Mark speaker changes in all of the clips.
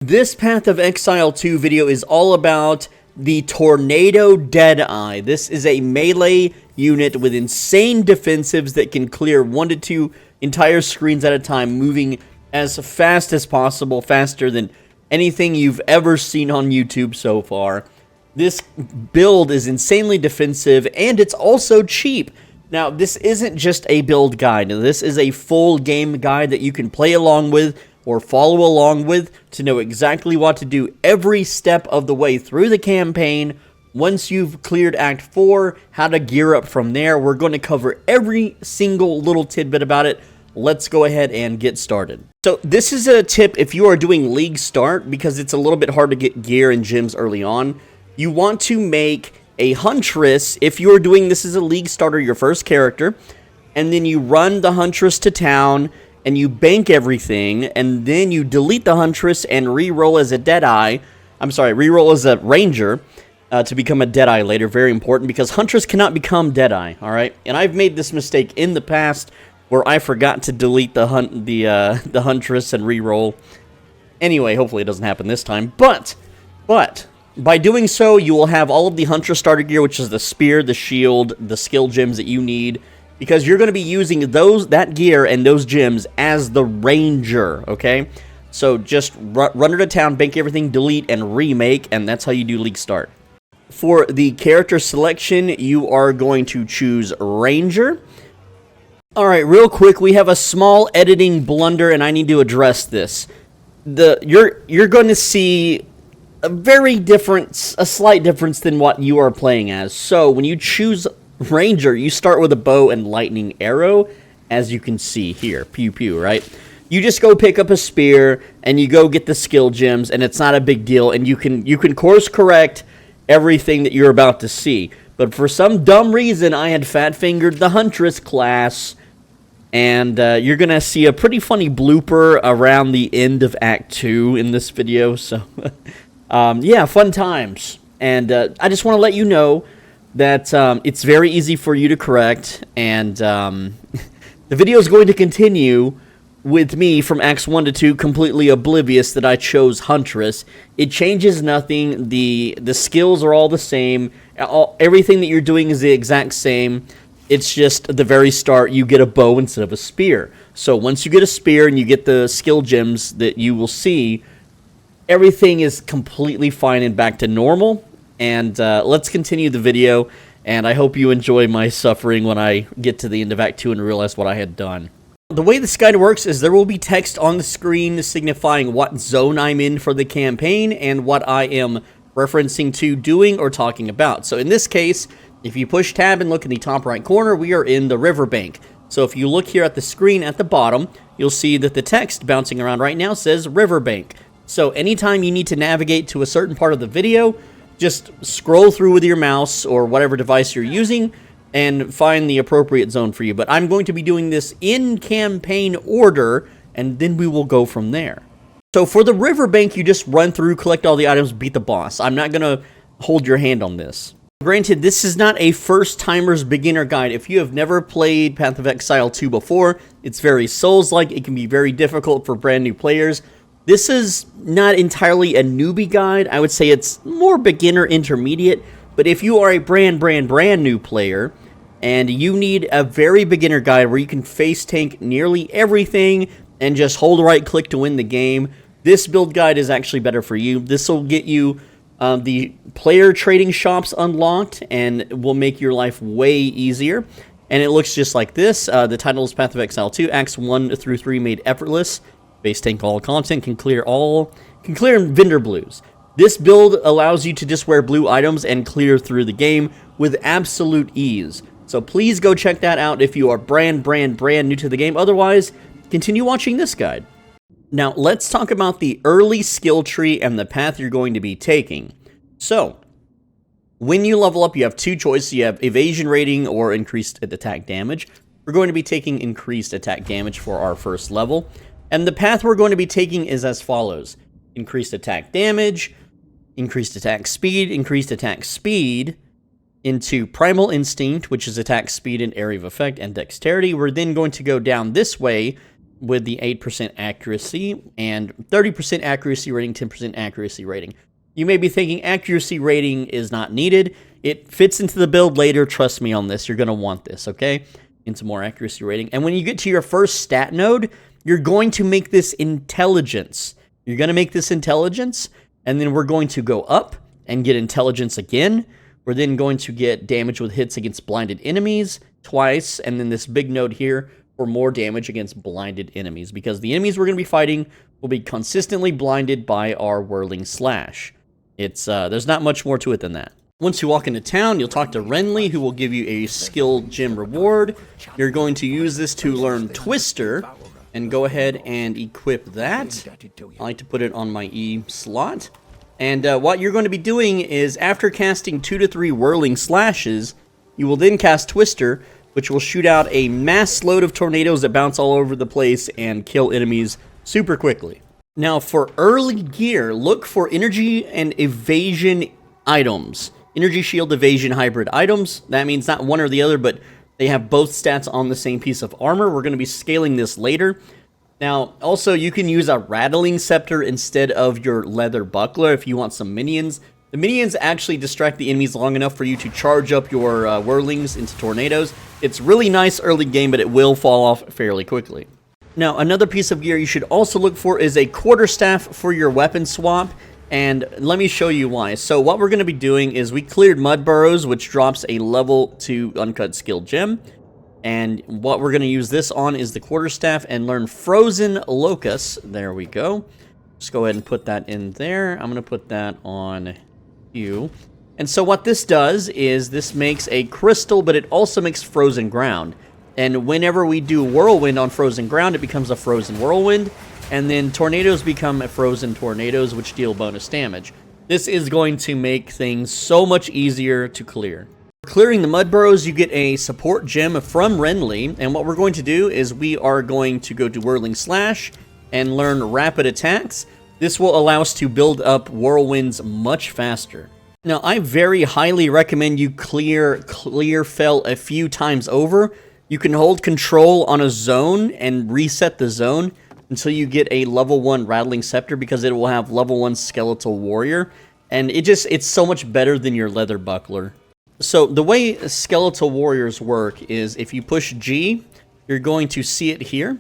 Speaker 1: This Path of Exile 2 video is all about the Tornado Deadeye. This is a melee unit with insane defensives that can clear 1 to 2 entire screens at a time, moving as fast as possible, faster than anything you've ever seen on YouTube so far. This build is insanely defensive, and it's also cheap. Now, this isn't just a build guide. This is a full game guide that you can play along with or follow along with to know exactly what to do every step of the way through the campaign. Once you've cleared Act 4, how to gear up from there. We're going to cover every single little tidbit about it. Let's go ahead and get started. So this is a tip if you are doing League Start, because it's a little bit hard to get gear and gems early on. You want to make a Huntress if you are doing this as a League Starter, your first character, and then you run the Huntress to town, and you bank everything, and then you delete the Huntress and re-roll as a Deadeye. I'm sorry, re-roll as a Ranger to become a Deadeye later. Very important, because Huntress cannot become Deadeye, alright? And I've made this mistake in the past where I forgot to delete the Huntress and re-roll. Anyway, hopefully it doesn't happen this time. But by doing so, you will have all of the Huntress starter gear, which is the spear, the shield, the skill gems that you need, because you're going to be using that gear and those gems as the Ranger, okay? So just run her to town, bank everything, delete, and remake, and that's how you do League Start. For the character selection, you are going to choose Ranger. Alright, real quick, we have a small editing blunder, and I need to address this. You're going to see a slight difference than what you are playing as. So, when you choose Ranger, you start with a bow and lightning arrow, as you can see here. Pew pew, right? You just go pick up a spear, and you go get the skill gems, and it's not a big deal, and you can course correct everything that you're about to see. But for some dumb reason, I had fat-fingered the Huntress class, and you're going to see a pretty funny blooper around the end of Act 2 in this video, so yeah, fun times. And I just want to let you know that it's very easy for you to correct, and the video is going to continue with me from Acts 1 to 2 completely oblivious that I chose Huntress. It changes nothing. The skills are all the same. Everything that you're doing is the exact same. It's just at the very start you get a bow instead of a spear. So once you get a spear and you get the skill gems that you will see, everything is completely fine and back to normal. And let's continue the video, and I hope you enjoy my suffering when I get to the end of Act 2 and realize what I had done. The way this guide works is there will be text on the screen signifying what zone I'm in for the campaign and what I am referencing to, doing, or talking about. So in this case, if you push tab and look in the top right corner, we are in the riverbank. So if you look here at the screen at the bottom, you'll see that the text bouncing around right now says riverbank. So anytime you need to navigate to a certain part of the video, just scroll through with your mouse or whatever device you're using and find the appropriate zone for you. But I'm going to be doing this in campaign order, and then we will go from there. So for the riverbank, you just run through, collect all the items, beat the boss. I'm not going to hold your hand on this. Granted, this is not a first-timer's beginner guide. If you have never played Path of Exile 2 before, it's very Souls-like. It can be very difficult for brand new players. This is not entirely a newbie guide. I would say it's more beginner intermediate. But if you are a brand new player and you need a very beginner guide where you can face tank nearly everything and just hold right click to win the game, this build guide is actually better for you. This will get you the player trading shops unlocked and will make your life way easier. And it looks just like this. The title is Path of Exile 2, Acts 1 through 3 made effortless. Base tank all content, can clear vendor blues. This build allows you to just wear blue items and clear through the game with absolute ease. So please go check that out if you are brand new to the game. Otherwise, continue watching this guide. Now, let's talk about the early skill tree and the path you're going to be taking. So, when you level up, you have two choices. You have evasion rating or increased attack damage. We're going to be taking increased attack damage for our first level. And the path we're going to be taking is as follows. Increased attack damage, increased attack speed into Primal Instinct, which is attack speed and area of effect, and dexterity. We're then going to go down this way with the 8% accuracy and 30% accuracy rating, 10% accuracy rating. You may be thinking accuracy rating is not needed. It fits into the build later. Trust me on this. You're going to want this, okay? Into more accuracy rating. And when you get to your first stat node, you're going to make this intelligence. You're going to make this intelligence, and then we're going to go up and get intelligence again. We're then going to get damage with hits against blinded enemies twice, and then this big node here for more damage against blinded enemies, because the enemies we're going to be fighting will be consistently blinded by our whirling slash. There's not much more to it than that. Once you walk into town, you'll talk to Renly, who will give you a skill gem reward. You're going to use this to learn Twister, and go ahead and equip that. I like to put it on my E slot. And what you're going to be doing is, after casting 2 to 3 whirling slashes, you will then cast Twister, which will shoot out a mass load of tornadoes that bounce all over the place and kill enemies super quickly. Now, for early gear, look for energy and evasion items. Energy shield, evasion, hybrid items. That means not one or the other, but they have both stats on the same piece of armor. We're going to be scaling this later. Now, also, you can use a rattling scepter instead of your leather buckler if you want some minions. The minions actually distract the enemies long enough for you to charge up your whirlings into tornadoes. It's really nice early game, but it will fall off fairly quickly. Now, another piece of gear you should also look for is a quarterstaff for your weapon swap, and let me show you why. So what we're going to be doing is we cleared Mud Burrows, which drops a level 2 uncut skill gem, and what we're going to use this on is the quarterstaff and learn Frozen Locust. There we go. Just go ahead and put that in there. I'm going to put that on you. And so what this does is this makes a crystal, but it also makes frozen ground. And whenever we do whirlwind on frozen ground, it becomes a frozen whirlwind. And then tornadoes become frozen tornadoes, which deal bonus damage. This is going to make things so much easier to clear. For clearing the Mud Burrows, you get a support gem from Renly. And what we're going to do is we are going to go to Whirling Slash and learn Rapid Attacks. This will allow us to build up whirlwinds much faster. Now, I very highly recommend you clear Fell a few times over. You can hold control on a zone and reset the zone until you get a level 1 Rattling Scepter, because it will have level 1 Skeletal Warrior. And it's so much better than your Leather Buckler. So the way Skeletal Warriors work is if you push G, you're going to see it here.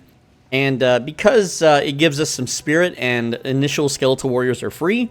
Speaker 1: And because it gives us some spirit and initial Skeletal Warriors are free,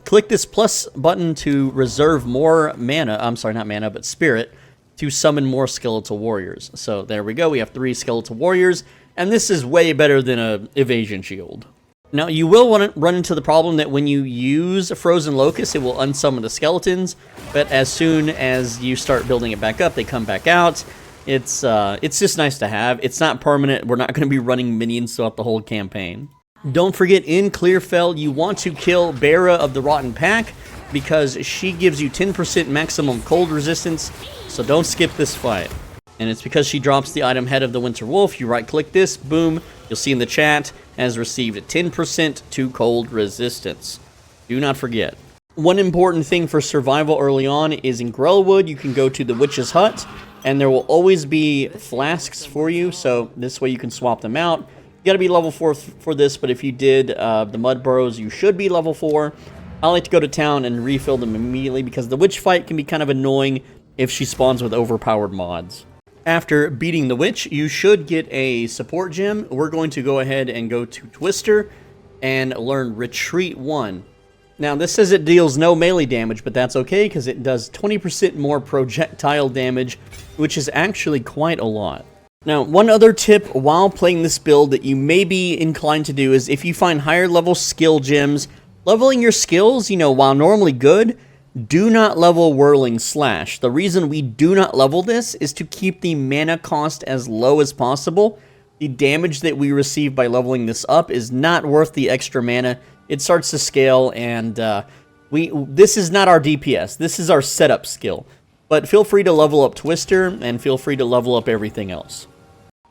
Speaker 1: click this plus button to reserve more mana. I'm sorry, not mana, but spirit, to summon more Skeletal Warriors. So there we go. We have 3 Skeletal Warriors, and this is way better than an evasion shield. Now, you will want to run into the problem that when you use Frozen Locust, it will unsummon the skeletons, but as soon as you start building it back up, they come back out. It's just nice to have. It's not permanent. We're not going to be running minions throughout the whole campaign. Don't forget, in Clearfell, you want to kill Bera of the Rotten Pack, because she gives you 10% maximum cold resistance, so don't skip this fight. And it's because she drops the item Head of the Winter Wolf. You right-click this, boom, you'll see in the chat, has received 10% to cold resistance. Do not forget. One important thing for survival early on is in Grellwood, you can go to the Witch's Hut, and there will always be flasks for you, so this way you can swap them out. You gotta be level 4 for this, but if you did the Mud Burrows, you should be level 4. I like to go to town and refill them immediately, because the witch fight can be kind of annoying if she spawns with overpowered mods. After beating the witch, you should get a support gem. We're going to go ahead and go to Twister and learn Retreat 1. Now, this says it deals no melee damage, but that's okay, because it does 20% more projectile damage, which is actually quite a lot. Now, one other tip while playing this build that you may be inclined to do is if you find higher level skill gems, leveling your skills, while normally good, do not level Whirling Slash. The reason we do not level this is to keep the mana cost as low as possible. The damage that we receive by leveling this up is not worth the extra mana. It starts to scale, and this is not our DPS. This is our setup skill. But feel free to level up Twister, and feel free to level up everything else.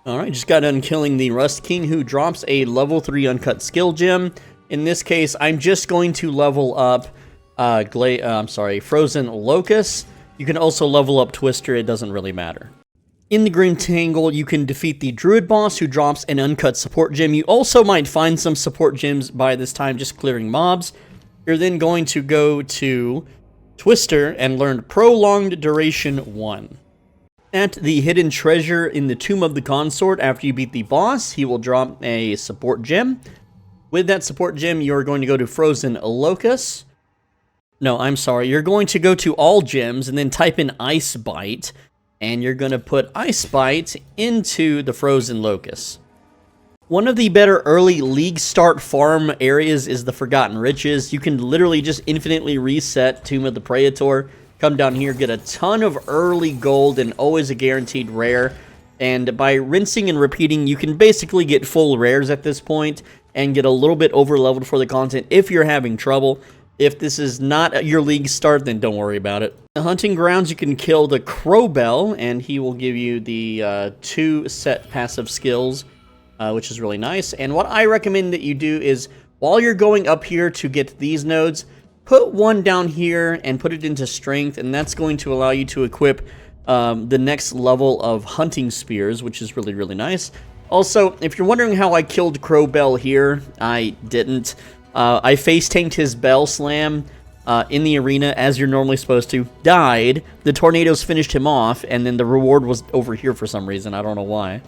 Speaker 1: Alright, just got done killing the Rust King, who drops a level 3 uncut skill gem. In this case, I'm just going to level up Frozen Locust. You can also level up Twister, it doesn't really matter. In the Green Tangle, you can defeat the Druid boss, who drops an uncut support gem. You also might find some support gems by this time just clearing mobs. You're then going to go to Twister and learn Prolonged Duration 1. At the hidden treasure in the Tomb of the Consort, after you beat the boss, he will drop a support gem. With that support gem, you're going to go to Frozen Locus. No, I'm sorry. You're going to go to all gems and then type in Ice Bite. And you're going to put Ice Bite into the Frozen Locus. One of the better early League Start farm areas is the Forgotten Riches. You can literally just infinitely reset Tomb of the Praetor, come down here, get a ton of early gold and always a guaranteed rare. And by rinsing and repeating, you can basically get full rares at this point and get a little bit over-leveled for the content if you're having trouble. If this is not your League Start, then don't worry about it. The Hunting Grounds, you can kill the Crowbell, and he will give you the 2 set passive skills, which is really nice. And what I recommend that you do is, while you're going up here to get these nodes, put one down here and put it into Strength, and that's going to allow you to equip the next level of Hunting Spears, which is really, really nice. Also, if you're wondering how I killed Crowbell here, I didn't. I face-tanked his Bell Slam in the arena, as you're normally supposed to, died, the tornadoes finished him off, and then the reward was over here for some reason. I don't know why.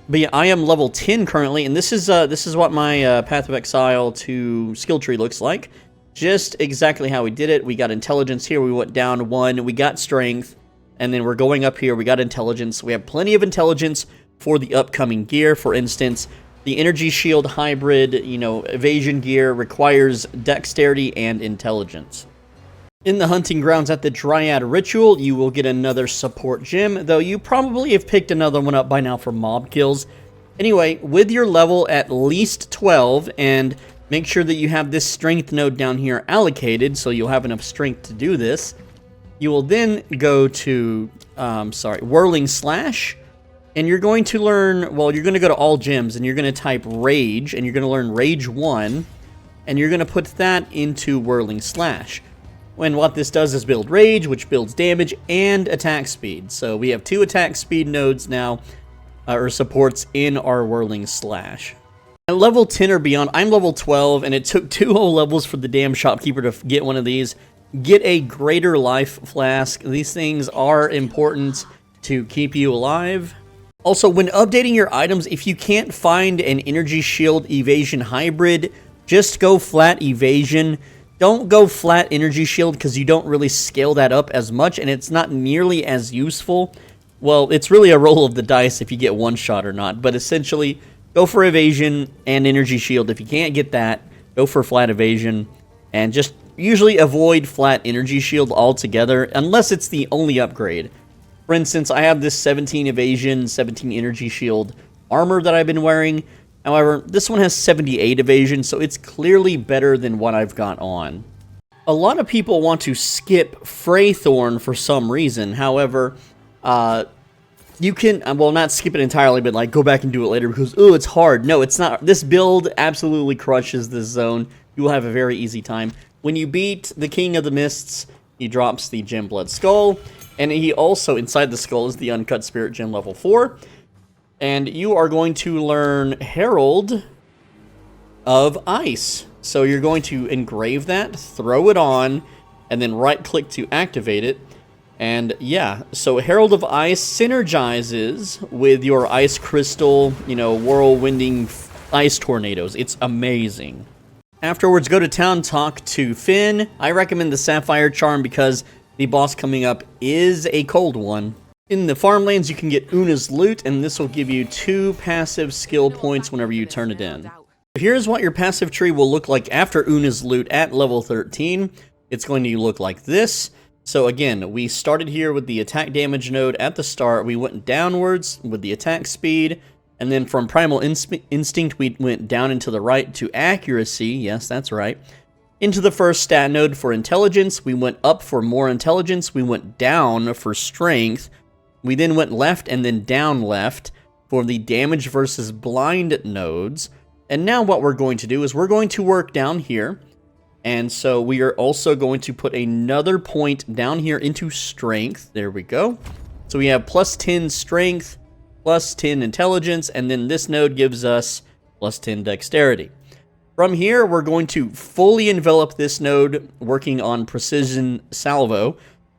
Speaker 1: But yeah, I am level 10 currently, and this is what my Path of Exile to skill tree looks like. Just exactly how we did it. We got Intelligence here, we went down 1, we got Strength, and then we're going up here, we got Intelligence. We have plenty of Intelligence for the upcoming gear. For instance, the Energy Shield Hybrid, evasion gear requires Dexterity and Intelligence. In the Hunting Grounds at the Dryad Ritual, you will get another support gem, though you probably have picked another one up by now for mob kills. Anyway, with your level at least 12, and make sure that you have this Strength node down here allocated, so you'll have enough Strength to do this, you will then go to, Whirling Slash. And you're going to learn, well, you're going to go to all gems, and you're going to type Rage, and you're going to learn Rage 1, and you're going to put that into Whirling Slash. When what this does is build Rage, which builds damage and attack speed. So we have 2 attack speed nodes now, or supports in our Whirling Slash. At level 10 or beyond, I'm level 12, and it took 2 whole levels for the damn shopkeeper to get one of these. Get a Greater Life Flask. These things are important to keep you alive. Also, when updating your items, if you can't find an Energy Shield Evasion Hybrid, just go flat Evasion. Don't go flat Energy Shield because you don't really scale that up as much, and it's not nearly as useful. Well, it's really a roll of the dice if you get one shot or not, but essentially, go for Evasion and Energy Shield. If you can't get that, go for flat Evasion, and just usually avoid flat Energy Shield altogether, unless it's the only upgrade. For instance, I have this 17 Evasion, 17 Energy Shield armor that I've been wearing. However, this one has 78 Evasion, so it's clearly better than what I've got on. A lot of people want to skip Freythorn for some reason. However, you can, well, not skip it entirely, but like go back and do it later because, oh, it's hard. No, it's not. This build absolutely crushes this zone. You will have a very easy time. When you beat the King of the Mists, he drops the Gem-Blood Skull. And he also, inside the skull, is the Uncut Spirit Gem level 4. And you are going to learn Herald of Ice. So you're going to engrave that, throw it on, and then right-click to activate it. And yeah, so Herald of Ice synergizes with your Ice Crystal, whirlwinding ice tornadoes. It's amazing. Afterwards, go to town, talk to Finn. I recommend the Sapphire Charm because the boss coming up is a cold one. In the farmlands, you can get Una's Loot, and this will give you 2 passive skill points whenever you turn it in. Here's what your passive tree will look like after Una's Loot at level 13. It's going to look like this. So again, we started here with the attack damage node at the start. We went downwards with the attack speed, and then from Primal Instinct, we went down and to the right to accuracy. Yes, that's right. Into the first stat node for intelligence, we went up for more intelligence, we went down for strength, we then went left and then down left for the damage versus blind nodes, and now what we're going to do is we're going to work down here, and so we are also going to put another point down here into strength. There we go. So we have plus 10 strength, plus 10 intelligence, and then this node gives us plus 10 dexterity. From here, we're going to fully envelop this node working on precision salvo,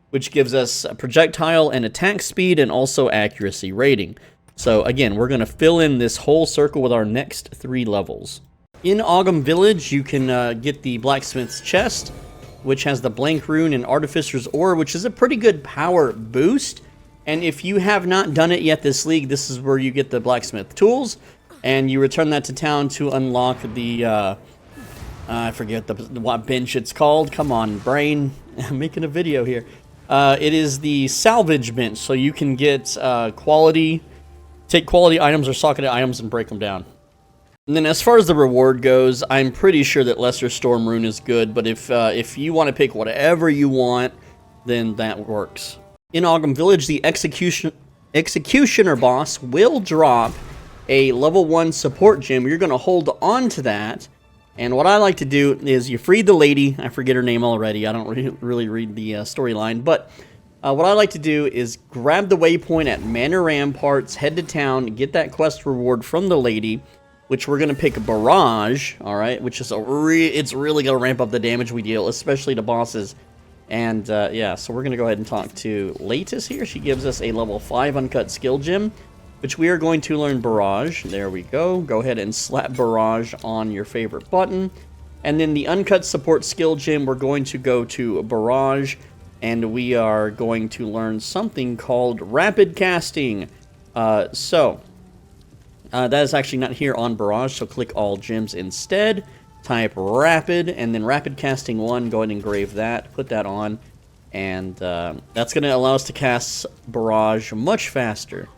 Speaker 1: which gives us projectile and attack speed and also accuracy rating. So again, we're going to fill in this whole circle with our next 3 levels. In Ogum Village, you can get the Blacksmith's Chest, which has the Blank Rune and Artificer's Ore, which is a pretty good power boost. And if you have not done it yet this league, this is where you get the Blacksmith Tools, and you return that to town to unlock the, I forget what bench it's called. Come on, brain. I'm making a video here. It is the Salvage Bench, so you can get take quality items or socketed items and break them down. And then as far as the reward goes, I'm pretty sure that Lesser Storm Rune is good, but if you want to pick whatever you want, then that works. In Ogum Village, the Executioner boss will drop a level 1 support gem. You're going to hold on to that, and what I like to do is you free the lady. I forget her name already. I don't really read the storyline, but what I like to do is grab the waypoint at Manor Ramparts, head to town, get that quest reward from the lady, which we're going to pick Barrage, alright, which is it's really going to ramp up the damage we deal, especially to bosses. And, yeah, so we're going to go ahead and talk to Latus here. She gives us a level 5 uncut skill gem, which we are going to learn Barrage. There we go. Go ahead and slap Barrage on your favorite button. And then the uncut support skill gem, we're going to go to Barrage, and we are going to learn something called Rapid Casting. That is actually not here on Barrage, so click all gems instead. Type Rapid, and then Rapid Casting 1, go ahead and engrave that, put that on, and that's going to allow us to cast Barrage much faster.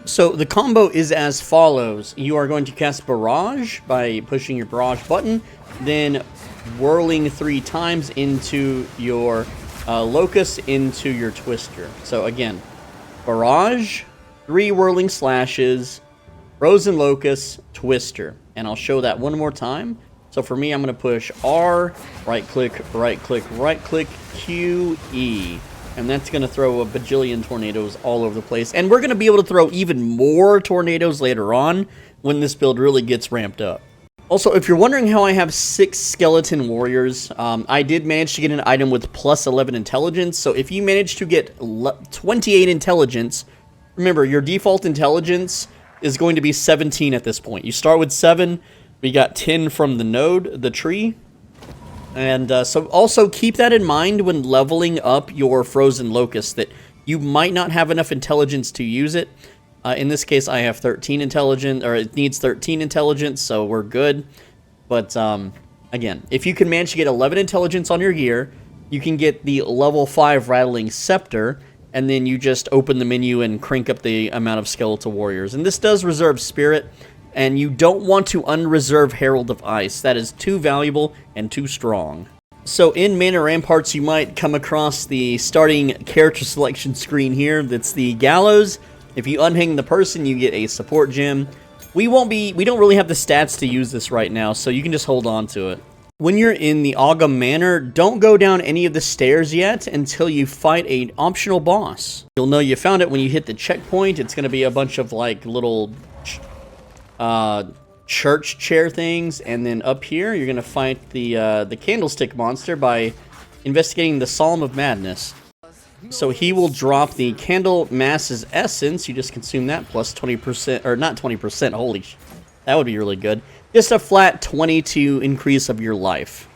Speaker 1: So the combo is as follows. You are going to cast Barrage by pushing your Barrage button, then whirling 3 times into your Locust into your Twister. So again, Barrage, 3 whirling slashes, Frozen Locust, Twister. And I'll show that one more time. So for me, I'm going to push R, right click, Q, E. And that's going to throw a bajillion tornadoes all over the place. And we're going to be able to throw even more tornadoes later on when this build really gets ramped up. Also, if you're wondering how I have 6 skeleton warriors, I did manage to get an item with plus 11 intelligence. So if you manage to get 28 intelligence, remember, your default intelligence is going to be 17 at this point. You start with 7, we got 10 from the node, the tree. And so also keep that in mind when leveling up your Frozen Locust, that you might not have enough intelligence to use it. In this case, I have 13 intelligence, or it needs 13 intelligence, so we're good. But again, if you can manage to get 11 intelligence on your gear, you can get the level 5 Rattling Scepter, and then you just open the menu and crank up the amount of skeletal warriors. And this does reserve Spirit, and you don't want to unreserve Herald of Ice. That is too valuable and too strong. So in Manor Ramparts, you might come across the starting character selection screen here. That's the Gallows. If you unhang the person, you get a support gem. We don't really have the stats to use this right now, so you can just hold on to it. When you're in the Ogum Manor, don't go down any of the stairs yet until you fight an optional boss. You'll know you found it when you hit the checkpoint. It's going to be a bunch of like little church chair things, and then up here you're going to fight the Candlestick monster by investigating the Psalm of Madness. So he will drop the Candle Mass's Essence. You just consume that plus 20%, or not 20%, holy sh... That would be really good. Just a flat 22 increase of your life.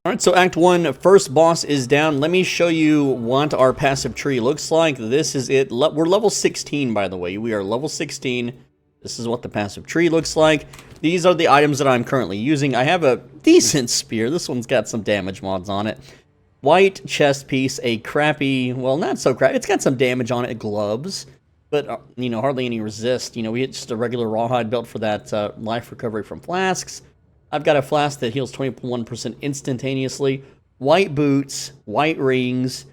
Speaker 1: Alright, so Act 1, first boss is down. Let me show you what our passive tree looks like. This is it. We're level 16, by the way. We are level 16. This is what the passive tree looks like. These are the items that I'm currently using. I have a decent spear. This one's got some damage mods on it. White chest piece, a crappy, well, not so crappy. It's got some damage on it. Gloves. But, you know, hardly any resist. You know, we get just a regular rawhide belt for that life recovery from flasks. I've got a flask that heals 21% instantaneously. White boots, white rings,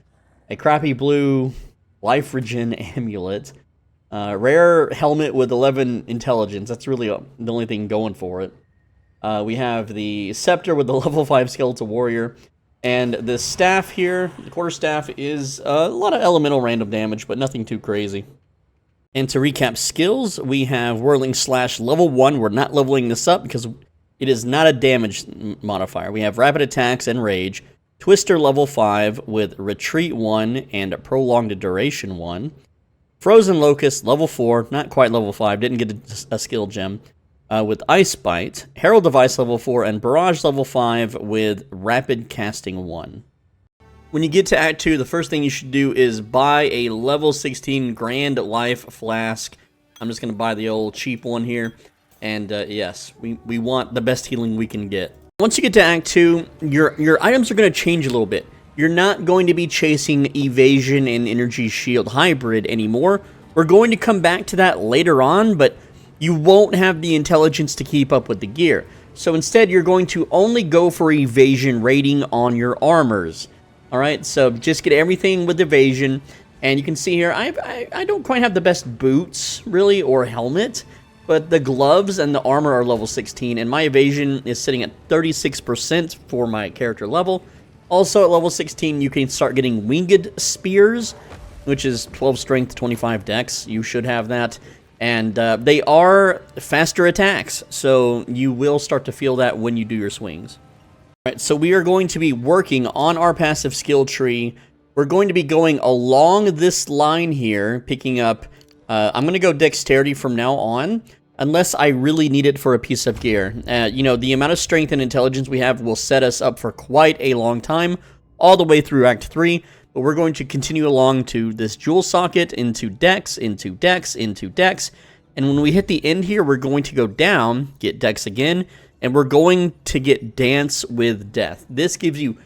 Speaker 1: a crappy blue life regen amulet. Rare helmet with 11 intelligence. That's really the only thing going for it. We have the scepter with the level 5 skeletal warrior. And the staff here, the quarterstaff, is a lot of elemental random damage, but nothing too crazy. And to recap skills, we have Whirling Slash level 1. We're not leveling this up because it is not a damage modifier. We have Rapid Attacks and Rage. Twister level 5 with Retreat 1 and Prolonged Duration 1. Frozen Locust level 4, not quite level 5, didn't get a skill gem, with Ice Bite. Herald Device level 4 and Barrage level 5 with Rapid Casting 1. When you get to Act 2, the first thing you should do is buy a level 16 Grand Life Flask. I'm just going to buy the old cheap one here. And yes, we want the best healing we can get. Once you get to Act 2, your items are going to change a little bit. You're not going to be chasing Evasion and Energy Shield Hybrid anymore. We're going to come back to that later on, but you won't have the intelligence to keep up with the gear. So instead, you're going to only go for Evasion rating on your armors. Alright, so just get everything with Evasion. And you can see here, I don't quite have the best boots, really, or helmet. But the gloves and the armor are level 16, and my evasion is sitting at 36% for my character level. Also at level 16, you can start getting winged spears, which is 12 strength, 25 dex. You should have that. And they are faster attacks, so you will start to feel that when you do your swings. All right, so we are going to be working on our passive skill tree. We're going to be going along this line here, picking up... I'm going to go Dexterity from now on, unless I really need it for a piece of gear. You know, the amount of strength and intelligence we have will set us up for quite a long time, all the way through Act 3, but we're going to continue along to this Jewel Socket, into Dex, into Dex, into Dex, and when we hit the end here, we're going to go down, get Dex again, and we're going to get Dance with Death. This gives you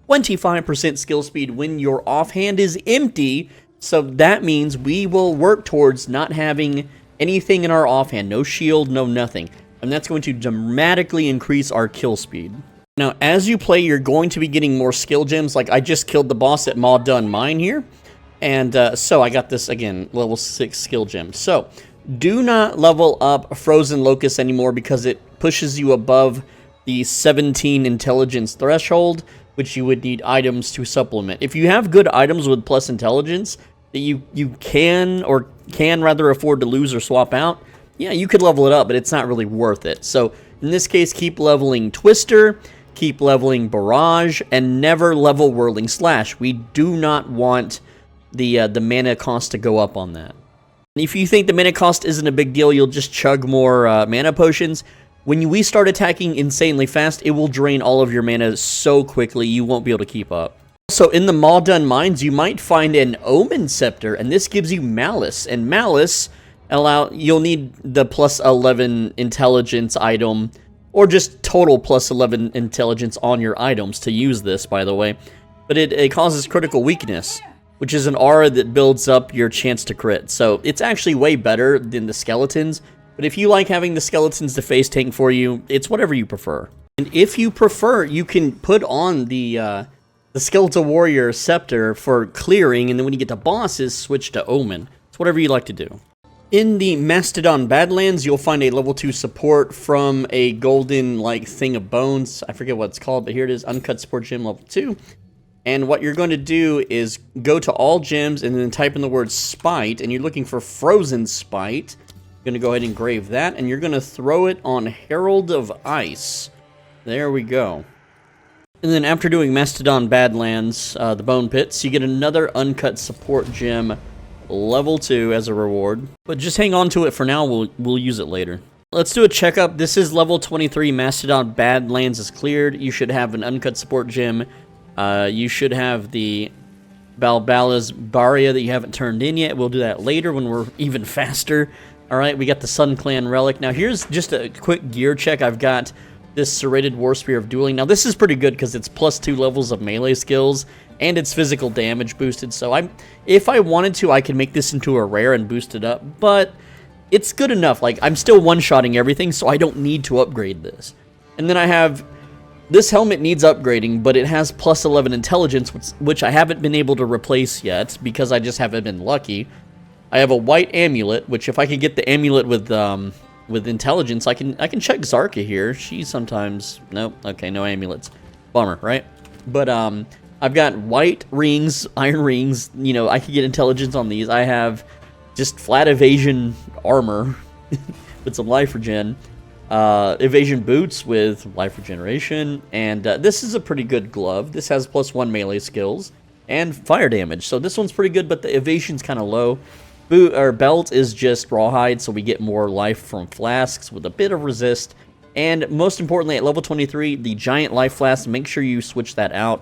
Speaker 1: 25% skill speed when your offhand is empty. So that means we will work towards not having anything in our offhand, no shield, no nothing. And that's going to dramatically increase our kill speed. Now, as you play, you're going to be getting more skill gems. Like, I just killed the boss at Maw Done Mine here. And so I got this, again, level 6 skill gem. So, do not level up Frozen Locust anymore because it pushes you above the 17 intelligence threshold, which you would need items to supplement. If you have good items with plus intelligence that you can rather afford to lose or swap out, yeah, you could level it up, but it's not really worth it. So in this case, keep leveling Twister, keep leveling Barrage, and never level Whirling Slash. We do not want the mana cost to go up on that. And if you think the mana cost isn't a big deal, you'll just chug more mana potions. When we start attacking insanely fast, it will drain all of your mana so quickly you won't be able to keep up. Also, in the Maw Done Mines, you might find an Omen Scepter, and this gives you Malice. And Malice, you'll need the plus 11 intelligence item, or just total plus 11 intelligence on your items to use this, by the way. But it causes critical weakness, which is an aura that builds up your chance to crit. So it's actually way better than the skeletons. But if you like having the skeletons to face tank for you, it's whatever you prefer. And if you prefer, you can put on the Skeletal Warrior Scepter for clearing, and then when you get to bosses, switch to Omen. It's whatever you like to do. In the Mastodon Badlands, you'll find a level 2 support from a golden, thing of bones. I forget what it's called, but here it is, Uncut Support Gem level 2. And what you're going to do is go to all gems and then type in the word Spite, and you're looking for Frozen Spite. You're going to go ahead and grave that, and you're going to throw it on Herald of Ice. There we go. And then after doing Mastodon Badlands, the Bone Pits, you get another Uncut Support Gem, level 2 as a reward. But just hang on to it for now, we'll use it later. Let's do a checkup. This is level 23, Mastodon Badlands is cleared. You should have an Uncut Support Gem. You should have the Balbala's Baria that you haven't turned in yet. We'll do that later when we're even faster. Alright, we got the Sun Clan Relic. Now here's just a quick gear check. I've got this Serrated War Spear of Dueling. Now this is pretty good because it's plus 2 levels of melee skills, and it's physical damage boosted. So if I wanted to, I could make this into a rare and boost it up, but it's good enough. I'm still one-shotting everything, so I don't need to upgrade this. And then I have... This helmet needs upgrading, but it has plus 11 intelligence, which I haven't been able to replace yet because I just haven't been lucky. I have a white amulet, which if I could get the amulet with intelligence, I can check Zarka here. She sometimes... Nope. Okay, no amulets. Bummer, right? But I've got white rings, iron rings. You know, I can get intelligence on these. I have just flat evasion armor with some life regen. Evasion boots with life regeneration, and this is a pretty good glove. This has +1 melee skills and fire damage, so this one's pretty good, but the evasion's kind of low. Belt is just rawhide, so we get more life from flasks with a bit of resist. And most importantly, at level 23, the giant life flask, make sure you switch that out.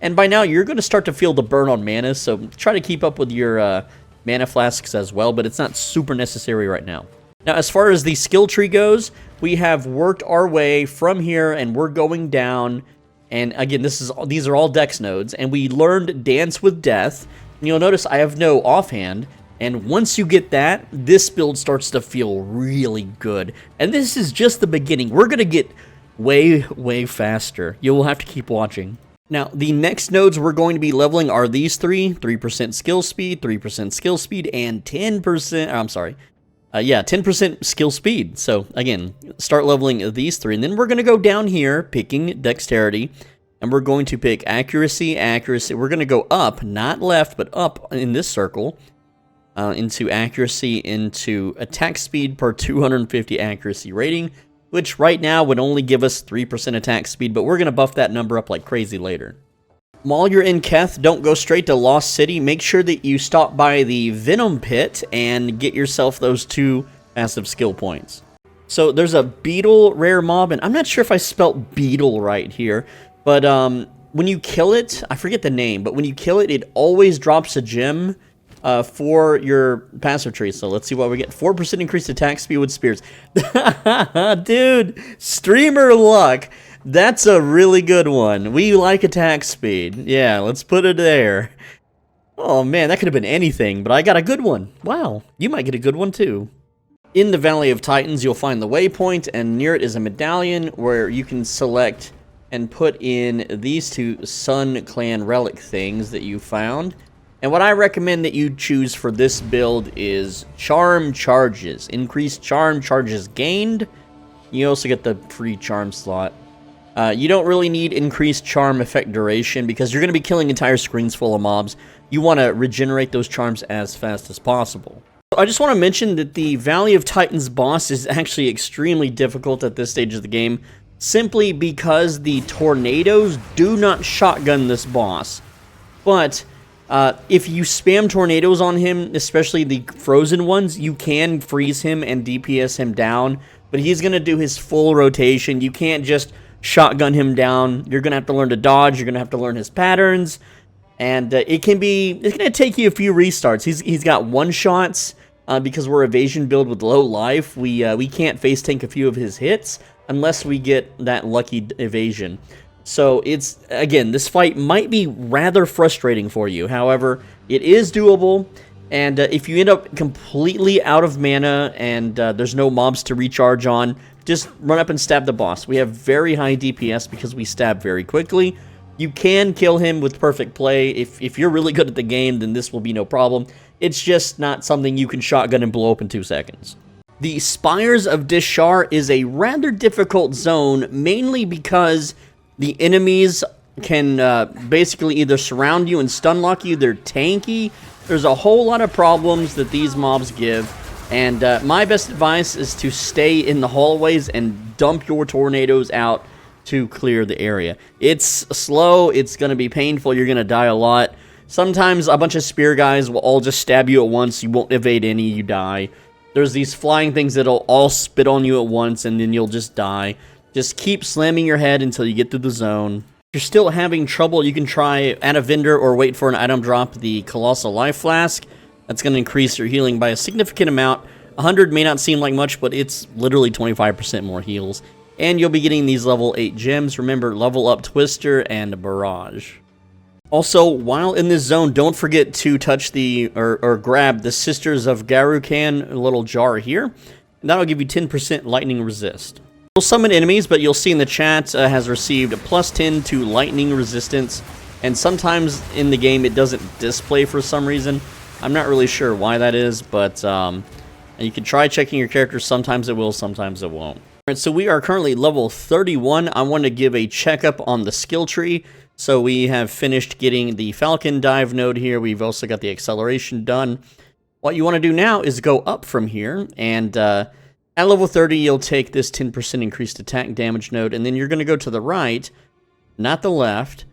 Speaker 1: And by now, you're going to start to feel the burn on mana, so try to keep up with your mana flasks as well, but it's not super necessary right now. Now, as far as the skill tree goes, we have worked our way from here, and we're going down. And again, these are all dex nodes, and we learned Dance with Death. And you'll notice I have no offhand. And once you get that, this build starts to feel really good. And this is just the beginning. We're going to get way, way faster. You'll have to keep watching. Now, the next nodes we're going to be leveling are these three. 3% skill speed, 3% skill speed, and 10%... I'm sorry. 10% skill speed. So, again, start leveling these three. And then we're going to go down here, picking dexterity. And we're going to pick accuracy, accuracy. We're going to go up, not left, but up in this circle. Into accuracy, into attack speed per 250 accuracy rating, which right now would only give us 3% attack speed, but we're going to buff that number up like crazy later. While you're in Keth, don't go straight to Lost City. Make sure that you stop by the Venom Pit and get yourself those 2 massive skill points. So there's a beetle rare mob, and I'm not sure if I spelt beetle right here, but when you kill it, I forget the name, but when you kill it, it always drops a gem for your passive tree. So let's see what we get. 4% increased attack speed with spears. Dude, streamer luck. That's a really good one. We like attack speed. Yeah, let's put it there. Oh man, that could have been anything, but I got a good one. Wow, you might get a good one too. In the Valley of Titans, you'll find the waypoint, and near it is a medallion where you can select and put in these 2 Sun Clan relic things that you found. And what I recommend that you choose for this build is Charm Charges. Increased Charm Charges gained. You also get the free Charm slot. You don't really need increased Charm effect duration because you're going to be killing entire screens full of mobs. You want to regenerate those charms as fast as possible. I just want to mention that the Valley of Titans boss is actually extremely difficult at this stage of the game, simply because the tornadoes do not shotgun this boss. But if you spam tornadoes on him, especially the frozen ones, you can freeze him and DPS him down, but he's going to do his full rotation. You can't just shotgun him down. You're going to have to learn to dodge. You're going to have to learn his patterns, and it's going to take you a few restarts. He's got one-shots because we're evasion build with low life. We can't face tank a few of his hits unless we get that lucky evasion. So it's, again, this fight might be rather frustrating for you. However, it is doable, and if you end up completely out of mana and there's no mobs to recharge on, just run up and stab the boss. We have very high DPS because we stab very quickly. You can kill him with perfect play. If you're really good at the game, then this will be no problem. It's just not something you can shotgun and blow up in 2 seconds. The Spires of Dishar is a rather difficult zone, mainly because the enemies can basically either surround you and stun lock you. They're tanky. There's a whole lot of problems that these mobs give. And my best advice is to stay in the hallways and dump your tornadoes out to clear the area. It's slow. It's going to be painful. You're going to die a lot. Sometimes a bunch of spear guys will all just stab you at once. You won't evade any. You die. There's these flying things that'll all spit on you at once, and then you'll just die. Just keep slamming your head until you get through the zone. If you're still having trouble, you can try at a vendor or wait for an item drop the Colossal Life Flask. That's going to increase your healing by a significant amount. 100 may not seem like much, but it's literally 25% more heals. And you'll be getting these level 8 gems. Remember, level up Twister and Barrage. Also, while in this zone, don't forget to touch the, or grab the Sisters of Garukan little jar here. And that'll give you 10% lightning resist. You'll summon enemies, but you'll see in the chat has received a +10 to lightning resistance. And sometimes in the game it doesn't display for some reason. I'm not really sure why that is, but you can try checking your character. Sometimes it will, sometimes it won't. Alright, so we are currently level 31. I want to give a checkup on the skill tree. So we have finished getting the Falcon Dive node here. We've also got the acceleration done. What you want to do now is go up from here, and at level 30, you'll take this 10% increased attack damage node, and then you're going to go to the right, not the left,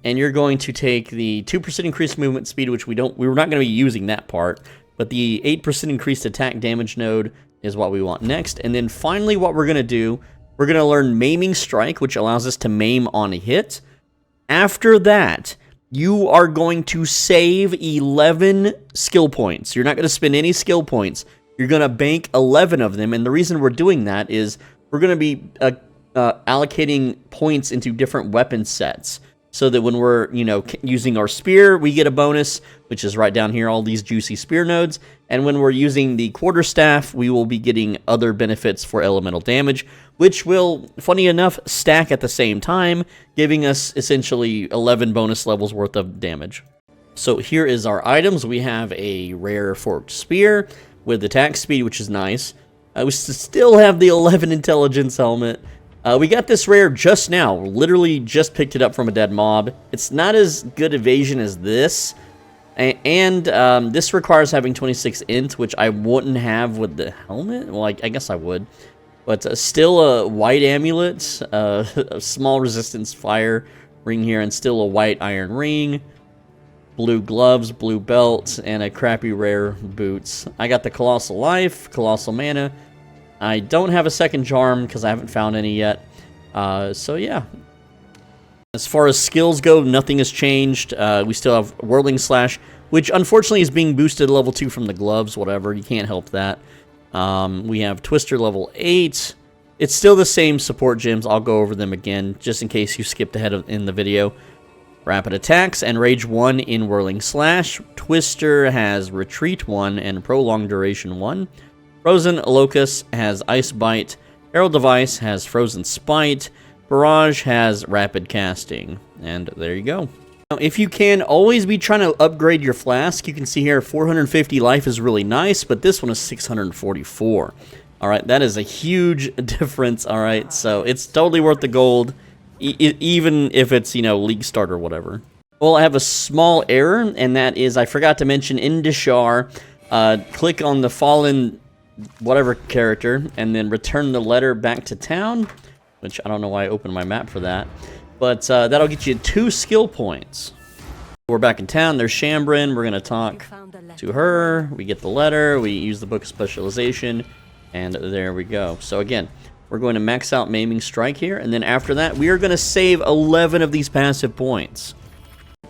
Speaker 1: and you're going to take the 2% increased movement speed, which we were not going to be using that part, but the 8% increased attack damage node is what we want next. And then finally, what we're going to do, we're going to learn Maiming Strike, which allows us to maim on a hit. After that, you are going to save 11 skill points. You're not going to spend any skill points. You're going to bank 11 of them, and the reason we're doing that is we're going to be allocating points into different weapon sets, so that when we're, using our spear, we get a bonus, which is right down here, all these juicy spear nodes, and when we're using the quarterstaff, we will be getting other benefits for elemental damage, which will, funny enough, stack at the same time, giving us essentially 11 bonus levels worth of damage. So here is our items. We have a rare forked spear with attack speed, which is nice. We still have the 11 intelligence helmet. We got this rare just now, literally just picked it up from a dead mob. It's not as good evasion as this, and this requires having 26 int, which I wouldn't have with the helmet. Well, I guess I would, but still a white amulet, a small resistance fire ring here, and still a white iron ring, blue gloves, blue belt, and a crappy rare boots. I got the colossal life, colossal mana. I don't have a second charm because I haven't found any yet. So yeah. As far as skills go, nothing has changed. We still have Whirling Slash, which unfortunately is being boosted to level 2 from the gloves, whatever. You can't help that. We have Twister level 8. It's still the same support gems. I'll go over them again, just in case you skipped ahead in the video. Rapid Attacks and Rage 1 in Whirling Slash. Twister has Retreat 1 and Prolonged Duration 1. Frozen Locust has Ice Bite. Herald Device has Frozen Spite. Barrage has Rapid Casting. And there you go. Now, if you can, always be trying to upgrade your flask. You can see here 450 life is really nice, but this one is 644. Alright, that is a huge difference, alright? So it's totally worth the gold, even if it's, League Start or whatever. Well, I have a small error, and that is I forgot to mention in Dishar, click on the fallen whatever character, and then return the letter back to town, which I don't know why I opened my map for that, but that'll get you 2 skill points. We're back in town. There's Shambrin. We're going to talk to her. We get the letter. We use the Book of Specialization, and there we go. So again, we're going to max out Maiming Strike here, and then after that, we are going to save 11 of these passive points.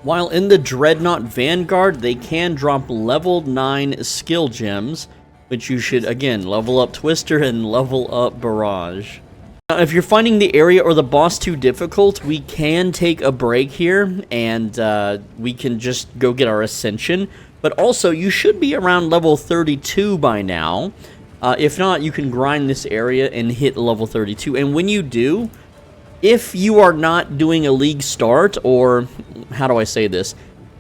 Speaker 1: While in the Dreadnought Vanguard, they can drop level 9 skill gems, which you should, again, level up Twister and level up Barrage. Now, if you're finding the area or the boss too difficult, we can take a break here, and we can just go get our Ascension. But also, you should be around level 32 by now. If not, you can grind this area and hit level 32. And when you do, if you are not doing a League Start, or how do I say this?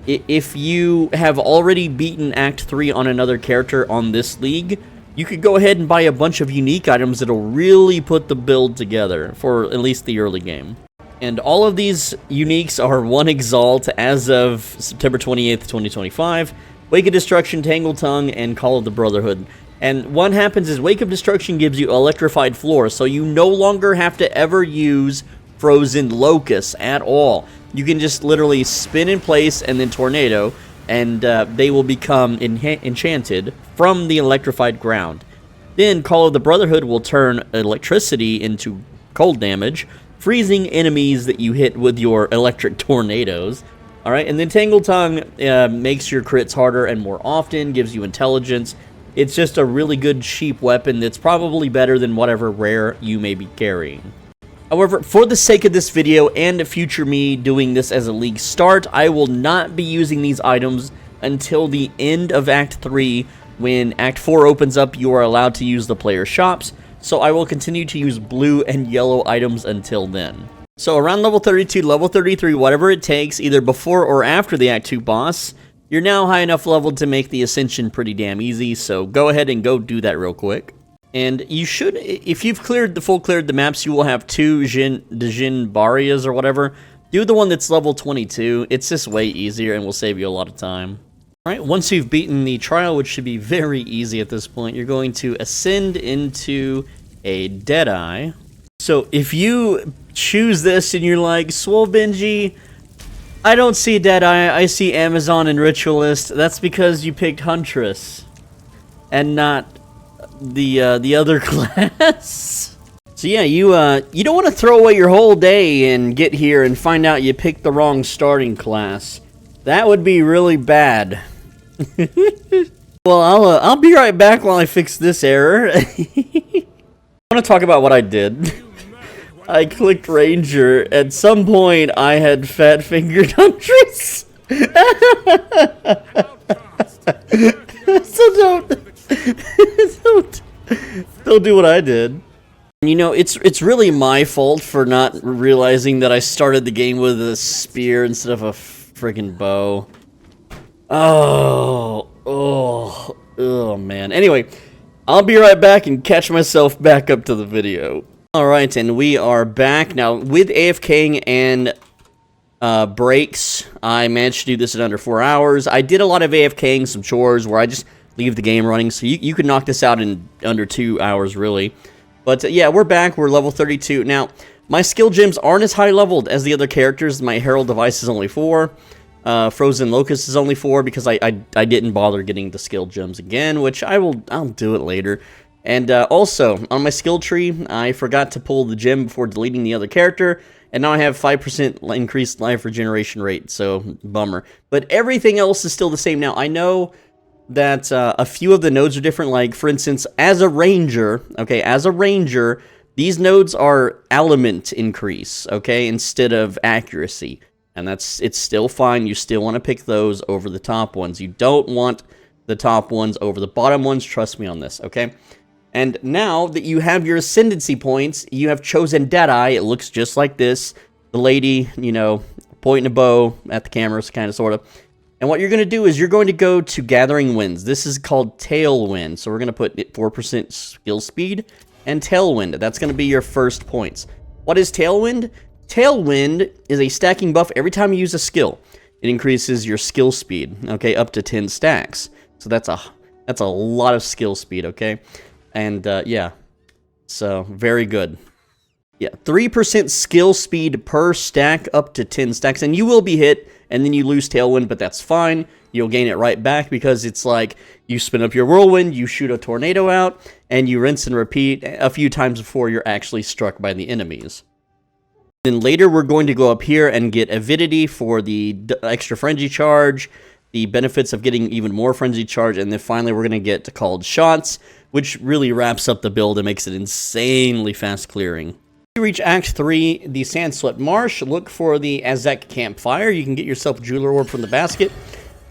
Speaker 1: If you have already beaten Act 3 on another character on this league, you could go ahead and buy a bunch of unique items that'll really put the build together for at least the early game. And all of these uniques are 1 Exalt as of September 28th, 2025, Wake of Destruction, Tangled Tongue, and Call of the Brotherhood. And what happens is Wake of Destruction gives you Electrified Floor, so you no longer have to ever use Frozen Locust at all. You can just literally spin in place and then tornado, and they will become enchanted from the electrified ground. Then Call of the Brotherhood will turn electricity into cold damage, freezing enemies that you hit with your electric tornadoes. Alright, and then Tangled Tongue makes your crits harder and more often, gives you intelligence. It's just a really good cheap weapon that's probably better than whatever rare you may be carrying. However, for the sake of this video and future me doing this as a League Start, I will not be using these items until the end of Act 3. When Act 4 opens up, you are allowed to use the player shops, so I will continue to use blue and yellow items until then. So around level 32, level 33, whatever it takes, either before or after the Act 2 boss, you're now high enough level to make the Ascension pretty damn easy, so go ahead and go do that real quick. And you should, if you've cleared the maps, you will have 2 Djinn Barias or whatever. Do the one that's level 22. It's just way easier and will save you a lot of time. Alright, once you've beaten the trial, which should be very easy at this point, you're going to ascend into a Deadeye. So if you choose this and you're like, Swole Benji, I don't see Deadeye, I see Amazon and Ritualist, that's because you picked Huntress and not the other class. So yeah, you don't want to throw away your whole day and get here and find out you picked the wrong starting class. That would be really bad. Well, I'll be right back while I fix this error. I want to talk about what I did. I clicked Ranger. At some point, I had fat-fingered Huntress. So don't do what I did. You know, it's really my fault for not realizing that I started the game with a spear instead of a freaking bow. Oh man. Anyway, I'll be right back and catch myself back up to the video. Alright, and we are back. Now, with AFKing and breaks, I managed to do this in under 4 hours. I did a lot of AFKing, some chores, where I just leave the game running, so you could knock this out in under 2 hours, really. But yeah, we're back. We're level 32. Now, my skill gems aren't as high leveled as the other characters. My Herald Device is only 4. Frozen Locust is only 4 because I didn't bother getting the skill gems again, which I'll do it later. And also, on my skill tree, I forgot to pull the gem before deleting the other character, and now I have 5% increased life regeneration rate, so bummer. But everything else is still the same now. I know that a few of the nodes are different, like, for instance, as a ranger, okay, these nodes are element increase, okay, instead of accuracy. And it's still fine. You still want to pick those over the top ones. You don't want the top ones over the bottom ones. Trust me on this, okay? And now that you have your Ascendancy Points, you have chosen Deadeye. It looks just like this. The lady, you know, pointing a bow at the cameras, kind of, sort of. And what you're going to do is you're going to go to Gathering Winds. This is called Tailwind. So we're going to put 4% skill speed and Tailwind. That's going to be your first points. What is Tailwind? Tailwind is a stacking buff every time you use a skill. It increases your skill speed, okay, up to 10 stacks. So that's a lot of skill speed, okay? And yeah, so very good. Yeah, 3% skill speed per stack up to 10 stacks, and you will be hit, and then you lose Tailwind, but that's fine. You'll gain it right back because it's like you spin up your Whirlwind, you shoot a tornado out, and you rinse and repeat a few times before you're actually struck by the enemies. Then later we're going to go up here and get Avidity for the extra Frenzy Charge, the benefits of getting even more Frenzy Charge, and then finally we're going to get Called Shots, which really wraps up the build and makes it insanely fast clearing. You reach Act 3, the Sandswept Marsh, look for the Azek Campfire. You can get yourself a Jeweler Orb from the basket,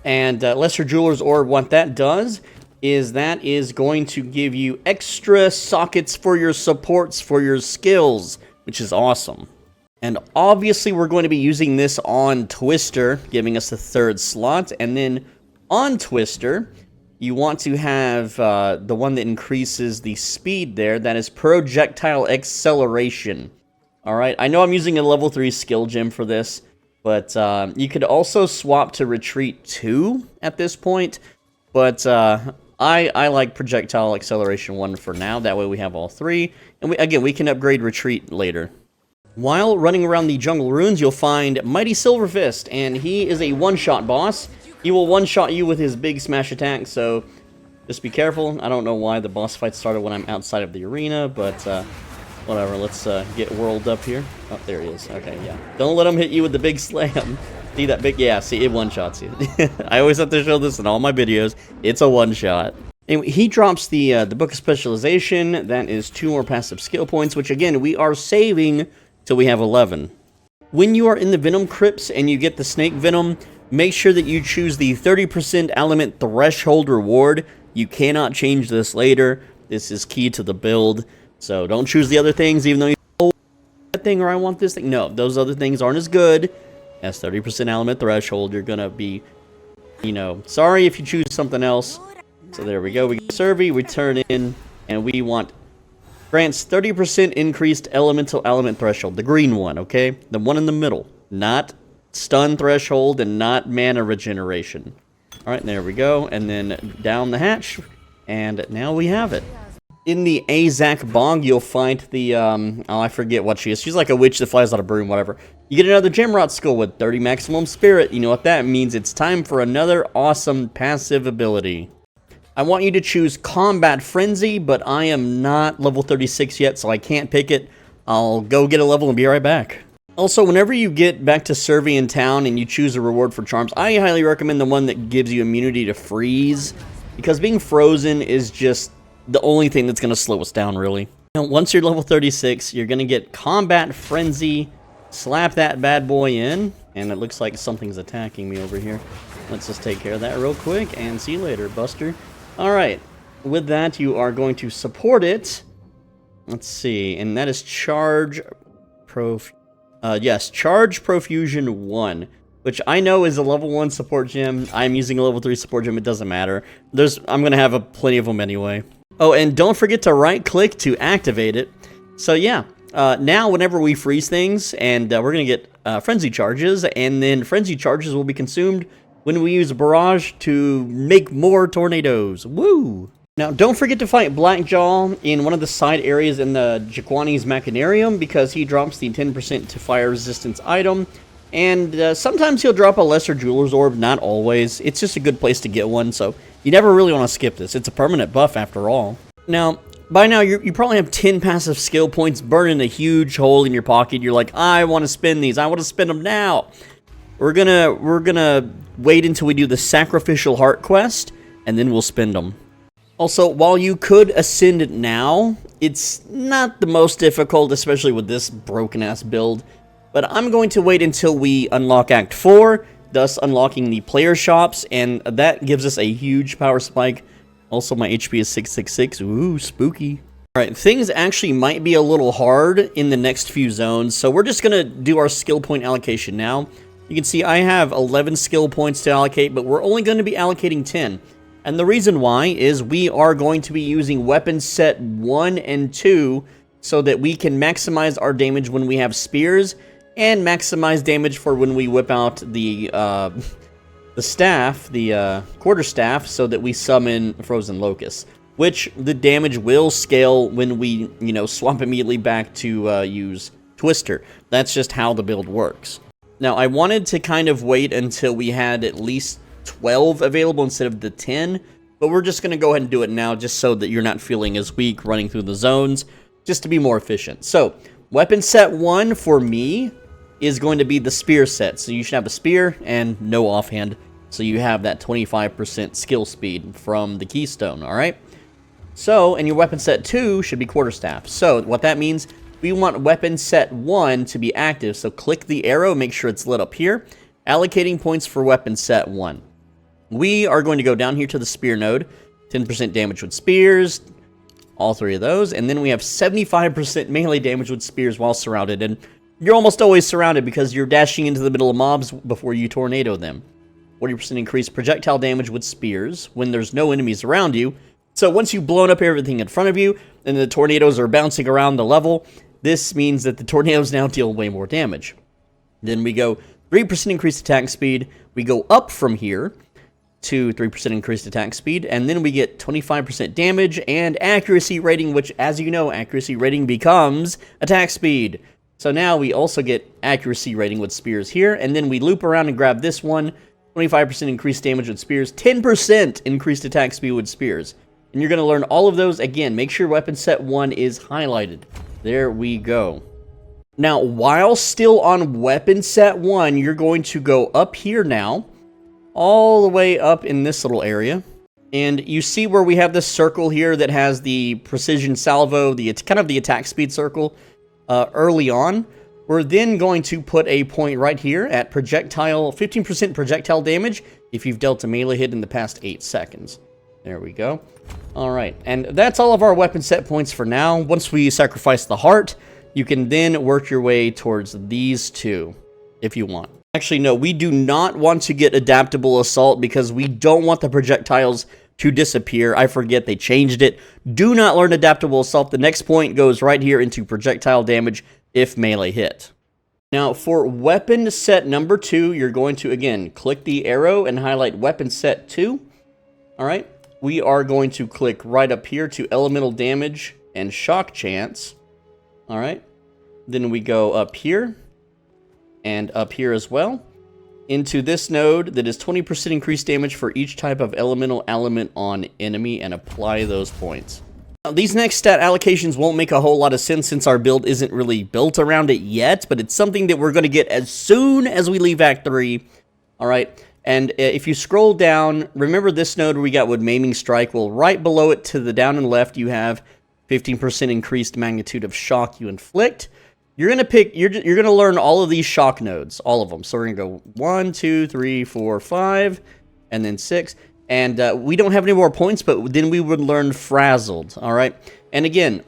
Speaker 1: and Lesser Jeweler's Orb, what that does is that is going to give you extra sockets for your supports for your skills, which is awesome. And obviously we're going to be using this on Twister, giving us the 3rd slot, and then on Twister, you want to have the one that increases the speed there. That is Projectile Acceleration. Alright, I know I'm using a level 3 skill gem for this, but you could also swap to Retreat 2 at this point. But I like Projectile Acceleration 1 for now. That way we have all 3. And again, we can upgrade Retreat later. While running around the jungle ruins, you'll find Mighty Silverfist, and he is a one-shot boss. He will one-shot you with his big smash attack, so just be careful. I don't know why the boss fight started when I'm outside of the arena, but whatever. Let's get whirled up here. Oh, there he is. Okay, yeah. Don't let him hit you with the big slam. See that big? Yeah, see, it one-shots you. I always have to show this in all my videos. It's a one-shot. Anyway, he drops the Book of Specialization. That is 2 more passive skill points, which, again, we are saving till we have 11. When you are in the Venom Crypts and you get the Snake Venom, make sure that you choose the 30% element threshold reward. You cannot change this later. This is key to the build. So don't choose the other things even though you oh, that thing or I want this thing. No, those other things aren't as good as 30% element threshold. You're gonna be, you know, sorry if you choose something else. So there we go. We get Survey, we turn in, and we want grants 30% increased elemental element threshold. The green one, okay? The one in the middle. Not stun threshold and not mana regeneration. All right, there we go. And then down the hatch. And now we have it. In the Azak Bog, you'll find the, oh, I forget what she is. She's like a witch that flies on a broom, whatever. You get another Gemrot skull with 30 maximum spirit. You know what that means. It's time for another awesome passive ability. I want you to choose Combat Frenzy, but I am not level 36 yet, so I can't pick it. I'll go get a level and be right back. Also, whenever you get back to Servian Town and you choose a reward for charms, I highly recommend the one that gives you immunity to freeze, because being frozen is just the only thing that's going to slow us down, really. Now, once you're level 36, you're going to get Combat Frenzy. Slap that bad boy in, and it looks like something's attacking me over here. Let's just take care of that real quick, and see you later, Buster. Alright, with that, you are going to support it. Let's see, and that is Charge Charge Profusion 1, which I know is a level 1 support gem. I'm using a level 3 support gem, it doesn't matter. I'm going to have plenty of them anyway. Oh, and don't forget to right-click to activate it. So yeah, now whenever we freeze things, and we're going to get Frenzy Charges, and then Frenzy Charges will be consumed when we use Barrage to make more tornadoes. Woo! Now, don't forget to fight Blackjaw in one of the side areas in the Jaquani's Machinarium, because he drops the 10% to fire resistance item. And sometimes he'll drop a lesser Jeweler's Orb, not always. It's just a good place to get one, so you never really want to skip this. It's a permanent buff after all. Now, by now, you probably have 10 passive skill points burning a huge hole in your pocket. You're like, I want to spend these. I want to spend them now. We're gonna wait until we do the Sacrificial Heart quest, and then we'll spend them. Also, while you could ascend it now, it's not the most difficult, especially with this broken-ass build. But I'm going to wait until we unlock Act 4, thus unlocking the player shops, and that gives us a huge power spike. Also, my HP is 666. Ooh, spooky. Alright, things actually might be a little hard in the next few zones, so we're just going to do our skill point allocation now. You can see I have 11 skill points to allocate, but we're only going to be allocating 10. And the reason why is we are going to be using weapon set 1 and 2 so that we can maximize our damage when we have spears and maximize damage for when we whip out the staff, the quarterstaff, so that we summon Frozen Locusts, which the damage will scale when we, swap immediately back to use Twister. That's just how the build works. Now, I wanted to kind of wait until we had at least 12 available instead of the 10, but we're just going to go ahead and do it now just so that you're not feeling as weak running through the zones, just to be more efficient. So, weapon set 1 for me is going to be the spear set. So you should have a spear and no offhand, so you have that 25% skill speed from the keystone, alright? So, and your weapon set 2 should be quarterstaff. So, what that means, we want weapon set 1 to be active, so click the arrow, make sure it's lit up here. Allocating points for weapon set 1. We are going to go down here to the spear node, 10% damage with spears, all 3 of those, and then we have 75% melee damage with spears while surrounded, and you're almost always surrounded because you're dashing into the middle of mobs before you tornado them. 40% increased projectile damage with spears when there's no enemies around you. So once you've blown up everything in front of you, and the tornadoes are bouncing around the level, this means that the tornadoes now deal way more damage. Then we go 3% increased attack speed. We go up from here to 3% increased attack speed, and then we get 25% damage and accuracy rating, which, as you know, accuracy rating becomes attack speed. So now we also get accuracy rating with spears here, and then we loop around and grab this one, 25% increased damage with spears, 10% increased attack speed with spears. And you're going to learn all of those. Again, make sure weapon set 1 is highlighted. There we go. Now, while still on weapon set 1, you're going to go up here now, all the way up in this little area. And you see where we have this circle here that has the precision salvo, kind of the attack speed circle early on. We're then going to put a point right here at projectile, 15% projectile damage if you've dealt a melee hit in the past 8 seconds. There we go. Alright, and that's all of our weapon set points for now. Once we sacrifice the heart, you can then work your way towards these 2, if you want. Actually, no, we do not want to get Adaptable Assault because we don't want the projectiles to disappear. I forget they changed it. Do not learn Adaptable Assault. The next point goes right here into projectile damage if melee hit. Now, for weapon set number 2, you're going to, again, click the arrow and highlight weapon set 2. All right. We are going to click right up here to elemental damage and shock chance. All right. Then we go up here and up here as well into this node that is 20% increased damage for each type of elemental element on enemy, and apply those points. Now, these next stat allocations won't make a whole lot of sense since our build isn't really built around it yet, but it's something that we're going to get as soon as we leave Act 3. All right. And if you scroll down, remember this node where we got with Maiming Strike? Well, right below it to the down and left, you have 15% increased magnitude of shock you inflict. You're going to pick, you're going to learn all of these shock nodes, all of them. So we're going to go 1, 2, 3, 4, 5, and then 6. And we don't have any more points, but then we would learn Frazzled, all right? And again,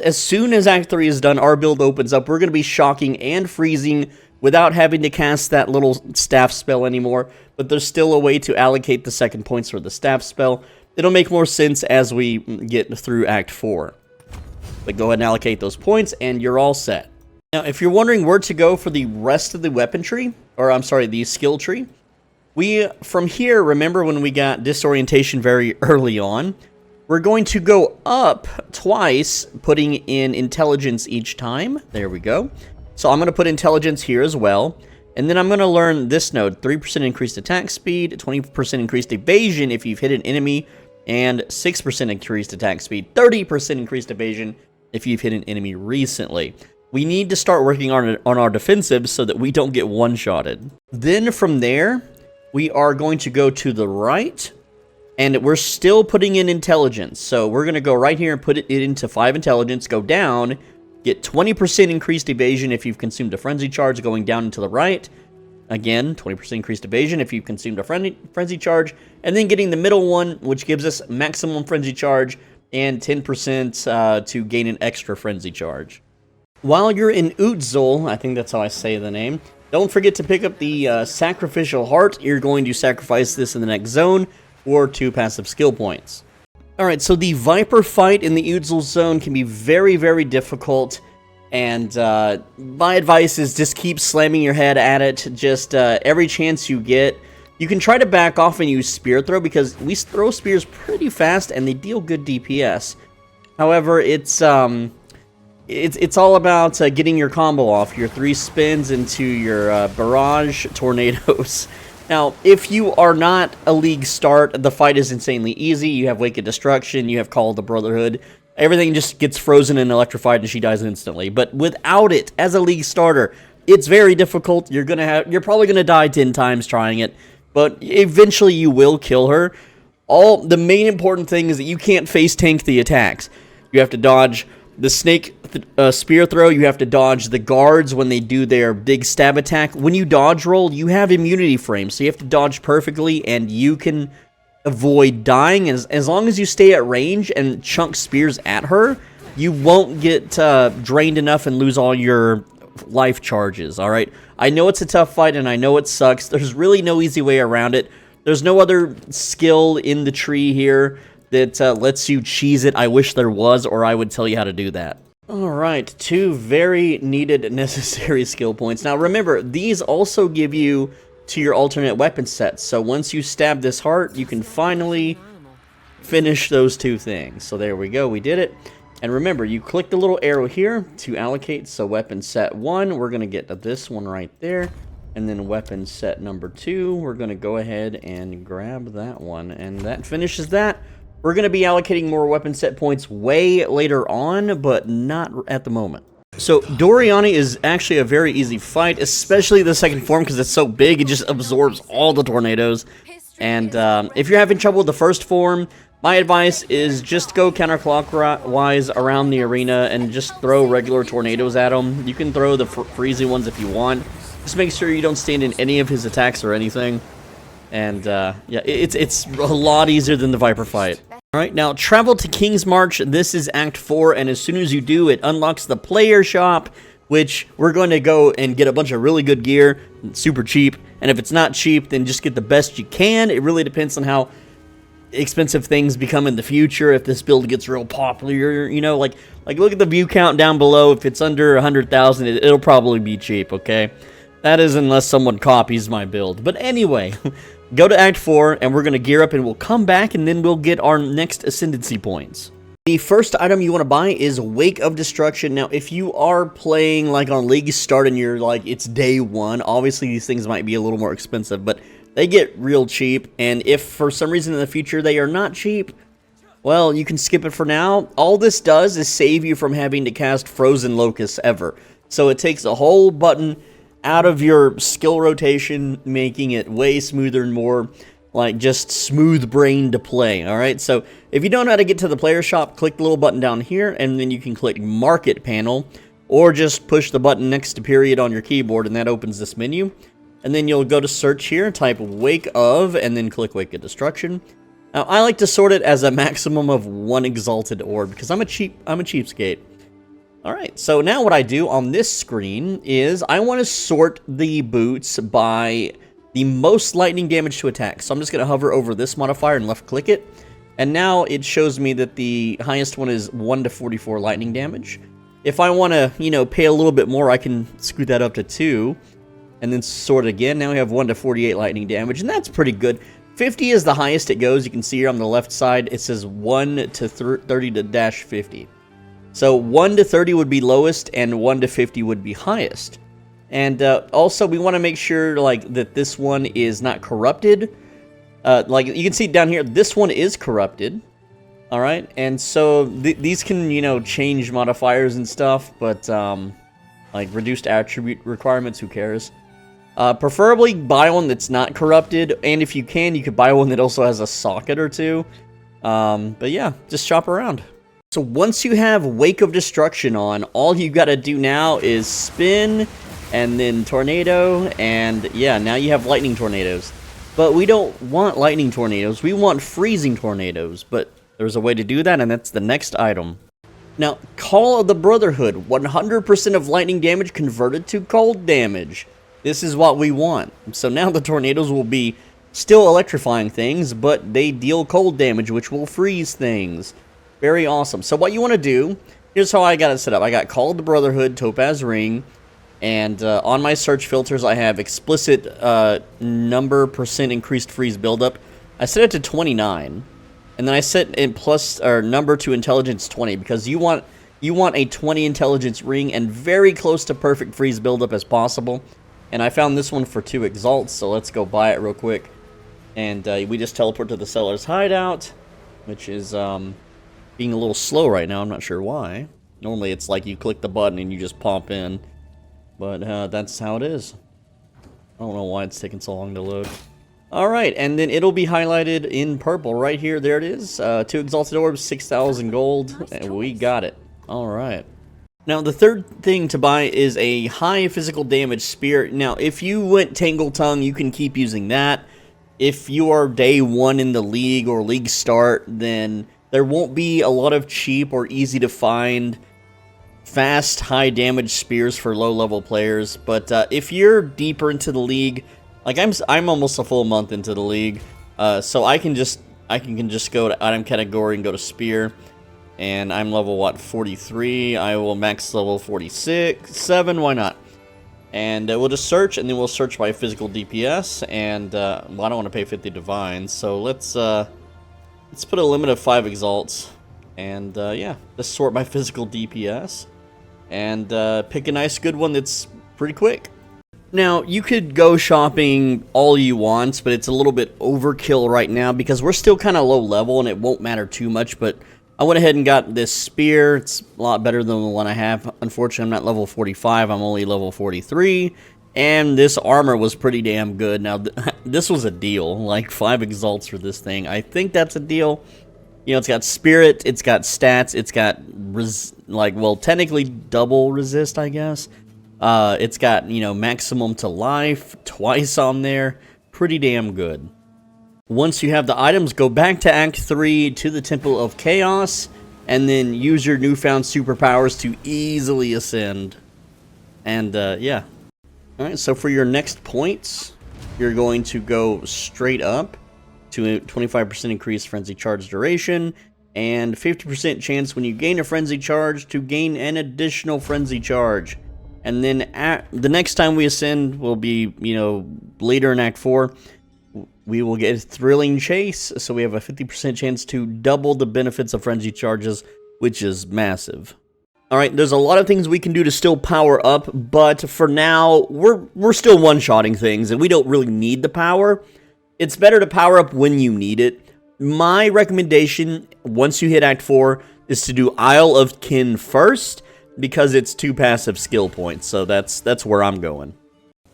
Speaker 1: as soon as Act 3 is done, our build opens up. We're going to be shocking and freezing without having to cast that little staff spell anymore. But there's still a way to allocate the second points for the staff spell. It'll make more sense as we get through Act 4. But go ahead and allocate those points, and you're all set. Now, if you're wondering where to go for the rest of the weapon tree, or I'm sorry, the skill tree, from here, remember when we got disorientation very early on, we're going to go up twice, putting in intelligence each time. There we go. So I'm going to put intelligence here as well. And then I'm going to learn this node, 3% increased attack speed, 20% increased evasion if you've hit an enemy, and 6% increased attack speed, 30% increased evasion if you've hit an enemy recently. We need to start working on our defensives so that we don't get one-shotted. Then from there, we are going to go to the right, and we're still putting in intelligence. So we're going to go right here and put it into 5 intelligence, go down, get 20% increased evasion if you've consumed a frenzy charge, going down and to the right. Again, 20% increased evasion if you've consumed a frenzy charge, and then getting the middle one, which gives us maximum frenzy charge and 10% to gain an extra frenzy charge. While you're in Outtro, I think that's how I say the name, don't forget to pick up the Sacrificial Heart. You're going to sacrifice this in the next zone for 2 passive skill points. Alright, so the Viper fight in the Outtro zone can be very, very difficult. And my advice is just keep slamming your head at it. Just every chance you get. You can try to back off and use Spear Throw, because we throw spears pretty fast and they deal good DPS. However, it's all about getting your combo off, your 3 spins into your barrage tornadoes. Now, if you are not a league start, the fight is insanely easy. You have Wake of Destruction, you have Call of the Brotherhood. Everything just gets frozen and electrified and she dies instantly. But without it, as a league starter, it's very difficult. You're probably gonna die 10 times trying it, but eventually you will kill her. The main important thing is that you can't face tank the attacks. You have to dodge the snake spear throw. You have to dodge the guards when they do their big stab attack. When you dodge roll, you have immunity frames, so you have to dodge perfectly, and you can avoid dying. As long as you stay at range and chunk spears at her, you won't get drained enough and lose all your life charges, alright? I know it's a tough fight, and I know it sucks. There's really no easy way around it. There's no other skill in the tree here that lets you cheese it. I wish there was, or I would tell you how to do that. Alright, 2 very needed, necessary skill points. Now remember, these also give you to your alternate weapon sets. So once you stab this heart, you can finally finish those 2 things. So there we go, we did it. And remember, you click the little arrow here to allocate. So weapon set 1, we're going to get to this one right there. And then weapon set number 2, we're going to go ahead and grab that one. And that finishes that. We're going to be allocating more weapon set points way later on, but not at the moment. So Doriani is actually a very easy fight, especially the second form, because it's so big, it just absorbs all the tornadoes. And if you're having trouble with the first form, my advice is just go counterclockwise around the arena and just throw regular tornadoes at him. You can throw the freezy ones if you want. Just make sure you don't stand in any of his attacks or anything. And yeah, it's a lot easier than the Viper fight. Alright, now travel to King's March. This is Act 4, and as soon as you do, it unlocks the player shop, which we're going to go and get a bunch of really good gear, super cheap. And if it's not cheap, then just get the best you can. It really depends on how expensive things become in the future if this build gets real popular, you know, like look at the view count down below. If it's under 100,000, it'll probably be cheap, okay? That is unless someone copies my build. But anyway, go to Act 4, and we're going to gear up, and we'll come back, and then we'll get our next Ascendancy Points. The first item you want to buy is Wake of Destruction. Now, if you are playing, like, on League Start, and you're, like, it's day 1, obviously these things might be a little more expensive, but they get real cheap, and if for some reason in the future they are not cheap, well, you can skip it for now. All this does is save you from having to cast Frozen Locust ever. So it takes a whole button out of your skill rotation, making it way smoother and more like just smooth brain to play. Alright, so if you don't know how to get to the player shop, click the little button down here, and then you can click Market Panel, or just push the button next to period on your keyboard, and that opens this menu. And then you'll go to search here, type Wake of, and then click Wake of Destruction. Now, I like to sort it as a maximum of 1 exalted orb, because I'm a cheapskate. Alright, so now what I do on this screen is I want to sort the boots by the most lightning damage to attack. So I'm just going to hover over this modifier and left click it. And now it shows me that the highest one is 1 to 44 lightning damage. If I want to, you know, pay a little bit more, I can scoot that up to 2. And then sort again. Now we have 1 to 48 lightning damage, and that's pretty good. 50 is the highest it goes. You can see here on the left side, it says 1 to 30 to dash 50. So 1 to 30 would be lowest, and 1 to 50 would be highest. And also, we want to make sure like that this one is not corrupted. Like you can see down here, this one is corrupted. All right, and so these can, you know, change modifiers and stuff, but like reduced attribute requirements, who cares? Preferably buy one that's not corrupted, and if you can, you could buy one that also has a socket or 2. But yeah, just shop around. So once you have Wake of Destruction on, all you gotta do now is spin, and then tornado, and yeah, now you have lightning tornadoes. But we don't want lightning tornadoes, we want freezing tornadoes, but there's a way to do that, and that's the next item. Now, Call of the Brotherhood, 100% of lightning damage converted to cold damage. This is what we want. So now the tornadoes will be still electrifying things, but they deal cold damage, which will freeze things. Very awesome. So what you want to do, here's how I got it set up. I got Call of the Brotherhood, Topaz Ring, and on my search filters I have explicit number % increased freeze buildup. I set it to 29, and then I set in plus or number to intelligence 20, because you want a 20 intelligence ring and very close to perfect freeze buildup as possible. And I found this one for 2 exalts, so let's go buy it real quick. And we just teleport to the seller's hideout, which is being a little slow right now. I'm not sure why. Normally it's like you click the button and you just pop in. But that's how it is. I don't know why it's taking so long to load. Alright, and then it'll be highlighted in purple right here. There it is. 2 exalted orbs, 6,000 gold. And we got it. Alright. Now, the third thing to buy is a high physical damage spear. Now, if you went Tangle Tongue, you can keep using that. If you are day 1 in the league or league start, then there won't be a lot of cheap or easy to find fast, high damage spears for low level players. But if you're deeper into the league, like I'm almost a full month into the league, so I can just go to item category and go to spear. And I'm level, what, 43. I will max level 46, 7, why not? And we'll just search, and then we'll search by physical DPS. And, well, I don't want to pay 50 divines, so let's put a limit of 5 exalts. And, yeah, just sort by physical DPS. And pick a nice good one that's pretty quick. Now, you could go shopping all you want, but it's a little bit overkill right now, because we're still kind of low level, and it won't matter too much, but I went ahead and got this spear. It's a lot better than the one I have. Unfortunately, I'm not level 45. I'm only level 43. And this armor was pretty damn good. Now, this was a deal. Like, 5 exalts for this thing. I think that's a deal. You know, it's got spirit. It's got stats. It's got, well, technically double resist, I guess. It's got, you know, maximum to life twice on there. Pretty damn good. Once you have the items, go back to Act 3 to the Temple of Chaos, and then use your newfound superpowers to easily ascend. And, yeah. Alright, so for your next points, you're going to go straight up to 25% increased frenzy charge duration, and 50% chance when you gain a frenzy charge to gain an additional frenzy charge. And then the next time we ascend will be, you know, later in Act 4. We will get Thrilling Chase, so we have a 50% chance to double the benefits of frenzy charges, which is massive. Alright, there's a lot of things we can do to still power up, but for now, we're still one-shotting things, and we don't really need the power. It's better to power up when you need it. My recommendation, once you hit Act 4, is to do Isle of Kin first, because it's 2 passive skill points, so that's where I'm going.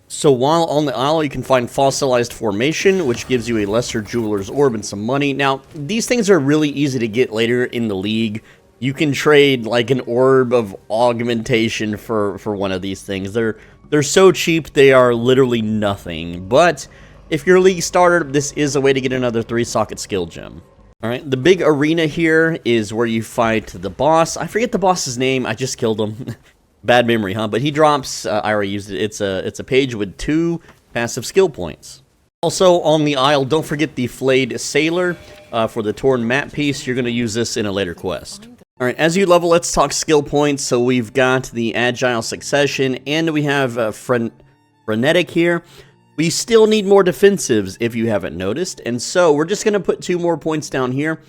Speaker 1: So while on the Isle, you can find Fossilized Formation, which gives you a Lesser Jeweler's Orb and some money. Now, these things are really easy to get later in the league. You can trade like an Orb of Augmentation for one of these things. They're so cheap, they are literally nothing. But if you're a league starter, this is a way to get another 3-socket skill gem. Alright, the big arena here is where you fight the boss. I forget the boss's name, I just killed him. Bad memory, huh? But he drops, I already used it, it's a page with 2 passive skill points. Also, on the Isle, don't forget the Flayed Sailor for the Torn Map piece. You're going to use this in a later quest. Alright, as you level, let's talk skill points. So we've got the Agile Succession, and we have Frenetic here. We still need more defensives, if you haven't noticed, and so we're just going to put 2 more points down here.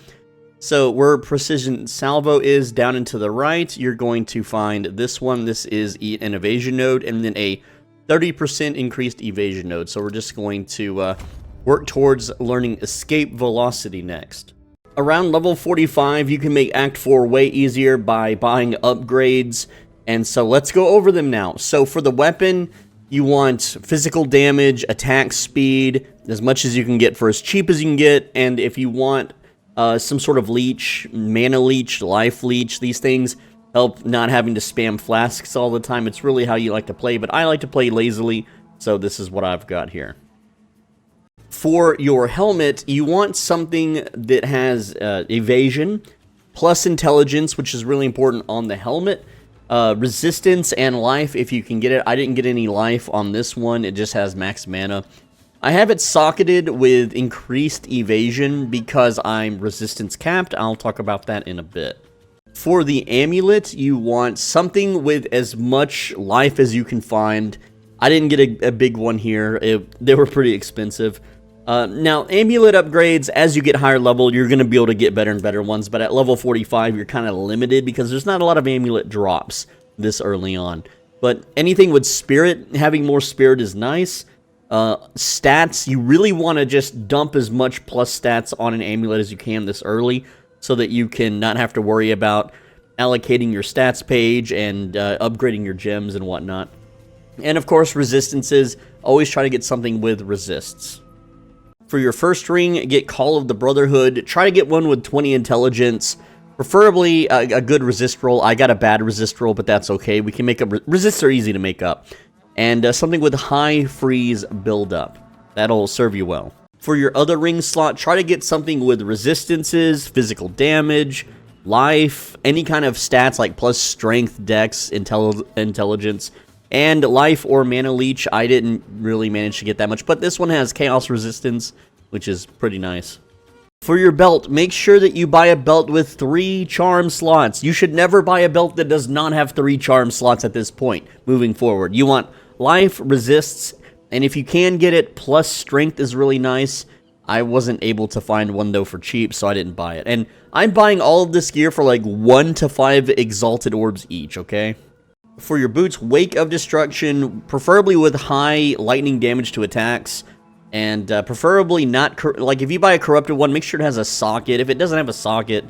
Speaker 1: So where Precision Salvo is, down and to the right, you're going to find this one. This is an evasion node, and then a 30% increased evasion node. So we're just going to work towards learning Escape Velocity next. Around level 45, you can make Act 4 way easier by buying upgrades, and so let's go over them now. So for the weapon, you want physical damage, attack speed, as much as you can get for as cheap as you can get, and if you want some sort of leech, mana leech, life leech, these things help not having to spam flasks all the time. It's really how you like to play, but I like to play lazily, so this is what I've got here. For your helmet, you want something that has evasion, plus intelligence, which is really important on the helmet, resistance, and life, if you can get it. I didn't get any life on this one, it just has max mana. I have it socketed with increased evasion because I'm resistance capped. I'll talk about that in a bit. For the amulet, you want something with as much life as you can find. I didn't get a big one here. They were pretty expensive. Now, amulet upgrades, as you get higher level, you're going to be able to get better and better ones, but at level 45, you're kind of limited because there's not a lot of amulet drops this early on. But anything with spirit, having more spirit is nice. Stats, you really want to just dump as much plus stats on an amulet as you can this early, so that you can not have to worry about allocating your stats page and upgrading your gems and whatnot. And of course, resistances, always try to get something with resists. For your first ring, get Call of the Brotherhood. Try to get one with 20 intelligence. Preferably a good resist roll. I got a bad resist roll, but that's okay. We can make up... Resists are easy to make up. And something with high freeze buildup. That'll serve you well. For your other ring slot, try to get something with resistances, physical damage, life, any kind of stats like plus strength, dex, intelligence, and life or mana leech. I didn't really manage to get that much, but this one has chaos resistance, which is pretty nice. For your belt, make sure that you buy a belt with 3 charm slots. You should never buy a belt that does not have 3 charm slots at this point, moving forward. You want life, resists, and if you can get it, plus strength is really nice. I wasn't able to find one, though, for cheap, so I didn't buy it. And I'm buying all of this gear for like 1 to 5 exalted orbs each, okay? For your boots, Wake of Destruction, preferably with high lightning damage to attacks, and preferably not, like if you buy a corrupted one, make sure it has a socket. If it doesn't have a socket,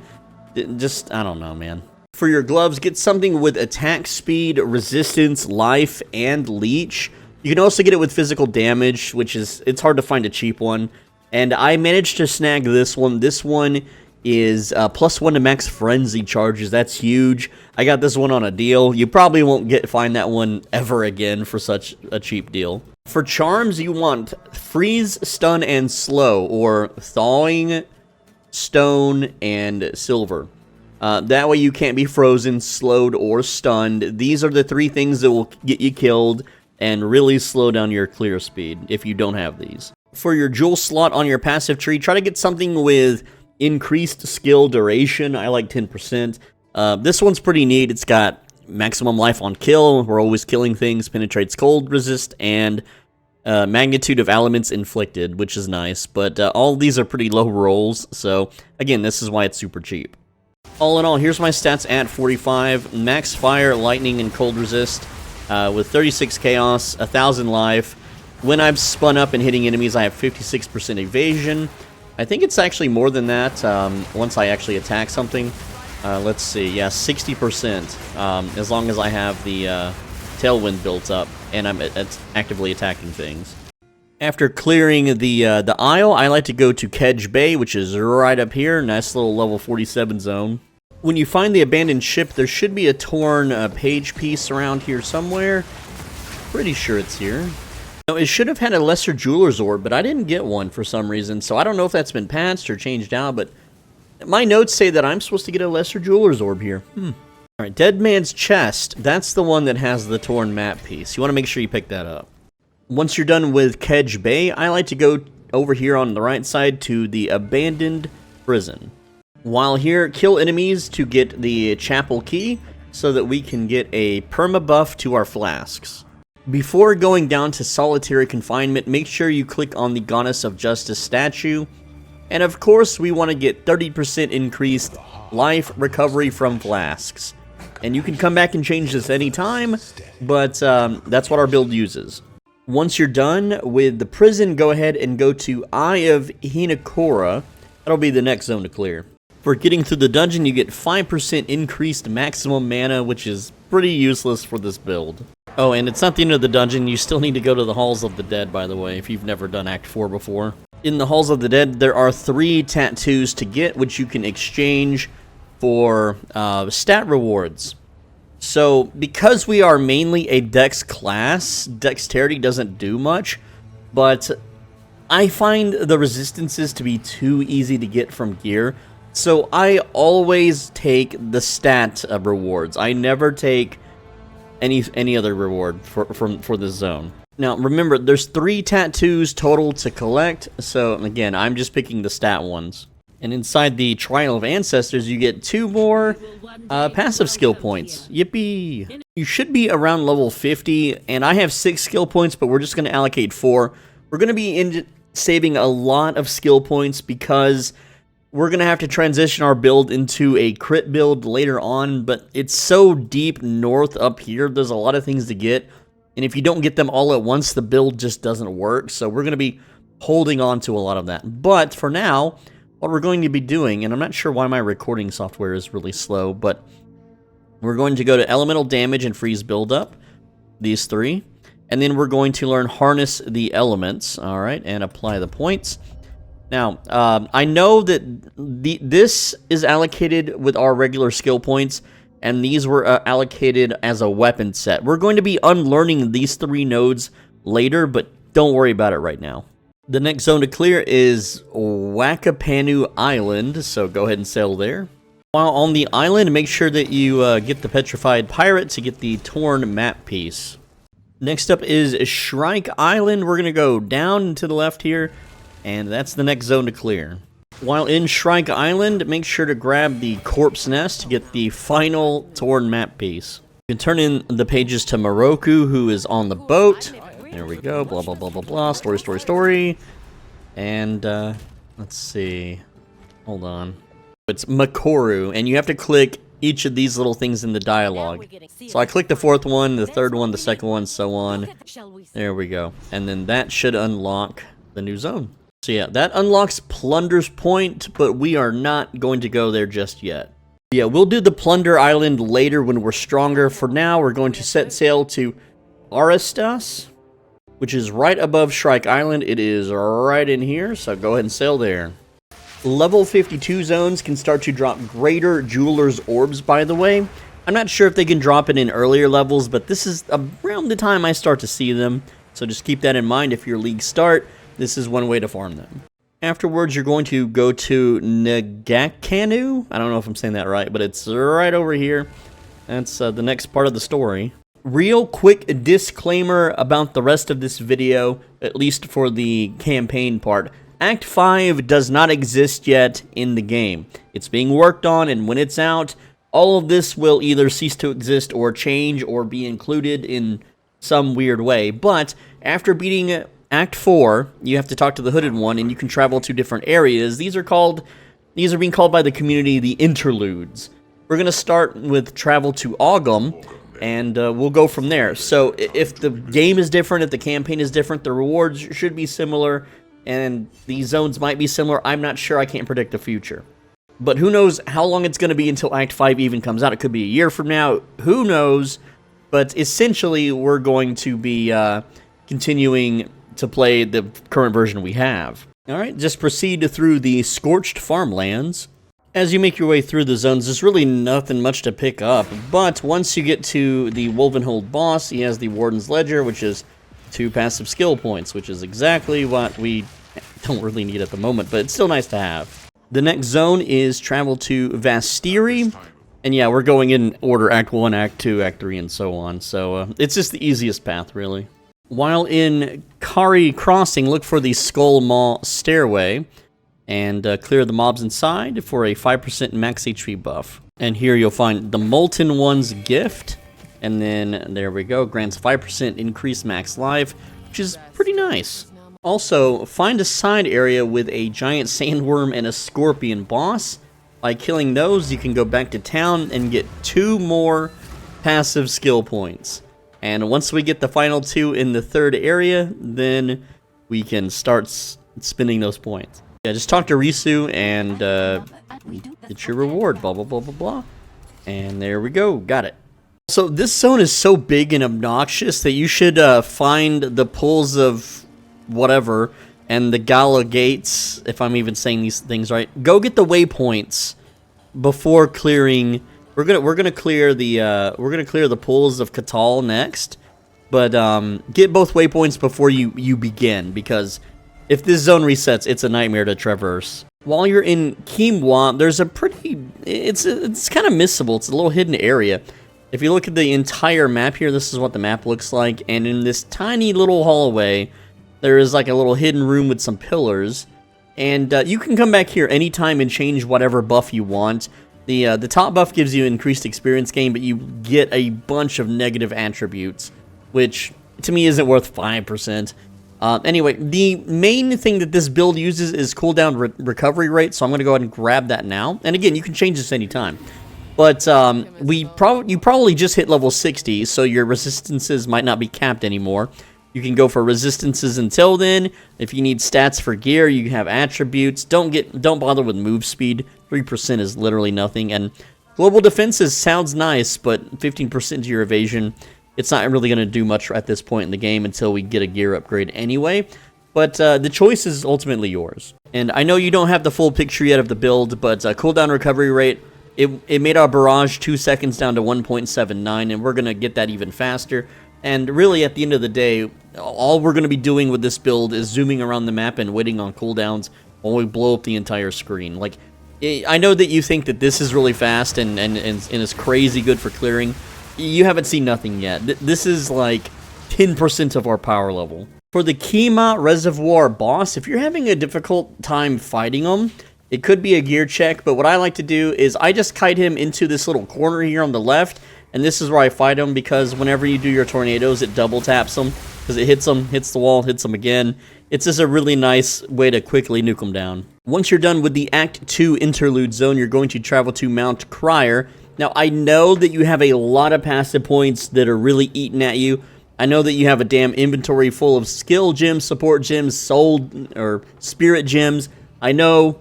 Speaker 1: just, I don't know, man. For your gloves, get something with attack speed, resistance, life, and leech. You can also get it with physical damage, which is, it's hard to find a cheap one. And I managed to snag this one. This one is +1 to max frenzy charges. That's huge. I got this one on a deal. You probably won't find that one ever again for such a cheap deal. For charms, you want freeze, stun, and slow, or thawing, stone, and silver. That way you can't be frozen, slowed, or stunned. These are the 3 things that will get you killed and really slow down your clear speed if you don't have these. For your jewel slot on your passive tree, try to get something with increased skill duration. I like 10%. This one's pretty neat. It's got maximum life on kill. We're always killing things. Penetrates cold resist and magnitude of elements inflicted, which is nice. But all these are pretty low rolls. So again, this is why it's super cheap. All in all, here's my stats at 45. Max fire, lightning, and cold resist with 36 chaos, 1,000 life. When I'm spun up and hitting enemies, I have 56% evasion. I think it's actually more than that once I actually attack something. Let's see, yeah, 60%, as long as I have the tailwind built up and I'm actively attacking things. After clearing the Isle, I like to go to Kedge Bay, which is right up here. Nice little level 47 zone. When you find the abandoned ship, there should be a torn page piece around here somewhere. Pretty sure it's here. Now, it should have had a lesser jeweler's orb, but I didn't get one for some reason, so I don't know if that's been patched or changed out, but my notes say that I'm supposed to get a lesser jeweler's orb here. Alright, Dead Man's Chest. That's the one that has the torn map piece. You want to make sure you pick that up. Once you're done with Kedge Bay, I like to go over here on the right side to the abandoned prison. While here, kill enemies to get the chapel key so that we can get a perma buff to our flasks. Before going down to solitary confinement, make sure you click on the Goddess of Justice statue. And of course, we want to get 30% increased life recovery from flasks. And you can come back and change this anytime, but that's what our build uses. Once you're done with the prison, go ahead and go to Eye of Hinakora. That'll be the next zone to clear. For getting through the dungeon, you get 5% increased maximum mana, which is pretty useless for this build. Oh, and it's not the end of the dungeon. You still need to go to the Halls of the Dead, by the way, if you've never done Act 4 before. In the Halls of the Dead, there are 3 tattoos to get, which you can exchange for stat rewards. So, because we are mainly a dex class, dexterity doesn't do much, but I find the resistances to be too easy to get from gear, so I always take the stat rewards. I never take any other reward for this zone. Now, remember, there's 3 tattoos total to collect, so again, I'm just picking the stat ones. And inside the Trial of Ancestors, you get 2 more passive skill points. Yippee! You should be around level 50, and I have 6 skill points, but we're just going to allocate 4. We're going to be saving a lot of skill points because we're going to have to transition our build into a crit build later on, but it's so deep north up here, there's a lot of things to get, and if you don't get them all at once, the build just doesn't work, so we're going to be holding on to a lot of that. But for now, what we're going to be doing, and I'm not sure why my recording software is really slow, but we're going to go to Elemental Damage and Freeze Buildup, these 3, and then we're going to learn Harness the Elements, alright, and apply the points. Now, I know that this is allocated with our regular skill points, and these were allocated as a weapon set. We're going to be unlearning these 3 nodes later, but don't worry about it right now. The next zone to clear is Wakapanu Island, so go ahead and sail there. While on the island, make sure that you get the Petrified Pirate to get the torn map piece. Next up is Shrike Island. We're going to go down to the left here, and that's the next zone to clear. While in Shrike Island, make sure to grab the Corpse Nest to get the final torn map piece. You can turn in the pages to Moroku, who is on the boat. There we go, blah, blah, blah, blah, blah, story. And, let's see. Hold on. It's Makoru, and you have to click each of these little things in the dialogue. So I clicked the 4th one, the 3rd one, the 2nd one, so on. There we go. And then that should unlock the new zone. So yeah, that unlocks Plunder's Point, but we are not going to go there just yet. Yeah, we'll do the Plunder Island later when we're stronger. For now, we're going to set sail to Aristas, which is right above Shrike Island. It is right in here, so go ahead and sail there. Level 52 zones can start to drop greater Jeweler's Orbs, by the way. I'm not sure if they can drop it in earlier levels, but this is around the time I start to see them, so just keep that in mind if your league start. This is one way to farm them. Afterwards, you're going to go to Nagakanu. I don't know if I'm saying that right, but it's right over here. That's the next part of the story. Real quick disclaimer about the rest of this video, at least for the campaign part. Act 5 does not exist yet in the game. It's being worked on, and when it's out, all of this will either cease to exist or change or be included in some weird way. But after beating Act 4, you have to talk to the Hooded One, and you can travel to different areas. These are being called by the community the Interludes. We're going to start with travel to Augum, and we'll go from there. So if the game is different, if the campaign is different, the rewards should be similar, and the zones might be similar. I'm not sure. I can't predict the future. But who knows how long it's going to be until Act 5 even comes out. It could be a year from now. Who knows? But essentially, we're going to be continuing to play the current version we have. Alright, just proceed through the Scorched Farmlands. As you make your way through the zones, there's really nothing much to pick up, but once you get to the Wolvenhold boss, he has the Warden's Ledger, which is 2 passive skill points, which is exactly what we don't really need at the moment, but it's still nice to have. The next zone is travel to Vastiri, and yeah, we're going in order, Act 1, Act 2, Act 3, and so on, so it's just the easiest path, really. While in Kari Crossing, look for the Skull Maw Stairway, and clear the mobs inside for a 5% max HP buff. And here you'll find the Molten One's Gift, and then there we go, grants 5% increased max life, which is pretty nice. Also, find a side area with a giant sandworm and a scorpion boss. By killing those, you can go back to town and get 2 more passive skill points. And once we get the final 2 in the third area, then we can start spending those points. Yeah, just talk to Risu and get your reward, blah, blah, blah, blah, blah. And there we go, got it. So this zone is so big and obnoxious that you should find the pools of whatever and the Gala Gates, if I'm even saying these things right. Go get the waypoints before clearing. We're gonna clear the pools of Cull next, but get both waypoints before you begin, because if this zone resets, it's a nightmare to traverse. While you're in Kimwa, there's a pretty... It's kind of missable. It's a little hidden area. If you look at the entire map here, this is what the map looks like. And in this tiny little hallway, there is like a little hidden room with some pillars. And you can come back here anytime and change whatever buff you want. The top buff gives you increased experience gain, but you get a bunch of negative attributes, which to me isn't worth 5%. Anyway, the main thing that this build uses is cooldown recovery rate, so I'm going to go ahead and grab that now. And again, you can change this anytime. But you probably just hit level 60, so your resistances might not be capped anymore. You can go for resistances until then. If you need stats for gear, you have attributes. Don't bother with move speed. 3% is literally nothing. And global defenses sounds nice, but 15% to your evasion, it's not really going to do much at this point in the game until we get a gear upgrade anyway. But the choice is ultimately yours. And I know you don't have the full picture yet of the build, but cooldown recovery rate, it made our barrage 2 seconds down to 1.79, and we're going to get that even faster. And really, at the end of the day, all we're going to be doing with this build is zooming around the map and waiting on cooldowns while we blow up the entire screen. Like, I know that you think that this is really fast and is crazy good for clearing. You haven't seen nothing yet. This is like 10% of our power level. For the Kima Reservoir boss, if you're having a difficult time fighting him, it could be a gear check, but what I like to do is I just kite him into this little corner here on the left, and this is where I fight him, because whenever you do your tornadoes, it double taps them, because it hits them, hits the wall, hits them again. It's just a really nice way to quickly nuke them down. Once you're done with the Act 2 interlude zone, you're going to travel to Mount Crier. Now, I know that you have a lot of passive points that are really eating at you. I know that you have a damn inventory full of skill gems, support gems, soul or spirit gems. I know.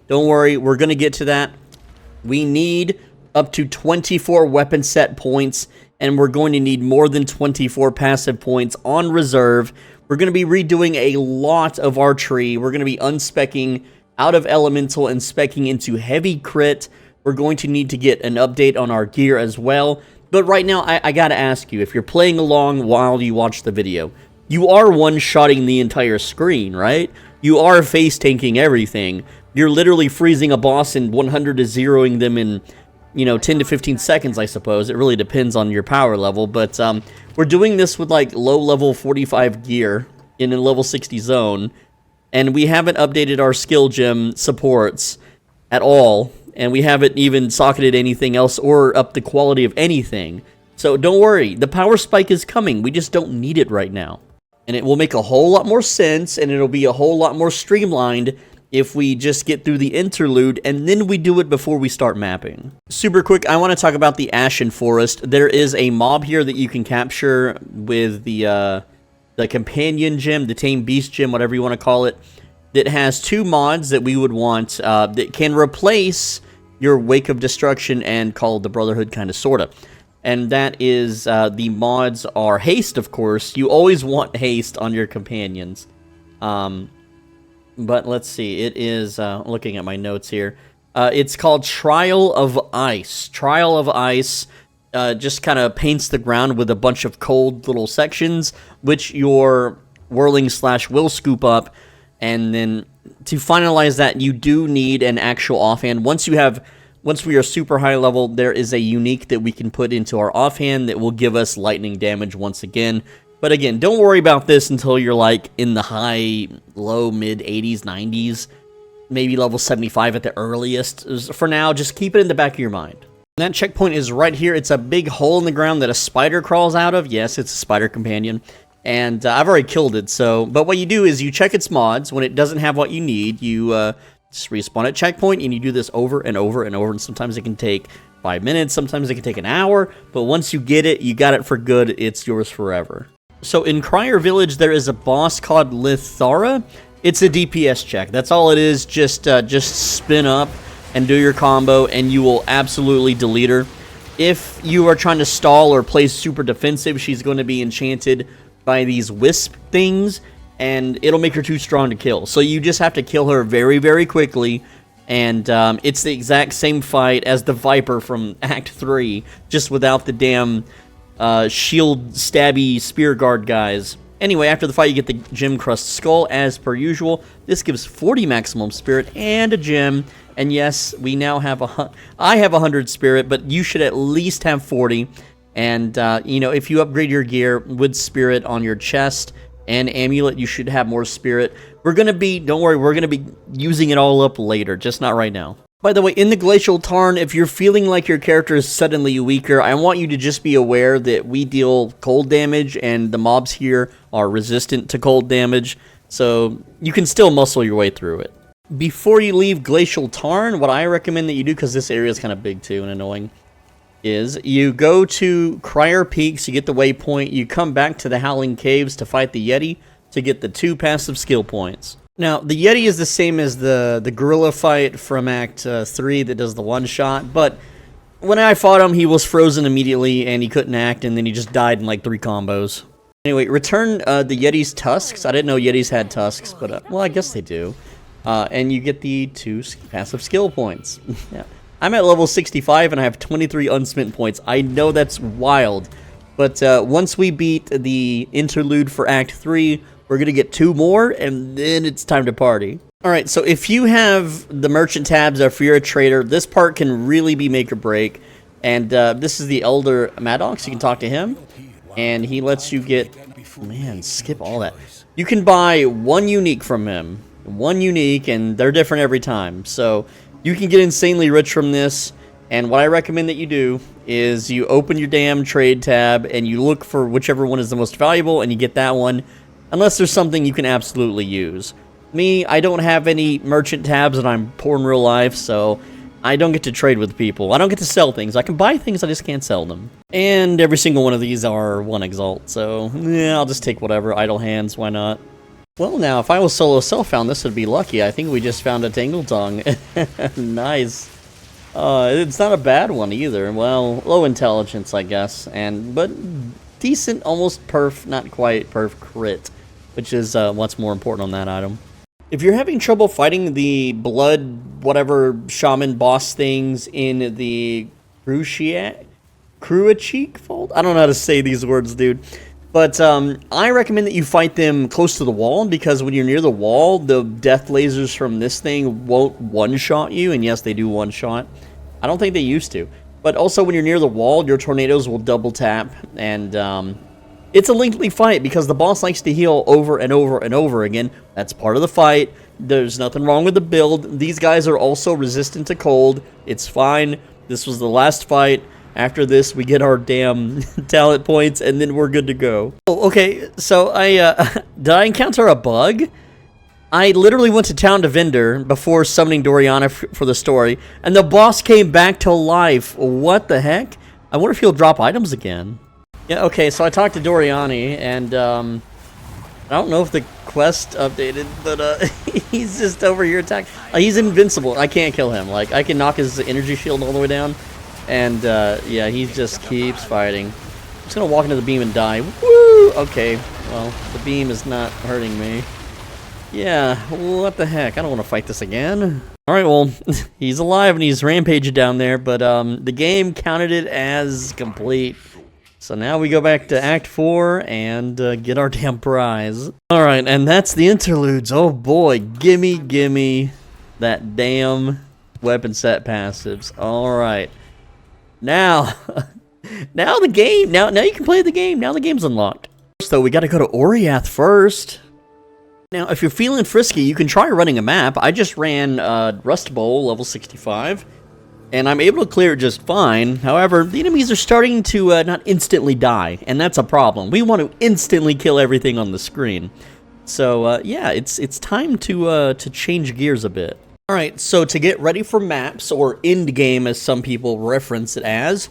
Speaker 1: Don't worry, we're going to get to that. We need up to 24 weapon set points, and we're going to need more than 24 passive points on reserve. We're going to be redoing a lot of our tree. We're going to be unspecking out of elemental and specking into heavy crit. We're going to need to get an update on our gear as well. But right now, I gotta ask you, if you're playing along while you watch the video, you are one-shotting the entire screen, right? You are face-tanking everything. You're literally freezing a boss in 100 to zeroing them in you know, 10 to 15 seconds, I suppose. It really depends on your power level, but we're doing this with like low level 45 gear in a level 60 zone, and we haven't updated our skill gem supports at all, and we haven't even socketed anything else or up the quality of anything. So don't worry, the power spike is coming, we just don't need it right now. And it will make a whole lot more sense, and it'll be a whole lot more streamlined if we just get through the interlude, and then we do it before we start mapping. Super quick, I want to talk about the Ashen Forest. There is a mob here that you can capture with the companion gem, the Tame Beast gem, whatever you want to call it, that has 2 mods that we would want that can replace your Wake of Destruction and Call of the Brotherhood, kind of, sorta. And that is, the mods are Haste, of course. You always want Haste on your companions. But let's see, it is, looking at my notes here, it's called Trial of Ice. Trial of Ice just kind of paints the ground with a bunch of cold little sections, which your Whirling Slash will scoop up, and then to finalize that, you do need an actual offhand. Once we are super high level, there is a unique that we can put into our offhand that will give us lightning damage once again. But again, don't worry about this until you're like in the high, low, mid 80s, 90s, maybe level 75 at the earliest. For now, just keep it in the back of your mind. And that checkpoint is right here. It's a big hole in the ground that a spider crawls out of. Yes, it's a spider companion. And I've already killed it, so... But what you do is you check its mods. When it doesn't have what you need, you just respawn at checkpoint, and you do this over and over and over, and sometimes it can take 5 minutes, sometimes it can take an hour, but once you get it, you got it for good, it's yours forever. So in Crier Village, there is a boss called Lithara. It's a DPS check. That's all it is. Just spin up and do your combo, and you will absolutely delete her. If you are trying to stall or play super defensive, she's going to be enchanted by these wisp things, and it'll make her too strong to kill. So you just have to kill her very, very quickly, and it's the exact same fight as the Viper from Act 3, just without the damn shield stabby spear guard guys. Anyway, after the fight, you get the Gem Crust Skull, as per usual. This gives 40 maximum spirit and a gem, and yes, we now have I have 100 spirit, but you should at least have 40. And, you know, if you upgrade your gear with spirit on your chest and amulet, you should have more spirit. We're going to be, don't worry, we're going to be using it all up later, just not right now. By the way, in the Glacial Tarn, if you're feeling like your character is suddenly weaker, I want you to just be aware that we deal cold damage, and the mobs here are resistant to cold damage, so you can still muscle your way through it. Before you leave Glacial Tarn, what I recommend that you do, because this area is kind of big too and annoying, is you go to Crier Peaks, you get the waypoint, you come back to the Howling Caves to fight the Yeti to get the 2 passive skill points. Now, the Yeti is the same as the gorilla fight from Act 3 that does the one-shot, but when I fought him, he was frozen immediately, and he couldn't act, and then he just died in like 3 combos. Anyway, return the Yeti's tusks. I didn't know Yetis had tusks, but, well, I guess they do. And you get the 2 passive skill points. Yeah. I'm at level 65, and I have 23 unspent points. I know that's wild, but once we beat the interlude for Act 3, we're going to get 2 more, and then it's time to party. Alright, so if you have the merchant tabs, or if you're a trader, this part can really be make or break. And this is the Elder Maddox. You can talk to him, and he lets you get... Man, skip all that. You can buy 1 unique from him. 1 unique, and they're different every time. So you can get insanely rich from this, and what I recommend that you do is you open your damn trade tab, and you look for whichever one is the most valuable, and you get that one, unless there's something you can absolutely use. Me, I don't have any merchant tabs, and I'm poor in real life, so I don't get to trade with people. I don't get to sell things. I can buy things, I just can't sell them. And every single one of these are 1 exalt, so yeah, I'll just take whatever. Idle hands, why not? Well, now, if I was solo self-found, this would be lucky. I think we just found a Tangletongue. Nice. It's not a bad one either. Well, low intelligence, I guess, but decent, almost perf, not quite perf crit, which is what's more important on that item. If you're having trouble fighting the blood, whatever, shaman boss things in the Cruciate Fold? I don't know how to say these words, dude. But I recommend that you fight them close to the wall, because when you're near the wall, the death lasers from this thing won't one-shot you. And yes, they do one-shot. I don't think they used to. But also when you're near the wall, your tornadoes will double tap, and it's a lengthy fight because the boss likes to heal over and over and over again. That's part of the fight. There's nothing wrong with the build. These guys are also resistant to cold. It's fine. This was the last fight. After this, we get our damn talent points, and then we're good to go. Oh, okay, so did I encounter a bug? I literally went to town to vendor before summoning Doriana for the story, and the boss came back to life. What the heck? I wonder if he'll drop items again. Yeah, okay, so I talked to Doriani, and I don't know if the quest updated, but he's just over here attacking. He's invincible. I can't kill him. Like, I can knock his energy shield all the way down, and yeah, he just keeps fighting. I'm just gonna walk into the beam and die. Woo! Okay, well, the beam is not hurting me. Yeah, what the heck? I don't want to fight this again. Alright, well, he's alive and he's rampaging down there, but the game counted it as complete. So now we go back to Act 4 and get our damn prize. Alright, and that's the interludes. Oh boy, gimme that damn weapon set passives. Alright. Now, now the game, now you can play the game. Now the game's unlocked. First though, we gotta go to Oriath first. Now, if you're feeling frisky, you can try running a map. I just ran Rust Bowl, level 65, and I'm able to clear it just fine. However, the enemies are starting to not instantly die, and that's a problem. We want to instantly kill everything on the screen. So, yeah, it's time to change gears a bit. Alright, so to get ready for maps, or end game as some people reference it as,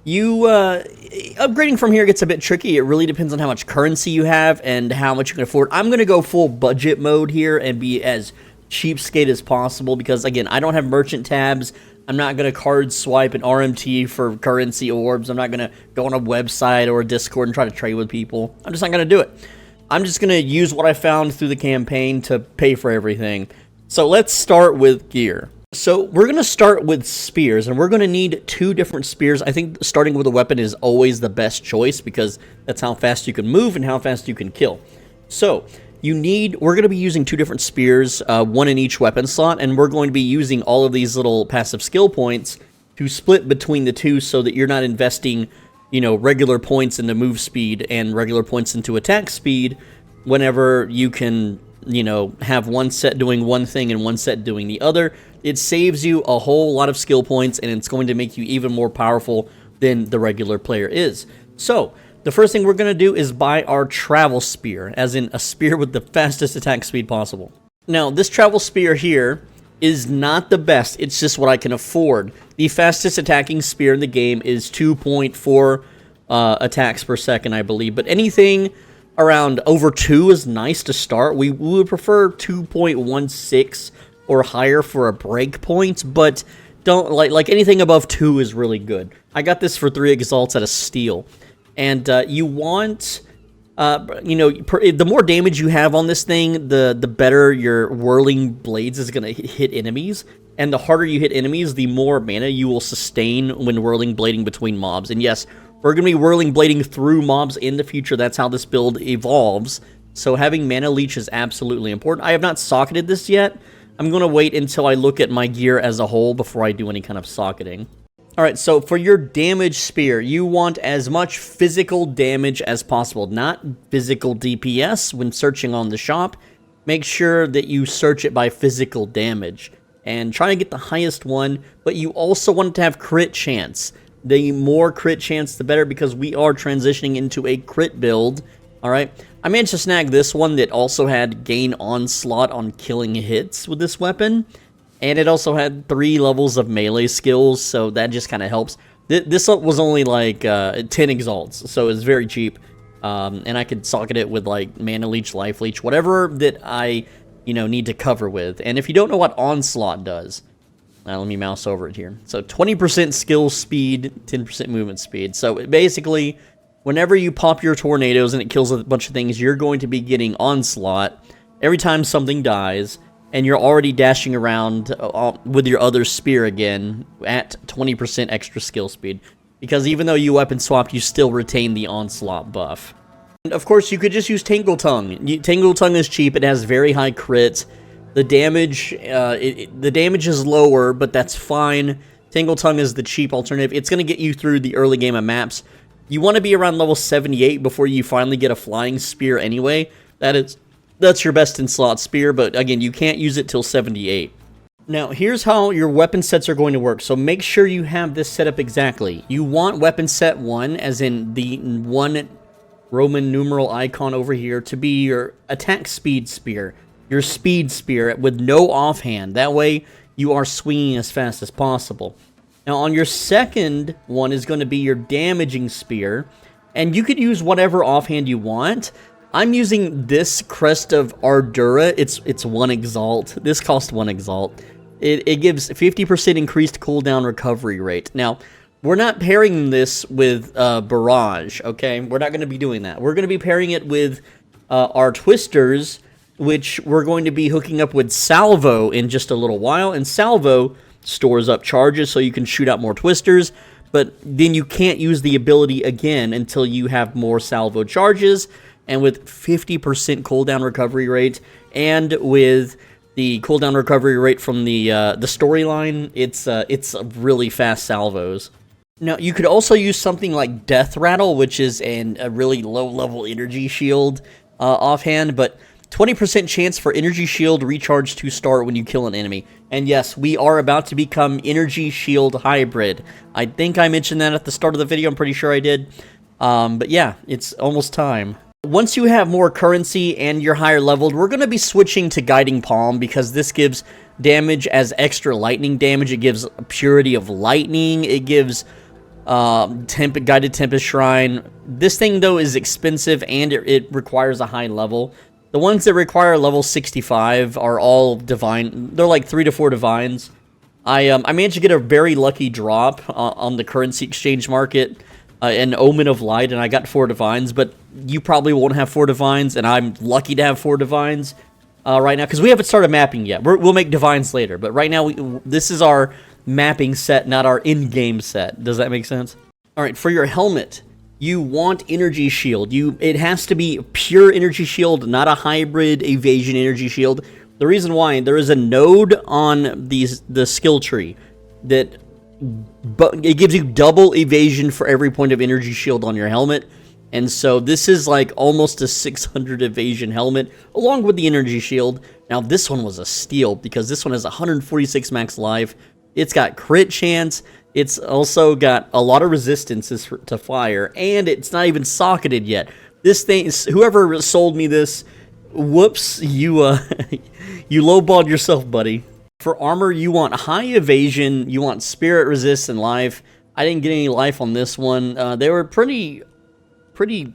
Speaker 1: upgrading from here gets a bit tricky. It really depends on how much currency you have and how much you can afford. I'm going to go full budget mode here and be as cheapskate as possible because, again, I don't have merchant tabs. I'm not going to card swipe an RMT for currency orbs. I'm not going to go on a website or a Discord and try to trade with people. I'm just not going to do it. I'm just going to use what I found through the campaign to pay for everything. So let's start with gear. So we're going to start with spears, and we're going to need 2 different spears. I think starting with a weapon is always the best choice because that's how fast you can move and how fast you can kill. So we're going to be using 2 different spears, 1 in each weapon slot, and we're going to be using all of these little passive skill points to split between the 2 so that you're not investing, you know, regular points into move speed and regular points into attack speed whenever you can, you know, have one set doing one thing and one set doing the other. It saves you a whole lot of skill points, and it's going to make you even more powerful than the regular player is. So, the first thing we're going to do is buy our travel spear, as in a spear with the fastest attack speed possible. Now, this travel spear here is not the best, it's just what I can afford. The fastest attacking spear in the game is 2.4 attacks per second, I believe, but anything around over 2 is nice to start. We would prefer 2.16 or higher for a break point, but don't like anything above 2 is really good. I got this for 3 exalts at a steal, and you want, you know, the more damage you have on this thing, the better your whirling blades is gonna hit enemies, and the harder you hit enemies, the more mana you will sustain when whirling blading between mobs. And yes, we're gonna be whirling blading through mobs in the future. That's how this build evolves. So having mana leech is absolutely important. I have not socketed this yet. I'm going to wait until I look at my gear as a whole before I do any kind of socketing. Alright, so for your damage spear, you want as much physical damage as possible, not physical DPS when searching on the shop. Make sure that you search it by physical damage, and try to get the highest one, but you also want it to have crit chance. The more crit chance, the better, because we are transitioning into a crit build. Alright, I managed to snag this one that also had gain onslaught on killing hits with this weapon. And it also had 3 levels of melee skills, so that just kind of helps. This was only like 10 exalts, so it's very cheap. And I could socket it with like mana leech, life leech, whatever that I, you know, need to cover with. And if you don't know what onslaught does, let me mouse over it here. So 20% skill speed, 10% movement speed. So basically, whenever you pop your tornadoes and it kills a bunch of things, you're going to be getting onslaught every time something dies, and you're already dashing around with your other spear again at 20% extra skill speed. Because even though you weapon swapped, you still retain the onslaught buff. And of course, you could just use Tangle Tongue. Tangle Tongue is cheap, it has very high crit. The damage is lower, but that's fine. Tangle Tongue is the cheap alternative. It's going to get you through the early game of maps. You want to be around level 78 before you finally get a flying spear anyway. That's your best in slot spear, but again, you can't use it till 78. Now, here's how your weapon sets are going to work. So make sure you have this set up exactly. You want weapon set 1, as in the 1 Roman numeral icon over here, to be your attack speed spear, your speed spear with no offhand. That way, you are swinging as fast as possible. Now, on your second one is going to be your damaging spear, and you could use whatever offhand you want. I'm using this Crest of Ardura. It's 1 Exalt. This costs 1 Exalt. It gives 50% increased cooldown recovery rate. Now, we're not pairing this with Barrage, okay? We're not going to be doing that. We're going to be pairing it with our Twisters, which we're going to be hooking up with Salvo in just a little while. And Salvo stores up charges so you can shoot out more Twisters, but then you can't use the ability again until you have more Salvo charges. And with 50% cooldown recovery rate, and with the cooldown recovery rate from the storyline, it's really fast salvos. Now, you could also use something like Death Rattle, which is a really low-level energy shield offhand, but 20% chance for energy shield recharge to start when you kill an enemy. And yes, we are about to become energy shield hybrid. I think I mentioned that at the start of the video. I'm pretty sure I did. But yeah, it's almost time. Once you have more currency and you're higher leveled, we're going to be switching to Guiding Palm, because this gives damage as extra lightning damage. It gives purity of lightning. It gives Guided Tempest Shrine. This thing, though, is expensive, and it requires a high level. The ones that require level 65 are all divine. They're like 3 to 4 divines. I managed to get a very lucky drop on the currency exchange market, an Omen of Light, and I got 4 divines, but you probably won't have 4 divines, and I'm lucky to have 4 divines right now, because we haven't started mapping yet. We'll make divines later, but right now, this is our mapping set, not our in-game set. Does that make sense? All right, for your helmet, you want energy shield. It has to be pure energy shield, not a hybrid evasion energy shield. The reason why, there is a node on the skill tree that it gives you double evasion for every point of energy shield on your helmet. And so this is like almost a 600 evasion helmet along with the energy shield. Now this one was a steal because this one has 146 max life. It's got crit chance. It's also got a lot of resistances to fire, and it's not even socketed yet. This thing, whoever sold me this, whoops, you you lowballed yourself, buddy. For armor, you want high evasion, you want spirit resist and life. I didn't get any life on this one. They were pretty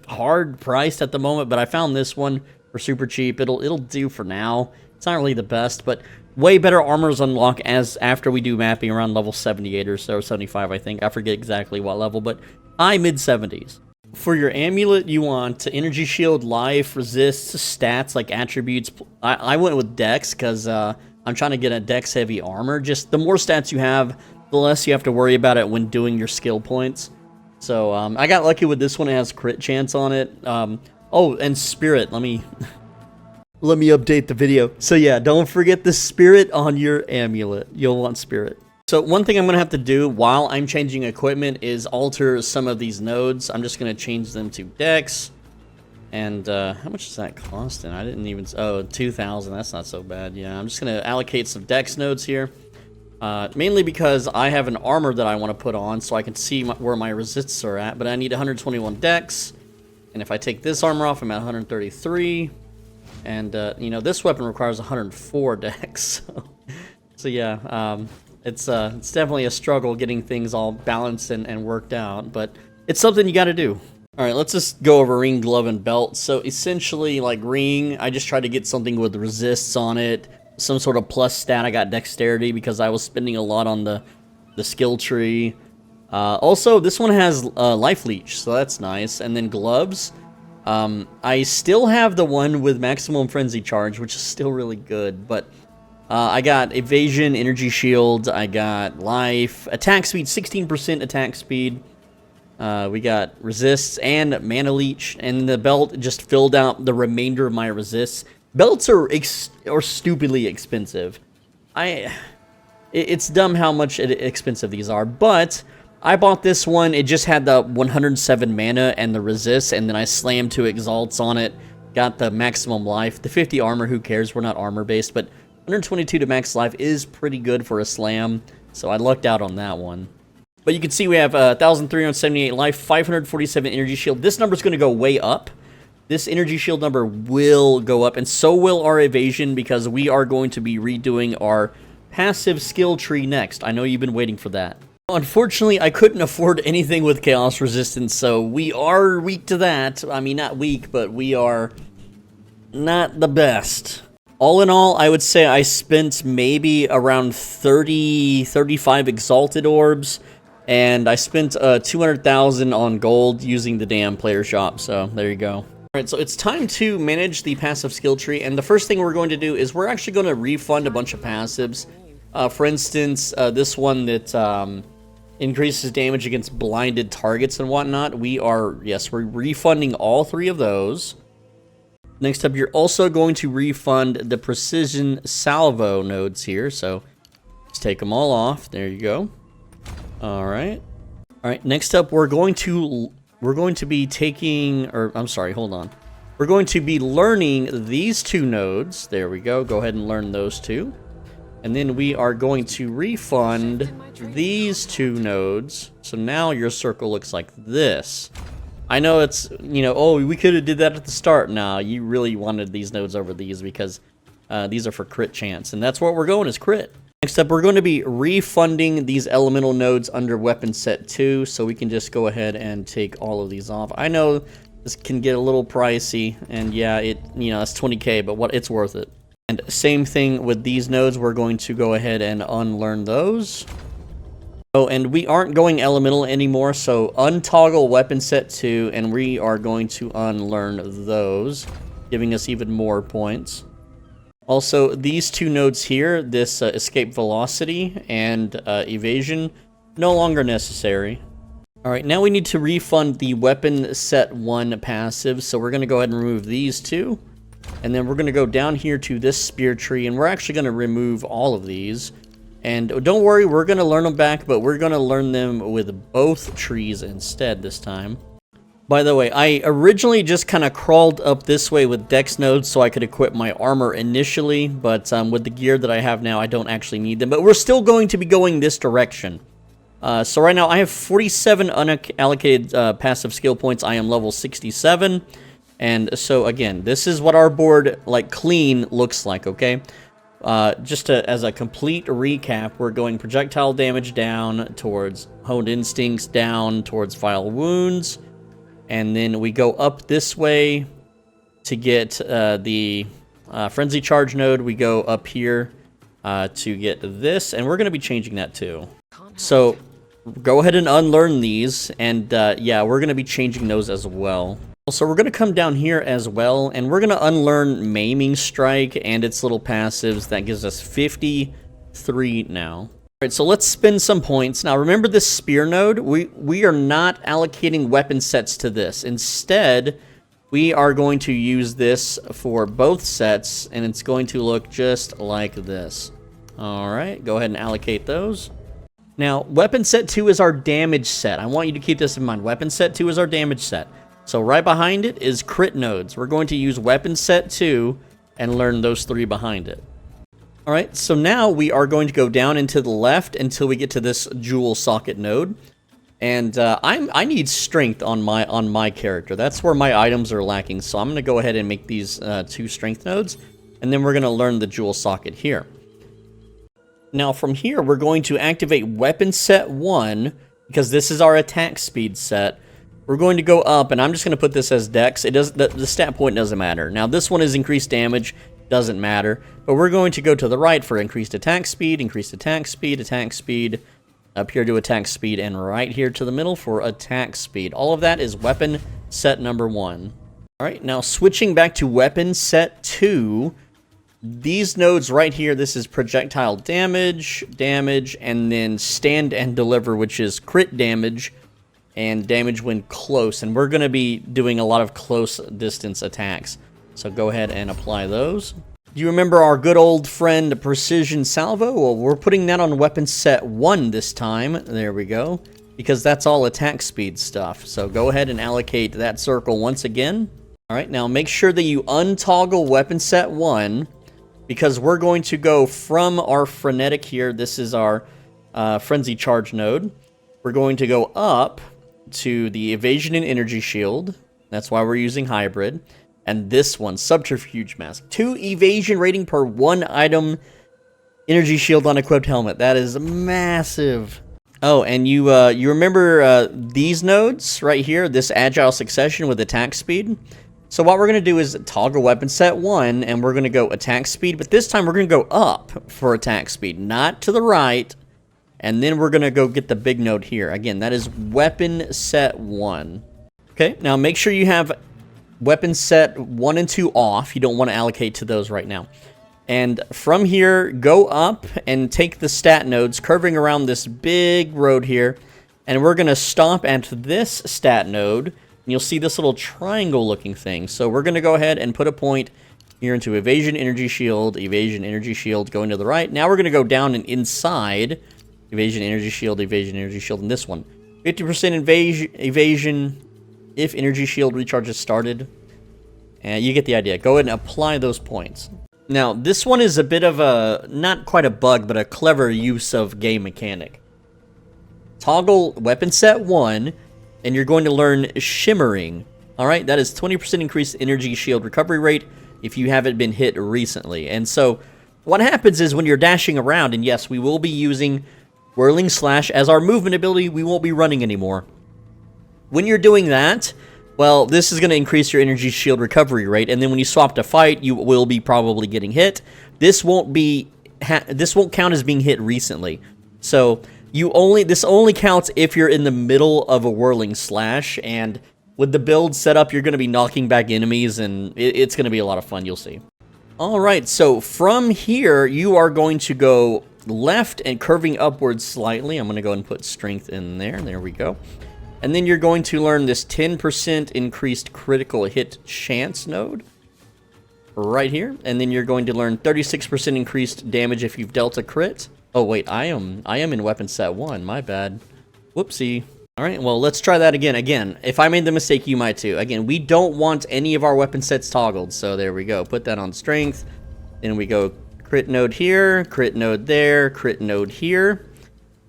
Speaker 1: hard priced at the moment, but I found this one for super cheap. It'll do for now. It's not really the best, but way better armors unlock after we do mapping around level 78 or so, 75, I think. I forget exactly what level, but high mid-70s. For your amulet, you want energy shield, life, resist, stats like attributes. I went with dex because I'm trying to get a dex-heavy armor. Just the more stats you have, the less you have to worry about it when doing your skill points. So I got lucky with this one. It has crit chance on it. Oh, and spirit. Let me update the video. So yeah, don't forget the spirit on your amulet. You'll want spirit. So one thing I'm going to have to do while I'm changing equipment is alter some of these nodes. I'm just going to change them to dex. And how much does that cost? And I didn't even... Oh, 2,000. That's not so bad. Yeah, I'm just going to allocate some dex nodes here. Mainly because I have an armor that I want to put on so I can see where my resists are at. But I need 121 dex. And if I take this armor off, I'm at 133. And, you know, this weapon requires 104 dex. So yeah, it's definitely a struggle getting things all balanced and worked out. But it's something you got to do. Alright, let's just go over ring, glove, and belt. So essentially, like ring, I just tried to get something with resists on it. Some sort of plus stat. I got dexterity because I was spending a lot on the skill tree. Also, this one has life leech, so that's nice. And then gloves. I still have the one with maximum frenzy charge, which is still really good. But I got evasion, energy shield. I got life, attack speed, 16% attack speed. We got resists and mana leech, and the belt just filled out the remainder of my resists. Belts are stupidly expensive. It It's dumb how much expensive these are, but I bought this one. It just had the 107 mana and the resist, and then I slammed 2 exalts on it, got the maximum life. The 50 armor, who cares? We're not armor based, but 122 to max life is pretty good for a slam, so I lucked out on that one. But you can see we have 1,378 life, 547 energy shield. This number's going to go way up. This energy shield number will go up, and so will our evasion, because we are going to be redoing our passive skill tree next. I know you've been waiting for that. Unfortunately, I couldn't afford anything with chaos resistance, so we are weak to that. I mean, not weak, but we are not the best. All in all, I would say I spent maybe around 35 exalted orbs, and I spent 200,000 on gold using the damn player shop, so there you go. Alright, so it's time to manage the passive skill tree, and the first thing we're going to do is we're actually going to refund a bunch of passives. For instance, this one that increases damage against blinded targets and whatnot, we're refunding all 3 of those. Next up, you're also going to refund the precision salvo nodes here, so let's take them all off. There you go. Alright. Alright, next up, we're going to be taking, or I'm sorry, hold on. We're going to be learning these 2 nodes. There we go. Go ahead and learn those 2. And then we are going to refund these 2 nodes. So now your circle looks like this. I know it's, you know, oh, we could have did that at the start. Nah, you really wanted these nodes over these because these are for crit chance. And that's what we're going, is crit. Next up, we're going to be refunding these elemental nodes under weapon set 2. So we can just go ahead and take all of these off. I know this can get a little pricey. And yeah, it's 20k, but it's worth it. And same thing with these nodes, we're going to go ahead and unlearn those. Oh, and we aren't going elemental anymore, so untoggle weapon set 2, and we are going to unlearn those, giving us even more points. Also, these 2 nodes here, this escape velocity and evasion, no longer necessary. Alright, now we need to refund the weapon set 1 passive, so we're going to go ahead and remove these 2. And then we're going to go down here to this spear tree, and we're actually going to remove all of these. And don't worry, we're going to learn them back, but we're going to learn them with both trees instead this time. By the way, I originally just kind of crawled up this way with dex nodes so I could equip my armor initially, but with the gear that I have now, I don't actually need them. But we're still going to be going this direction. So right now, I have 47 unallocated passive skill points. I am level 67. And so again, this is what our board, like, clean looks like, okay? As a complete recap, we're going projectile damage down towards honed instincts, down towards vile wounds, and then we go up this way to get the frenzy charge node. We go up here to get this, and we're going to be changing that too. So go ahead and unlearn these, and yeah, we're going to be changing those as well. So we're going to come down here as well, and we're going to unlearn Maiming Strike and its little passives. That gives us 53 now. All right, so let's spend some points. Now remember this spear node? We are not allocating weapon sets to this. Instead, we are going to use this for both sets, and it's going to look just like this. All right, go ahead and allocate those. Now, weapon set 2 is our damage set. I want you to keep this in mind. Weapon set 2 is our damage set. So right behind it is crit nodes. We're going to use weapon set 2 and learn those 3 behind it. Alright, so now we are going to go down and to the left until we get to this jewel socket node. And I need strength on my character. That's where my items are lacking. So I'm going to go ahead and make these 2 strength nodes. And then we're going to learn the jewel socket here. Now from here, we're going to activate weapon set 1, because this is our attack speed set. We're going to go up, and I'm just going to put this as dex. The stat point doesn't matter. Now, this one is increased damage, doesn't matter. But we're going to go to the right for increased attack speed, up here to attack speed, and right here to the middle for attack speed. All of that is weapon set number 1. All right, now switching back to weapon set 2, these nodes right here, this is projectile damage, and then stand and deliver, which is crit damage, and damage when close, and we're going to be doing a lot of close distance attacks. So go ahead and apply those. Do you remember our good old friend Precision Salvo? Well, we're putting that on weapon set 1 this time. There we go. Because that's all attack speed stuff. So go ahead and allocate that circle once again. Alright, now make sure that you untoggle weapon set 1. Because we're going to go from our frenetic here. This is our frenzy charge node. We're going to go up to the evasion and energy shield. That's why we're using hybrid. And this one, subterfuge mask. 2 evasion rating per 1 item energy shield on equipped helmet. That is massive. Oh, and you remember these nodes right here, this agile succession with attack speed? So what we're going to do is toggle weapon set 1, and we're going to go attack speed, but this time we're going to go up for attack speed, not to the right. And then we're going to go get the big node here. Again, that is weapon set 1. Okay, now make sure you have weapon set 1 and 2 off. You don't want to allocate to those right now. And from here, go up and take the stat nodes, curving around this big road here. And we're going to stop at this stat node. And you'll see this little triangle looking thing. So we're going to go ahead and put a point here into evasion, energy shield, going to the right. Now we're going to go down and inside evasion, energy shield, and this one. 50% evasion if energy shield recharge is started. And you get the idea. Go ahead and apply those points. Now, this one is a bit of a, not quite a bug, but a clever use of game mechanic. Toggle weapon set 1, and you're going to learn shimmering. Alright, that is 20% increased energy shield recovery rate if you haven't been hit recently. And so, what happens is when you're dashing around, and yes, we will be using Whirling Slash as our movement ability, we won't be running anymore. When you're doing that, well, this is going to increase your energy shield recovery rate, and then when you swap to fight, you will be probably getting hit. This won't count as being hit recently. So this only counts if you're in the middle of a Whirling Slash, and with the build set up, you're going to be knocking back enemies, and it's going to be a lot of fun. You'll see. All right, so from here, you are going to go left and curving upwards slightly. I'm going to go and put strength in there. There we go. And then you're going to learn this 10% increased critical hit chance node right here. And then you're going to learn 36% increased damage if you've dealt a crit. Oh wait, I am in weapon set 1. My bad. Whoopsie. All right, well, let's try that again. Again, if I made the mistake, you might too. Again, we don't want any of our weapon sets toggled. So there we go. Put that on strength. Then we go crit node here, crit node there, crit node here.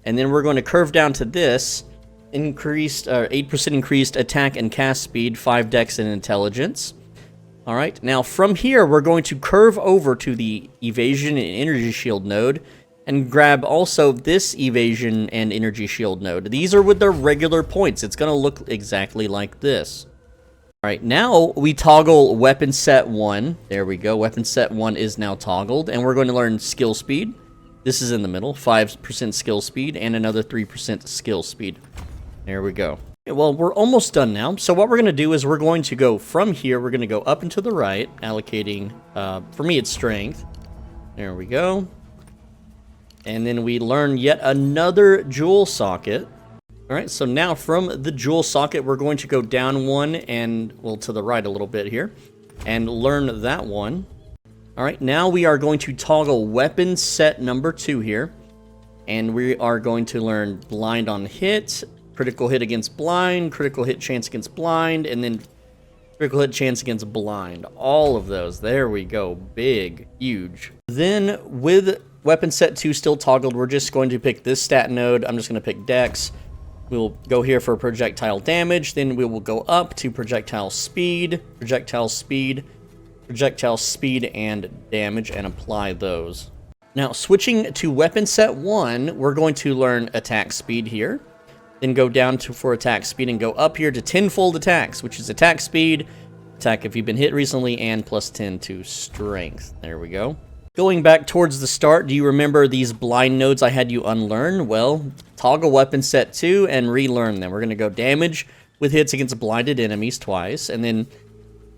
Speaker 1: And then we're going to curve down to this. 8% increased attack and cast speed, 5 dex and intelligence. Alright, now from here, we're going to curve over to the evasion and energy shield node and grab also this evasion and energy shield node. These are with their regular points. It's going to look exactly like this. Alright, now we toggle weapon set 1. There we go. Weapon set 1 is now toggled, and we're going to learn skill speed. This is in the middle, 5% skill speed and another 3% skill speed. There we go. Okay, well, we're almost done now. So what we're going to do is we're going to go from here. We're going to go up and to the right, allocating, for me, it's strength. There we go. And then we learn yet another jewel socket. All right, so now from the jewel socket, we're going to go down one and, well, to the right a little bit here, and learn that one. All right, now we are going to toggle weapon set number 2 here, and we are going to learn blind on hit, critical hit against blind, critical hit chance against blind, and then critical hit chance against blind. All of those. There we go. Big, huge. Then with weapon set 2 still toggled, we're just going to pick this stat node. I'm just going to pick dex. We'll go here for projectile damage. Then we will go up to projectile speed, and damage, and apply those. Now, switching to weapon set 1, we're going to learn attack speed here. Then go down for attack speed and go up here to tenfold attacks, which is attack speed, attack if you've been hit recently, and plus 10 to strength. There we go. Going back towards the start, do you remember these blind nodes I had you unlearn? Well, toggle weapon set 2 and relearn them. We're going to go damage with hits against blinded enemies twice, and then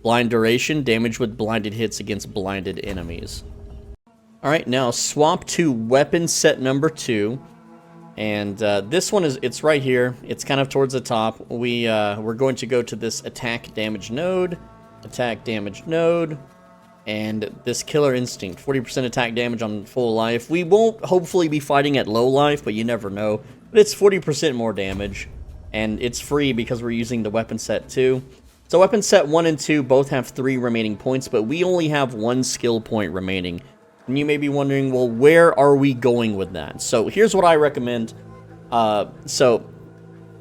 Speaker 1: blind duration, damage with blinded hits against blinded enemies. Alright, now swap to weapon set number 2. And this one it's right here. It's kind of towards the top. We're going to go to this attack damage node, And this Killer Instinct, 40% attack damage on full life. We won't hopefully be fighting at low life, but you never know. But it's 40% more damage, and it's free because we're using the weapon set 2. So weapon set 1 and 2 both have 3 remaining points, but we only have 1 skill point remaining. And you may be wondering, well, where are we going with that? So here's what I recommend. So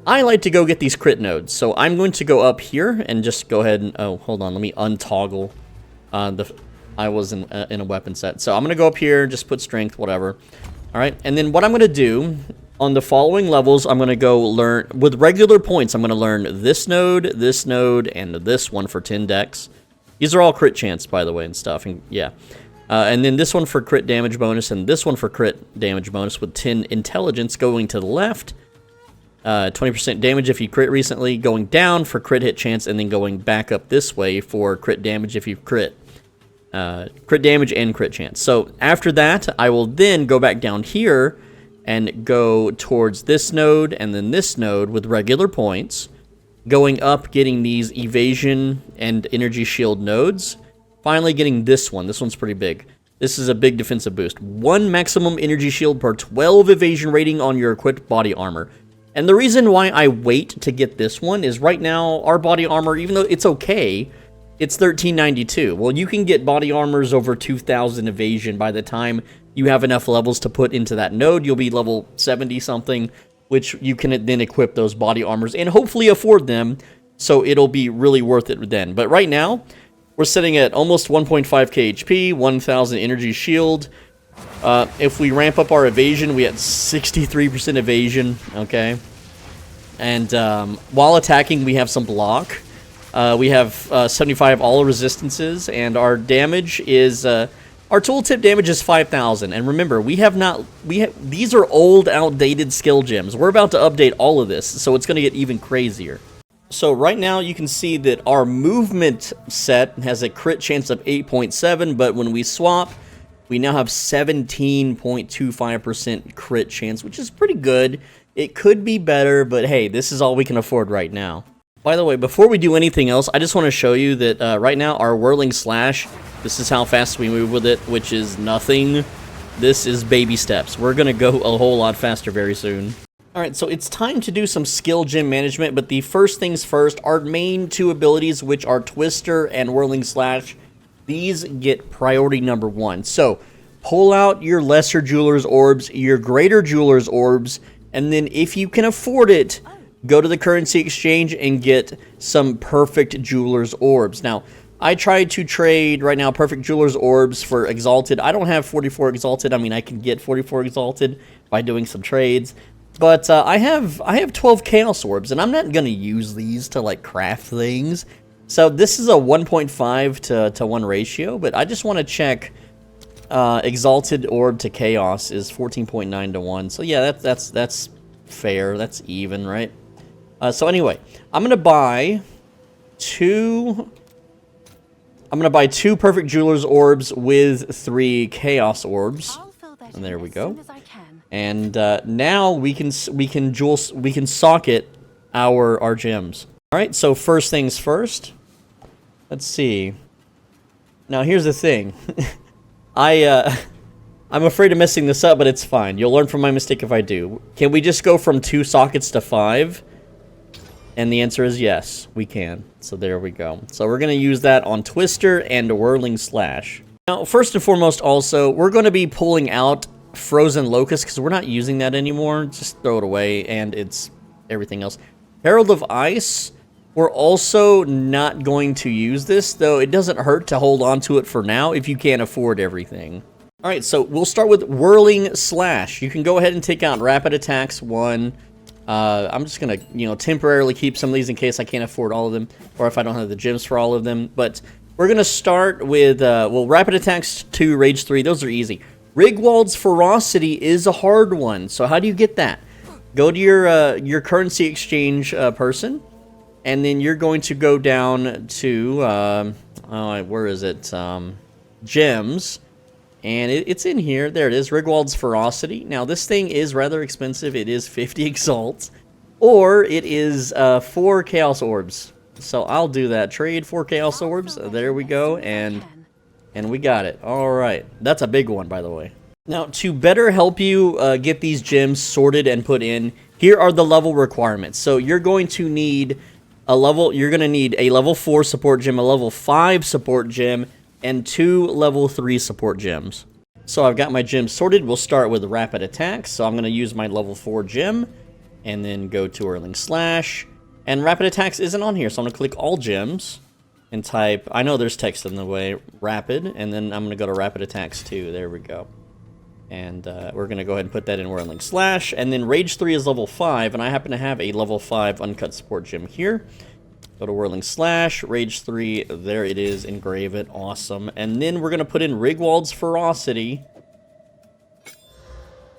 Speaker 1: I like to go get these crit nodes. So I'm going to go up here and just go ahead and... Oh, hold on, let me untoggle. I was in a weapon set. So I'm going to go up here, just put strength, whatever. Alright, and then what I'm going to do, on the following levels, I'm going to go learn, with regular points, I'm going to learn this node, and this one for 10 dex. These are all crit chance, by the way, and stuff, and yeah. And then this one for crit damage bonus, and this one for crit damage bonus with 10 intelligence going to the left. 20% damage if you crit recently, going down for crit hit chance, and then going back up this way for crit damage if you crit. Crit damage and crit chance. So after that, I will then go back down here and go towards this node and then this node with regular points. Going up, getting these evasion and energy shield nodes. Finally getting this one. This one's pretty big. This is a big defensive boost. 1 maximum energy shield per 12 evasion rating on your equipped body armor. And the reason why I wait to get this one is right now, our body armor, even though it's okay, it's 1392. Well, you can get body armors over 2,000 evasion by the time you have enough levels to put into that node. You'll be level 70-something, which you can then equip those body armors and hopefully afford them, so it'll be really worth it then. But right now, we're sitting at almost 1.5k HP, 1,000 energy shield. If we ramp up our evasion, we had 63% evasion, okay? And while attacking, we have some block. We have 75 all resistances, and our damage is... our tooltip damage is 5,000. And remember, these are old, outdated skill gems. We're about to update all of this, so it's going to get even crazier. So right now, you can see that our movement set has a crit chance of 8.7, but when we swap... we now have 17.25% crit chance, which is pretty good. It could be better, but hey, this is all we can afford right now. By the way, before we do anything else, I just want to show you that right now, our Whirling Slash, this is how fast we move with it, which is nothing. This is baby steps. We're going to go a whole lot faster very soon. Alright, so it's time to do some skill gem management, but the first things first, our main 2 abilities, which are Twister and Whirling Slash, these get priority number 1. So, pull out your lesser jeweler's orbs, your greater jeweler's orbs, and then if you can afford it, go to the currency exchange and get some perfect jeweler's orbs. Now, I tried to trade right now perfect jeweler's orbs for exalted. I don't have 44 exalted. I mean, I can get 44 exalted by doing some trades. But I have 12 chaos orbs, and I'm not going to use these to like craft things. So this is a 1.5 to 1 ratio, but I just want to check exalted orb to chaos is 14.9 to 1. So yeah, that's fair. That's even, right? So anyway, I'm gonna buy 2 perfect jeweler's orbs with 3 chaos orbs. And there we go. And now we can socket our gems. All right. So first things first. Let's see. Now here's the thing. I'm afraid of messing this up, but it's fine. You'll learn from my mistake if I do. Can we just go from 2 sockets to 5? And the answer is yes, we can. So there we go. So we're going to use that on Twister and Whirling Slash. Now, first and foremost, also, we're going to be pulling out Frozen Locust because we're not using that anymore. Just throw it away, and it's everything else. Herald of Ice, we're also not going to use this, though it doesn't hurt to hold on to it for now if you can't afford everything. All right, so we'll start with Whirling Slash. You can go ahead and take out Rapid Attacks 1. I'm just going to, temporarily keep some of these in case I can't afford all of them, or if I don't have the gems for all of them. But we're going to start with, Rapid Attacks 2, Rage 3. Those are easy. Rigwald's Ferocity is a hard one. So how do you get that? Go to your currency exchange person, and then you're going to go down to, where is it? Gems. And it's in here. There it is. Rigwald's Ferocity. Now, this thing is rather expensive. It is 50 Exalt. Or it is 4 Chaos Orbs. So I'll do that. Trade 4 Chaos Orbs. There we go. And And we got it. All right. That's a big one, by the way. Now, to better help you get these gems sorted and put in, here are the level requirements. So you're going to need a level 4 support gem, a level 5 support gem, and 2 level 3 support gems. So I've got my gems sorted. We'll start with rapid attack. So I'm going to use my level 4 gem, and then go to Whirling Slash. And rapid attacks isn't on here, so I'm going to click all gems and type, I know there's text in the way, rapid, and then I'm going to go to rapid attacks 2. There we go. And we're going to go ahead and put that in Whirling Slash. And then Rage 3 is level 5, and I happen to have a level 5 uncut support gem here. Go to Whirling Slash, Rage 3, there it is, engrave it, awesome. And then we're going to put in Rigwald's Ferocity.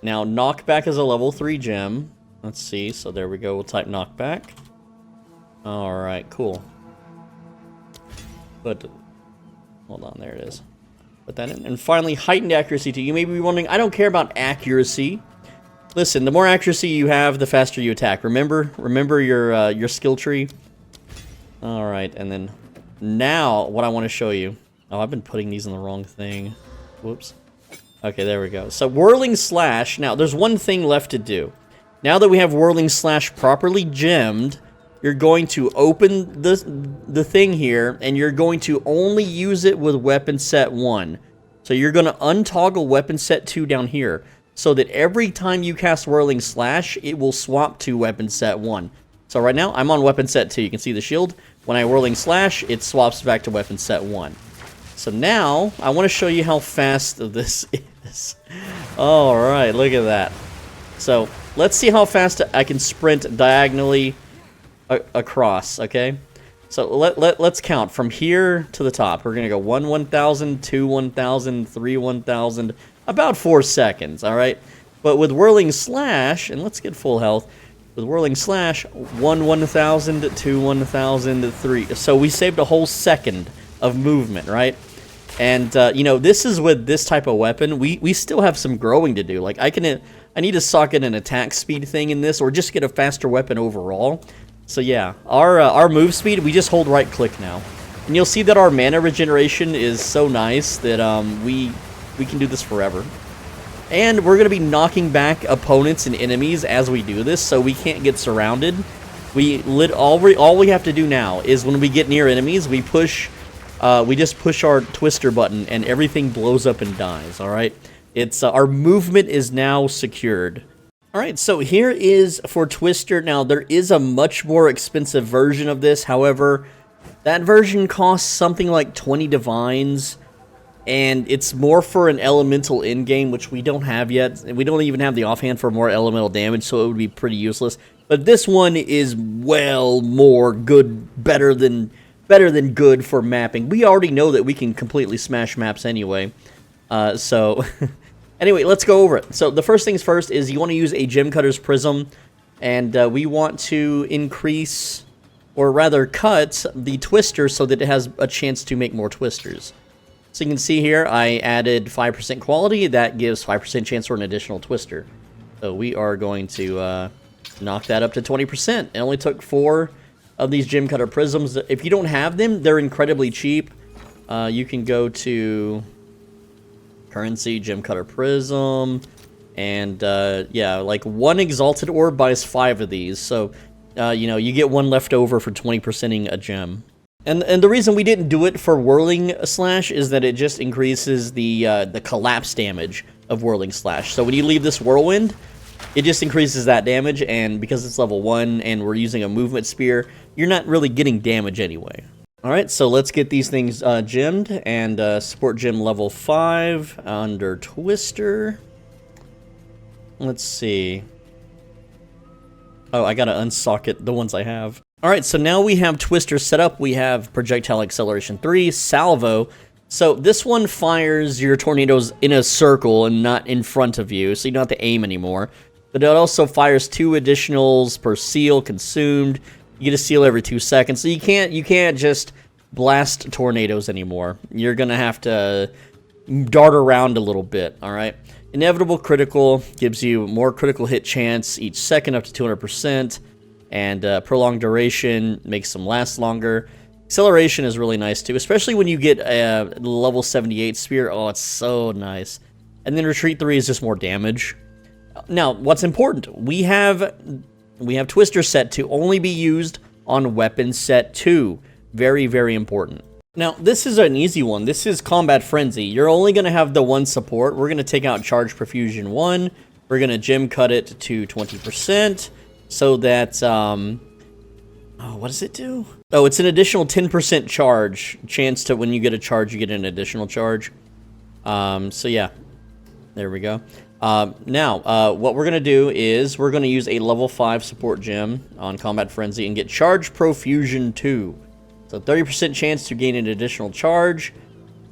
Speaker 1: Now, Knockback is a level 3 gem. Let's see, so there we go, we'll type Knockback. Alright, cool. But, hold on, there it is. Put that in. And finally, heightened accuracy 2. You may be wondering, I don't care about accuracy. Listen, the more accuracy you have, the faster you attack. Remember your skill tree. All right, and then now what I want to show you. Oh, I've been putting these in the wrong thing. Whoops. Okay, there we go. So Whirling Slash. Now, there's one thing left to do. Now that we have Whirling Slash properly gemmed, you're going to open the thing here, and you're going to only use it with weapon set 1. So you're going to untoggle weapon set 2 down here, so that every time you cast Whirling Slash, it will swap to weapon set 1. So right now, I'm on weapon set 2. You can see the shield. When I Whirling Slash, it swaps back to weapon set 1. So now, I want to show you how fast this is. Alright, look at that. So, let's see how fast I can sprint diagonally across, okay? So let's count from here to the top. We're gonna go 1 1000, 2 1000, 3 1000, about 4 seconds, alright? But with Whirling Slash, and let's get full health, with Whirling Slash, 1 1000, 2 1000, 3. So we saved a whole second of movement, right? And, you know, this is with this type of weapon. We still have some growing to do. Like, I need to socket an attack speed thing in this, or just get a faster weapon overall. So yeah, our move speed, we just hold right click now. And you'll see that our mana regeneration is so nice that we can do this forever. And we're going to be knocking back opponents and enemies as we do this, so we can't get surrounded. All we have to do now is when we get near enemies, we just push our twister button and everything blows up and dies, alright? It's our movement is now secured. Alright, so here is for Twister. Now, there is a much more expensive version of this. However, that version costs something like 20 divines, and it's more for an elemental endgame, which we don't have yet. And we don't even have the offhand for more elemental damage, so it would be pretty useless. But this one is well more good, better than good for mapping. We already know that we can completely smash maps anyway. Anyway, let's go over it. So the first things first is you want to use a Gem Cutter's Prism, and we want to increase, or rather cut, the twister so that it has a chance to make more twisters. So you can see here, I added 5% quality. That gives 5% chance for an additional twister. So we are going to knock that up to 20%. It only took 4 of these Gem Cutter Prisms. If you don't have them, they're incredibly cheap. You can go to currency, Gem Cutter Prism, and yeah, like 1 Exalted Orb buys 5 of these, so you know, you get 1 left over for 20%ing a gem. And the reason we didn't do it for Whirling Slash is that it just increases the collapse damage of Whirling Slash. So when you leave this Whirlwind, it just increases that damage, and because it's level 1 and we're using a movement spear, you're not really getting damage anyway. Alright, so let's get these things gemmed, and support gem level 5 under Twister. Let's see. Oh, I gotta unsocket the ones I have. Alright, so now we have Twister set up. We have Projectile Acceleration 3, Salvo. So this one fires your tornadoes in a circle and not in front of you, so you don't have to aim anymore. But it also fires 2 additionals per seal consumed. You get a seal every 2 seconds, so you can't just blast tornadoes anymore. You're gonna have to dart around a little bit, alright? Inevitable Critical gives you more critical hit chance each second up to 200%, and Prolonged Duration makes them last longer. Acceleration is really nice too, especially when you get a level 78 spear. Oh, it's so nice. And then retreat 3 is just more damage. Now, what's important? We have Twister set to only be used on weapon set 2. Very, very important. Now, this is an easy one. This is Combat Frenzy. You're only going to have the one support. We're going to take out Charge Profusion 1. We're going to gem cut it to 20% so that, oh, what does it do? Oh, it's an additional 10% charge. Chance to, when you get a charge, you get an additional charge. So yeah, there we go. Now, what we're going to do is we're going to use a level 5 support gem on Combat Frenzy and get Charge Profusion 2. So 30% chance to gain an additional charge,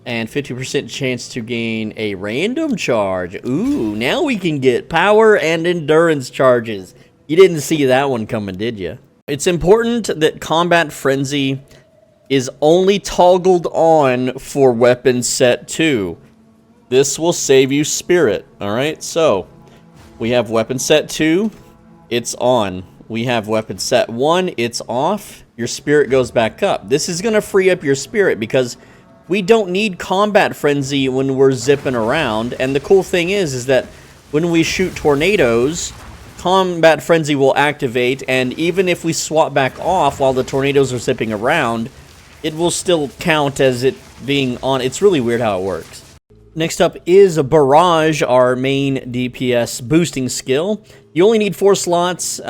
Speaker 1: and 50% chance to gain a random charge. Ooh, now we can get power and endurance charges. You didn't see that one coming, did you? It's important that Combat Frenzy is only toggled on for weapon set 2. This will save you spirit, alright? So, we have weapon set 2, it's on. We have weapon set 1, it's off. Your spirit goes back up. This is going to free up your spirit because we don't need Combat Frenzy when we're zipping around. And the cool thing is that when we shoot tornadoes, Combat Frenzy will activate, and even if we swap back off while the tornadoes are zipping around, it will still count as it being on. It's really weird how it works. Next up is Barrage, our main DPS boosting skill. You only need 4 slots.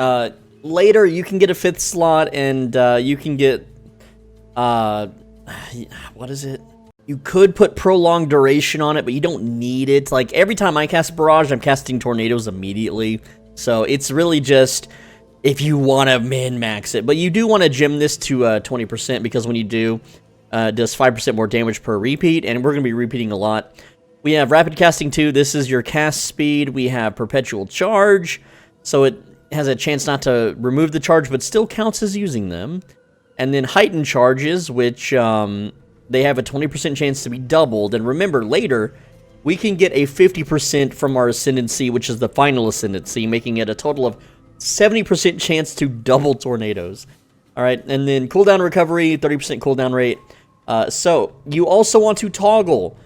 Speaker 1: Later, you can get a 5th slot, and you can get, what is it? You could put Prolonged Duration on it, but you don't need it. Like, every time I cast Barrage, I'm casting Tornadoes immediately. So, it's really just if you want to min-max it. But you do want to gem this to 20%, because when you do, it does 5% more damage per repeat, and we're going to be repeating a lot. We have Rapid Casting 2. This is your cast speed. We have Perpetual Charge, so it has a chance not to remove the charge, but still counts as using them. And then Heightened Charges, which they have a 20% chance to be doubled. And remember, later, we can get a 50% from our Ascendancy, which is the final Ascendancy, making it a total of 70% chance to double tornadoes. Alright, and then cooldown recovery, 30% cooldown rate. So, you also want to toggle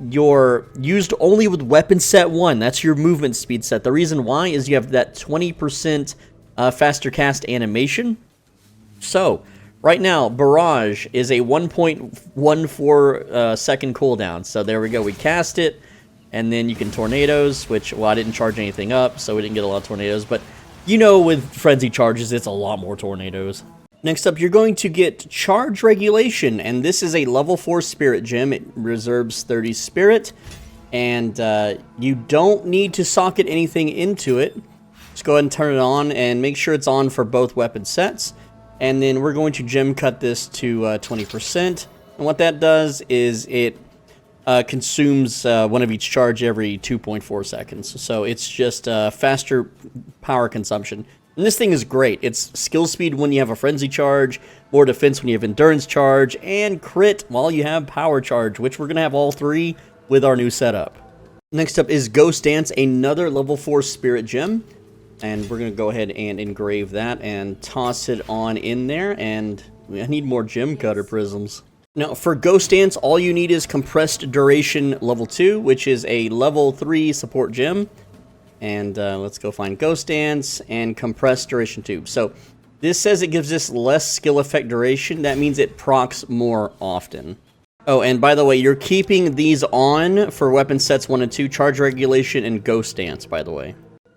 Speaker 1: your used only with weapon set 1. That's your movement speed set. The reason why is you have that 20% faster cast animation. So, right now, Barrage is a 1.14 second cooldown. So there we go. We cast it, and then you can tornadoes, which, well, I didn't charge anything up, so we didn't get a lot of tornadoes. But, you know, with Frenzy charges, it's a lot more tornadoes. Next up, you're going to get Charge Regulation, and this is a level 4 Spirit Gem. It reserves 30 Spirit, and you don't need to socket anything into it. Just go ahead and turn it on, and make sure it's on for both weapon sets. And then we're going to gem cut this to 20%, and what that does is it consumes one of each charge every 2.4 seconds. So it's just faster power consumption. And this thing is great. It's skill speed when you have a frenzy charge, more defense when you have endurance charge, and crit while you have power charge, which we're going to have all 3 with our new setup. Next up is Ghost Dance, another level 4 spirit gem. And we're going to go ahead and engrave that and toss it on in there. And I need more gem cutter prisms. Now, for Ghost Dance, all you need is Compressed Duration level 2, which is a level 3 support gem. And let's go find Ghost Dance and Compressed Duration 2. So this says it gives us less skill effect duration. That means it procs more often. Oh, and by the way, you're keeping these on for weapon sets 1 and 2, Charge Regulation and Ghost Dance, by the way.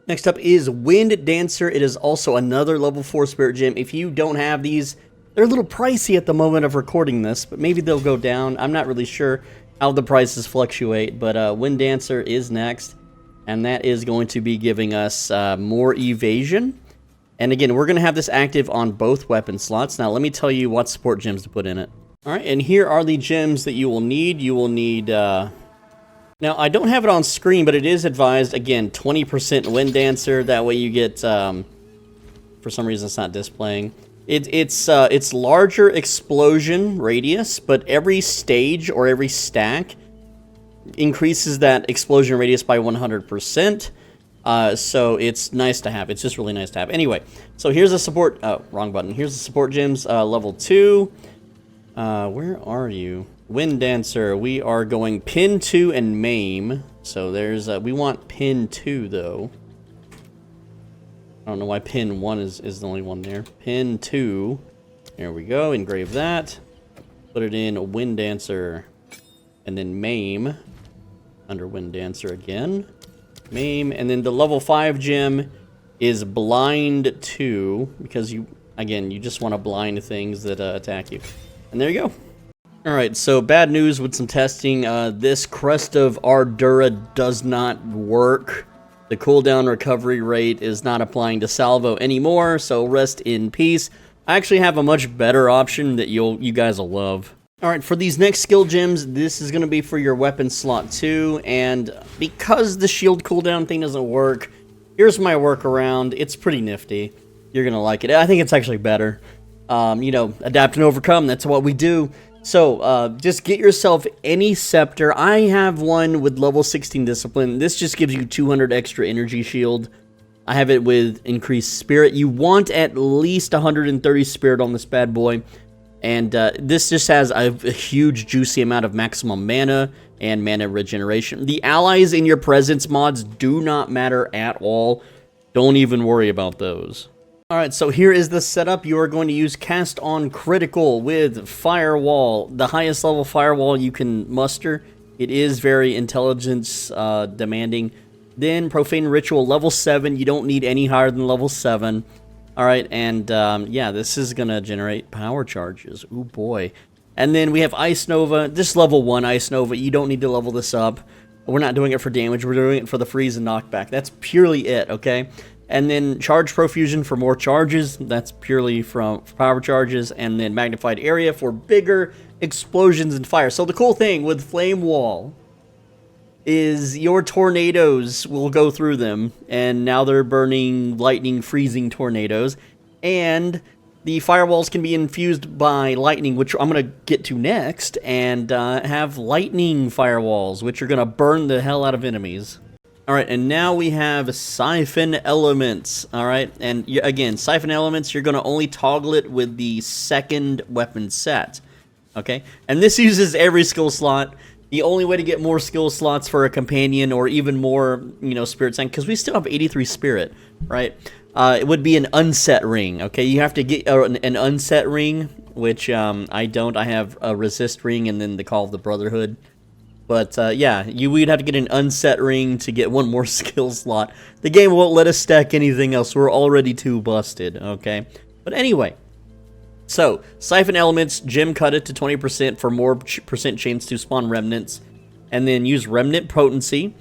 Speaker 1: Next up is Wind Dancer. It is also another level 4 spirit gem. If you don't have these, they're a little pricey at the moment of recording this, but maybe they'll go down. I'm not really sure how the prices fluctuate, but Wind Dancer is next. And that is going to be giving us more evasion. And again, we're going to have this active on both weapon slots. Now, let me tell you what support gems to put in it. Alright, and here are the gems that you will need. You will need... now, I don't have it on screen, but it is advised, again, 20% Wind Dancer. That way you get... for some reason, it's not displaying. It's larger explosion radius, but every stage or every stack increases that explosion radius by 100%. So it's nice to have. It's just really nice to have. Anyway, so here's a support. Oh, wrong button. Here's the support gems. Level 2. Where are you? Wind Dancer. We are going pin 2 and maim. So there's we want pin 2 though. I don't know why pin 1 is the only one there. Pin 2. There we go. Engrave that. Put it in Wind Dancer. And then maim. Under Wind Dancer again. Maim. And then the level 5 gem is blind 2. Because you just want to blind things that attack you. And there you go. Alright, so bad news with some testing. This Crest of Ardura does not work. The cooldown recovery rate is not applying to Salvo anymore, so rest in peace. I actually have a much better option that you guys will love. Alright, for these next skill gems, this is going to be for your weapon slot 2, and because the shield cooldown thing doesn't work, here's my workaround. It's pretty nifty. You're going to like it. I think it's actually better. You know, adapt and overcome, that's what we do. So, just get yourself any scepter. I have one with level 16 discipline. This just gives you 200 extra energy shield. I have it with increased spirit. You want at least 130 spirit on this bad boy. And this just has a huge juicy amount of maximum mana and mana regeneration. The allies in your presence mods do not matter at all. Don't even worry about those. Alright, so here is the setup. You are going to use Cast on Critical with Firewall, the highest level Firewall you can muster. It is very intelligence demanding. Then Profane Ritual, level 7. You don't need any higher than level 7. Alright, and yeah, this is going to generate power charges. Ooh boy. And then we have Ice Nova, this level 1 Ice Nova. You don't need to level this up. We're not doing it for damage, we're doing it for the freeze and knockback. That's purely it, okay? And then Charge Profusion for more charges. That's purely from power charges. And then Magnified Area for bigger explosions and fire. So the cool thing with Flame Wall is your tornadoes will go through them. And now they're burning lightning, freezing tornadoes. And the firewalls can be infused by lightning, which I'm going to get to next. And have lightning firewalls, which are going to burn the hell out of enemies. Alright, and now we have Siphon Elements, alright? And again, Siphon Elements, you're going to only toggle it with the second weapon set, okay? And this uses every skill slot. The only way to get more skill slots for a companion or even more, you know, spirit tank, because we still have 83 spirit, right? It would be an unset ring, okay? You have to get an unset ring, which I don't. I have a resist ring and then the Call of the Brotherhood. But, yeah, we'd have to get an unset ring to get one more skill slot. The game won't let us stack anything else. We're already too busted, okay? But anyway, so, Siphon Elements, gem cut it to 20% for more percent chance to spawn remnants. And then use Remnant Potency,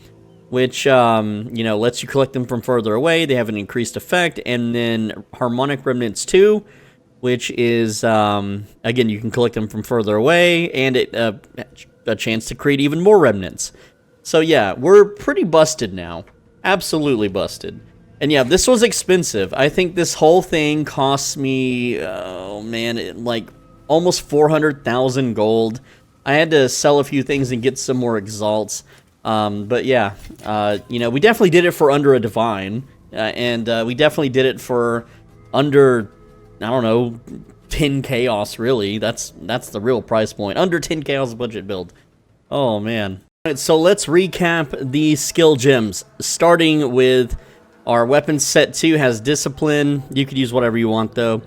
Speaker 1: which, you know, lets you collect them from further away. They have an increased effect. And then Harmonic Remnants 2, which is, again, you can collect them from further away. And it, a chance to create even more remnants. So yeah, we're pretty busted now. Absolutely busted. And yeah, this was expensive. I think this whole thing cost me, oh man, like almost 400,000 gold. I had to sell a few things and get some more exalts. But yeah, you know, we definitely did it for under a divine. And we definitely did it for under, I don't know, 10 chaos, really. That's the real price point. Under 10 chaos budget build. Oh, man. Alright, so let's recap the skill gems. Starting with our weapon set 2 has discipline. You could use whatever you want, though.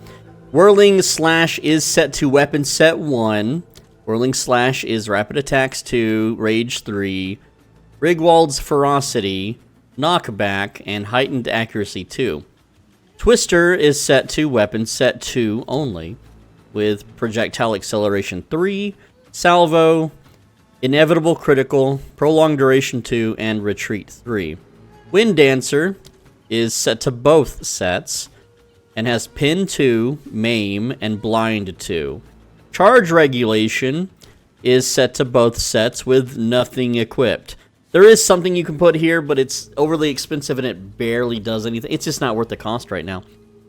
Speaker 1: Whirling Slash is set to weapon set 1. Whirling Slash is rapid attacks 2, rage 3. Rigwald's Ferocity, knockback, and heightened accuracy 2. Twister is set to weapon set 2 only, with projectile acceleration 3, salvo, inevitable critical, prolonged duration 2, and retreat 3. Wind Dancer is set to both sets, and has pin 2, maim, and blind 2. Charge regulation is set to both sets with nothing equipped. There is something you can put here, but it's overly expensive and it barely does anything. It's just not worth the cost right now.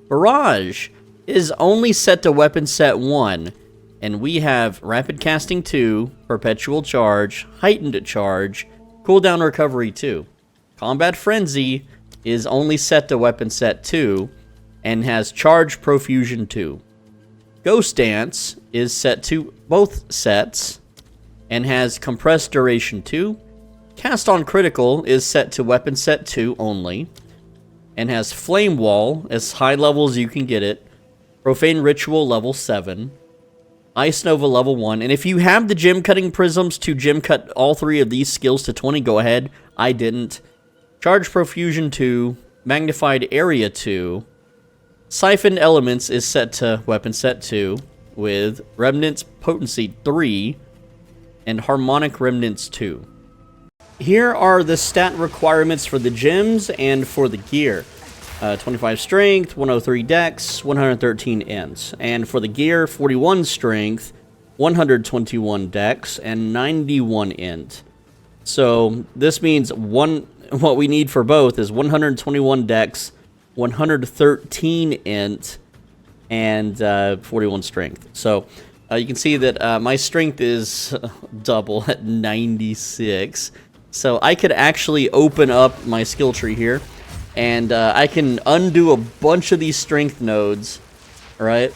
Speaker 1: Barrage is only set to weapon set 1, and we have rapid casting 2, perpetual charge, heightened charge, cooldown recovery 2. Combat Frenzy is only set to weapon set 2 and has charge profusion 2. Ghost Dance is set to both sets and has compressed duration 2. Cast on Critical is set to weapon set 2 only and has Flame Wall as high level as you can get it. Profane Ritual level 7. Ice Nova level 1. And if you have the gem cutting prisms to gem cut all 3 of these skills to 20, go ahead. I didn't. Charge Profusion 2. Magnified Area 2. Siphoned Elements is set to weapon set 2 with Remnants Potency 3 and Harmonic Remnants 2. Here are the stat requirements for the gems and for the gear. 25 strength, 103 dex, 113 int. And for the gear, 41 strength, 121 dex, and 91 int. So this means what we need for both is 121 dex, 113 int, and 41 strength. So you can see that my strength is double at 96. So I could actually open up my skill tree here, and I can undo a bunch of these strength nodes, right?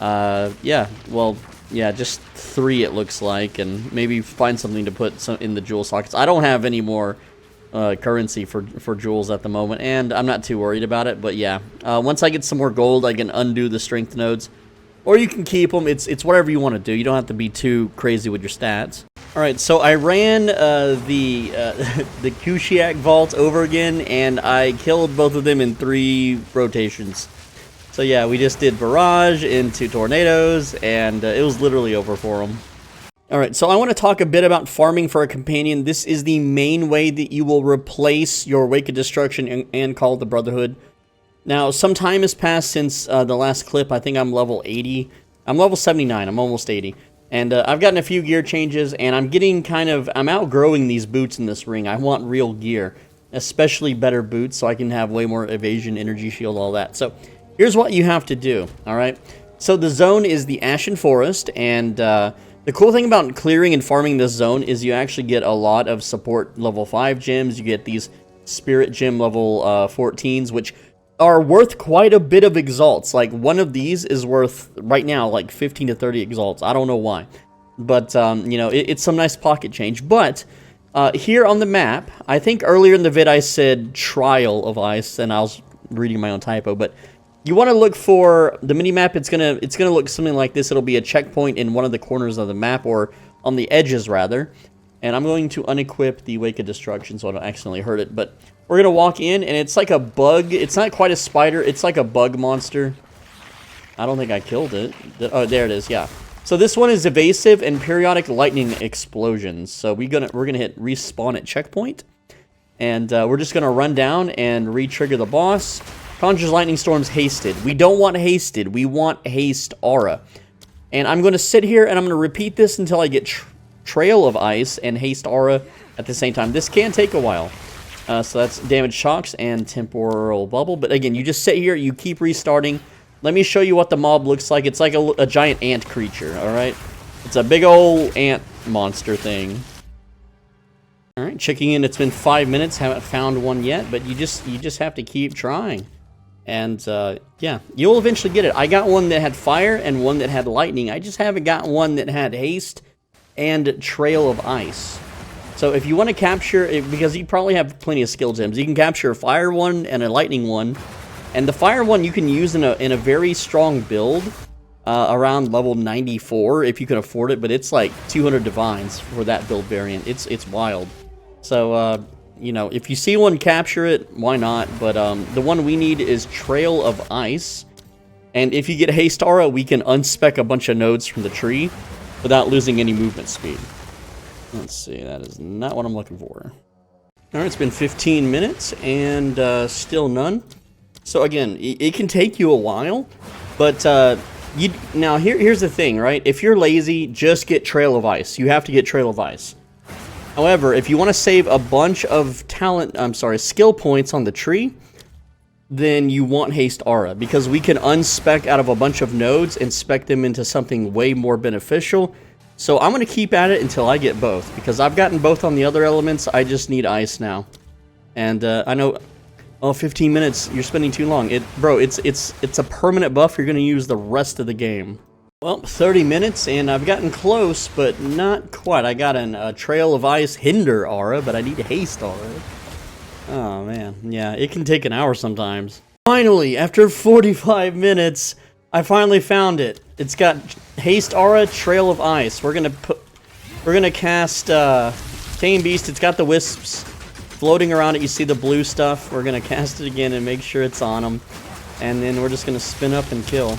Speaker 1: Yeah, well, yeah, just 3 it looks like, and maybe find something to put some in the jewel sockets. I don't have any more currency for jewels at the moment, and I'm not too worried about it, but yeah. Once I get some more gold, I can undo the strength nodes, or you can keep them. It's whatever you want to do. You don't have to be too crazy with your stats. Alright, so I ran the Kushiak vault over again, and I killed both of them in 3 rotations. So yeah, we just did barrage into tornadoes, and it was literally over for them. Alright, so I want to talk a bit about farming for a companion. This is the main way that you will replace your Wake of Destruction and Call of the Brotherhood. Now, some time has passed since the last clip. I think I'm level 80. I'm level 79. I'm almost 80. And I've gotten a few gear changes, and I'm getting I'm outgrowing these boots in this ring. I want real gear, especially better boots, so I can have way more evasion, energy shield, all that. So here's what you have to do, all right? So the zone is the Ashen Forest, and the cool thing about clearing and farming this zone is you actually get a lot of support level 5 gems. You get these Spirit Gem level 14s, which are worth quite a bit of exalts. Like, one of these is worth, right now, like 15 to 30 exalts. I don't know why. But, you know, it's some nice pocket change. But, here on the map, I think earlier in the vid I said Trial of Ice, and I was reading my own typo, but you want to look for the mini-map. It's gonna look something like this. It'll be a checkpoint in one of the corners of the map, or on the edges, rather. And I'm going to unequip the Wake of Destruction so I don't accidentally hurt it, but we're going to walk in, and it's like a bug. It's not quite a spider. It's like a bug monster. I don't think I killed it. Oh, there it is, yeah. So this one is evasive and periodic lightning explosions. So we're gonna hit respawn at checkpoint, and we're just going to run down and re-trigger the boss. Conjures lightning storms hasted. We don't want hasted. We want haste aura. And I'm going to sit here, and I'm going to repeat this until I get Trail of Ice and haste aura at the same time. This can take a while. So that's damage shocks and temporal bubble. But again, you just sit here, you keep restarting. Let me show you what the mob looks like. It's like a giant ant creature, alright? It's a big old ant monster thing. Alright, checking in. It's been 5 minutes. Haven't found one yet, but you just have to keep trying. And, yeah, you'll eventually get it. I got one that had fire and one that had lightning. I just haven't got one that had haste and Trail of Ice. So if you want to capture it, because you probably have plenty of skill gems, you can capture a fire one and a lightning one. And the fire one you can use in a very strong build around level 94 if you can afford it, but it's like 200 divines for that build variant. It's wild. So you know, if you see one, capture it. Why not? But the one we need is Trail of Ice. And if you get haste aura, we can unspec a bunch of nodes from the tree without losing any movement speed. Let's see, that is not what I'm looking for. Alright, it's been 15 minutes, and still none. So again, it can take you a while, but now here's the thing, right? If you're lazy, just get Trail of Ice. You have to get Trail of Ice. However, if you want to save a bunch of skill points on the tree, then you want haste aura, because we can unspec out of a bunch of nodes and spec them into something way more beneficial. So I'm going to keep at it until I get both, because I've gotten both on the other elements. I just need ice now. And I know Oh, 15 minutes. You're spending too long. Bro, it's a permanent buff you're going to use the rest of the game. Well, 30 minutes, and I've gotten close, but not quite. I got a Trail of Ice Hinder aura, but I need a Haste aura. Oh, man. Yeah, it can take an hour sometimes. Finally, after 45 minutes, I finally found it. It's got Haste aura, Trail of Ice. We're gonna cast Tame Beast. It's got the wisps floating around it. You see the blue stuff. We're gonna cast it again and make sure it's on them, and then we're just gonna spin up and kill.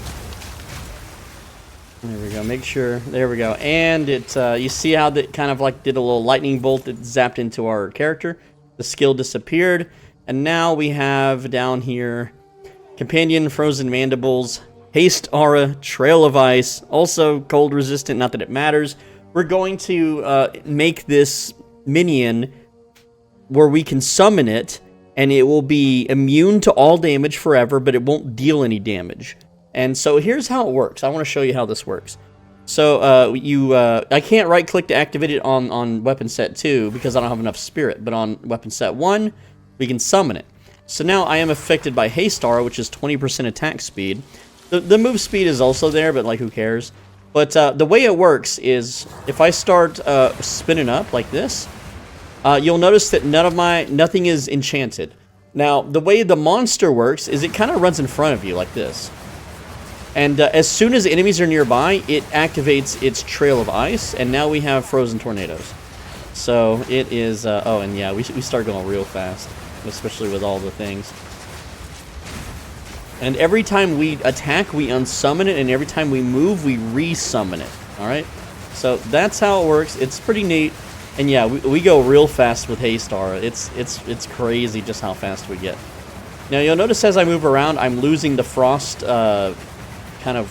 Speaker 1: There we go. Make sure. There we go. And it. You see how that kind of like did a little lightning bolt that zapped into our character. The skill disappeared, and now we have down here Companion, Frozen Mandibles, Haste Aura, Trail of Ice, also cold resistant, not that it matters. We're going to make this minion where we can summon it, and it will be immune to all damage forever, but it won't deal any damage. And so here's how it works. I want to show you how this works. So I can't right click to activate it on weapon set 2 because I don't have enough spirit, but on weapon set 1 we can summon it. So now I am affected by Haste Aura, which is 20% attack speed. The move speed is also there, but like who cares? But the way it works is if I start spinning up like this, you'll notice that nothing is enchanted. Now the way the monster works is it kind of runs in front of you like this. And as soon as enemies are nearby, it activates its Trail of Ice, and now we have Frozen Tornadoes. So it is, oh, and yeah, we start going real fast, especially with all the things. And every time we attack, we unsummon it, and every time we move, we resummon it, alright? So that's how it works. It's pretty neat. And yeah, we go real fast with Haste Aura. It's crazy just how fast we get. Now you'll notice as I move around, I'm losing the frost, kind of,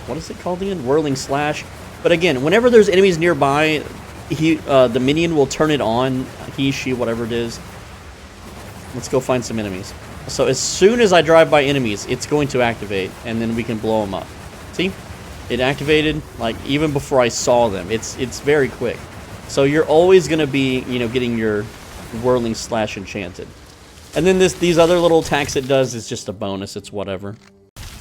Speaker 1: what is it called again? Whirling Slash. But again, whenever there's enemies nearby, the minion will turn it on. He, she, whatever it is. Let's go find some enemies. So as soon as I drive by enemies, it's going to activate, and then we can blow them up. See? It activated, like, even before I saw them. It's very quick. So you're always going to be, you know, getting your Whirling Slash enchanted. And then these other little attacks it does is just a bonus. It's whatever.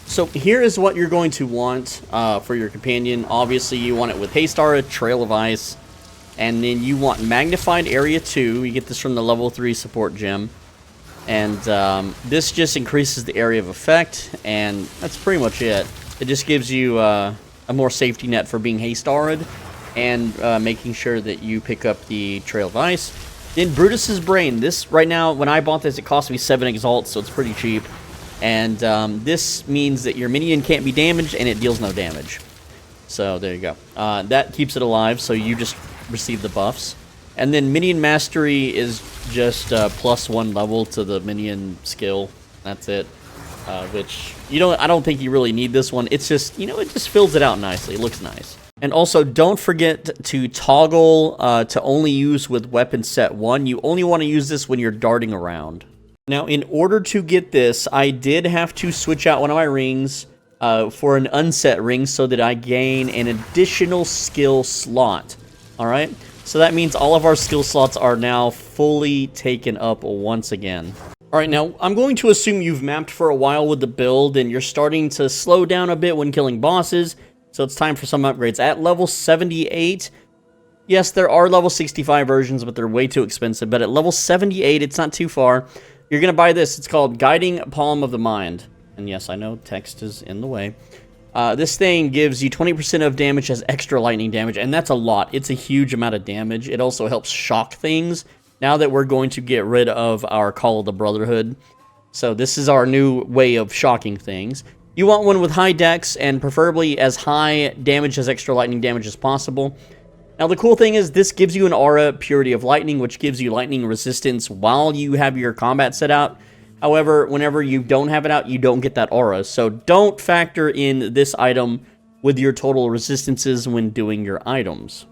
Speaker 1: So here is what you're going to want for your companion. Obviously, you want it with Haste Aura, Trail of Ice, and then you want Magnified Area 2. You get this from the level 3 support gem. And this just increases the area of effect, and that's pretty much it. It just gives you a more safety net for being Haste Aura'd and making sure that you pick up the Trail of Ice. Then Brutus's Brain. This, right now, when I bought this, it cost me 7 exalts, so it's pretty cheap. And this means that your minion can't be damaged, and it deals no damage. So there you go. That keeps it alive, so you just receive the buffs. And then Minion Mastery is just +1 level to the minion skill. That's it. Which, I don't think you really need this one. It's just, it just fills it out nicely. It looks nice. And also, don't forget to toggle to only use with weapon set 1. You only want to use this when you're darting around. Now, in order to get this, I did have to switch out one of my rings for an unset ring so that I gain an additional skill slot. Alright? So that means all of our skill slots are now fully taken up once again. Alright, now, I'm going to assume you've mapped for a while with the build, and you're starting to slow down a bit when killing bosses, so it's time for some upgrades. At level 78, yes, there are level 65 versions, but they're way too expensive, but at level 78, it's not too far. You're going to buy this. It's called Guiding Palm of the Mind. And yes, I know text is in the way. This thing gives you 20% of damage as extra lightning damage, and that's a lot. It's a huge amount of damage. It also helps shock things now that we're going to get rid of our Call of the Brotherhood. So this is our new way of shocking things. You want one with high dex and preferably as high damage as extra lightning damage as possible. Now the cool thing is this gives you an aura Purity of Lightning, which gives you lightning resistance while you have your combat set out. However, whenever you don't have it out, you don't get that aura. So don't factor in this item with your total resistances when doing your items.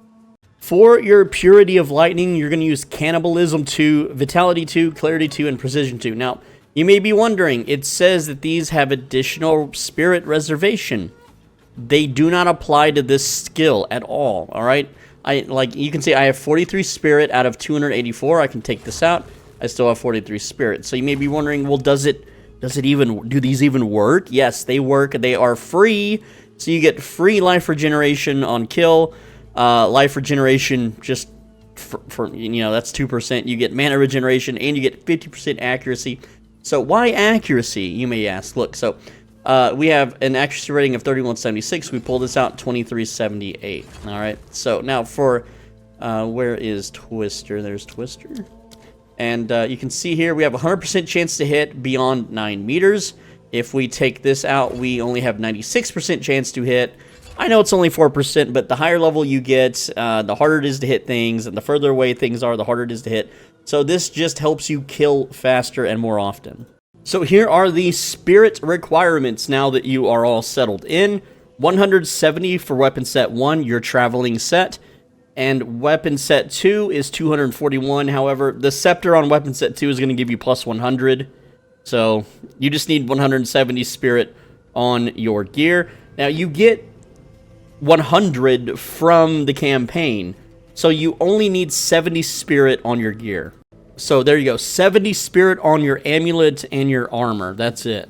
Speaker 1: For your Purity of Lightning, you're going to use Cannibalism 2, Vitality 2, Clarity 2, and Precision 2. Now, you may be wondering, it says that these have additional Spirit Reservation. They do not apply to this skill at all, alright? Like you can see, I have 43 Spirit out of 284. I can take this out. I still have 43 spirit. So you may be wondering, well, do these even work? Yes, they work. They are free. So you get free life regeneration on kill. Life regeneration just for that's 2%. You get mana regeneration and you get 50% accuracy. So why accuracy, you may ask? Look, so we have an accuracy rating of 3176. We pull this out 2378. All right. So now for where is Twister? There's Twister. And you can see here we have 100% chance to hit beyond 9 meters. If we take this out, we only have 96% chance to hit. I know it's only 4%, but the higher level you get, the harder it is to hit things, and the further away things are, the harder it is to hit. So this just helps you kill faster and more often. So here are the spirit requirements now that you are all settled in. 170 for weapon set 1, your traveling set. And weapon set 2 is 241. However, the scepter on weapon set 2 is going to give you plus 100. So you just need 170 spirit on your gear. Now you get 100 from the campaign. So you only need 70 spirit on your gear. So there you go, 70 spirit on your amulet and your armor. That's it.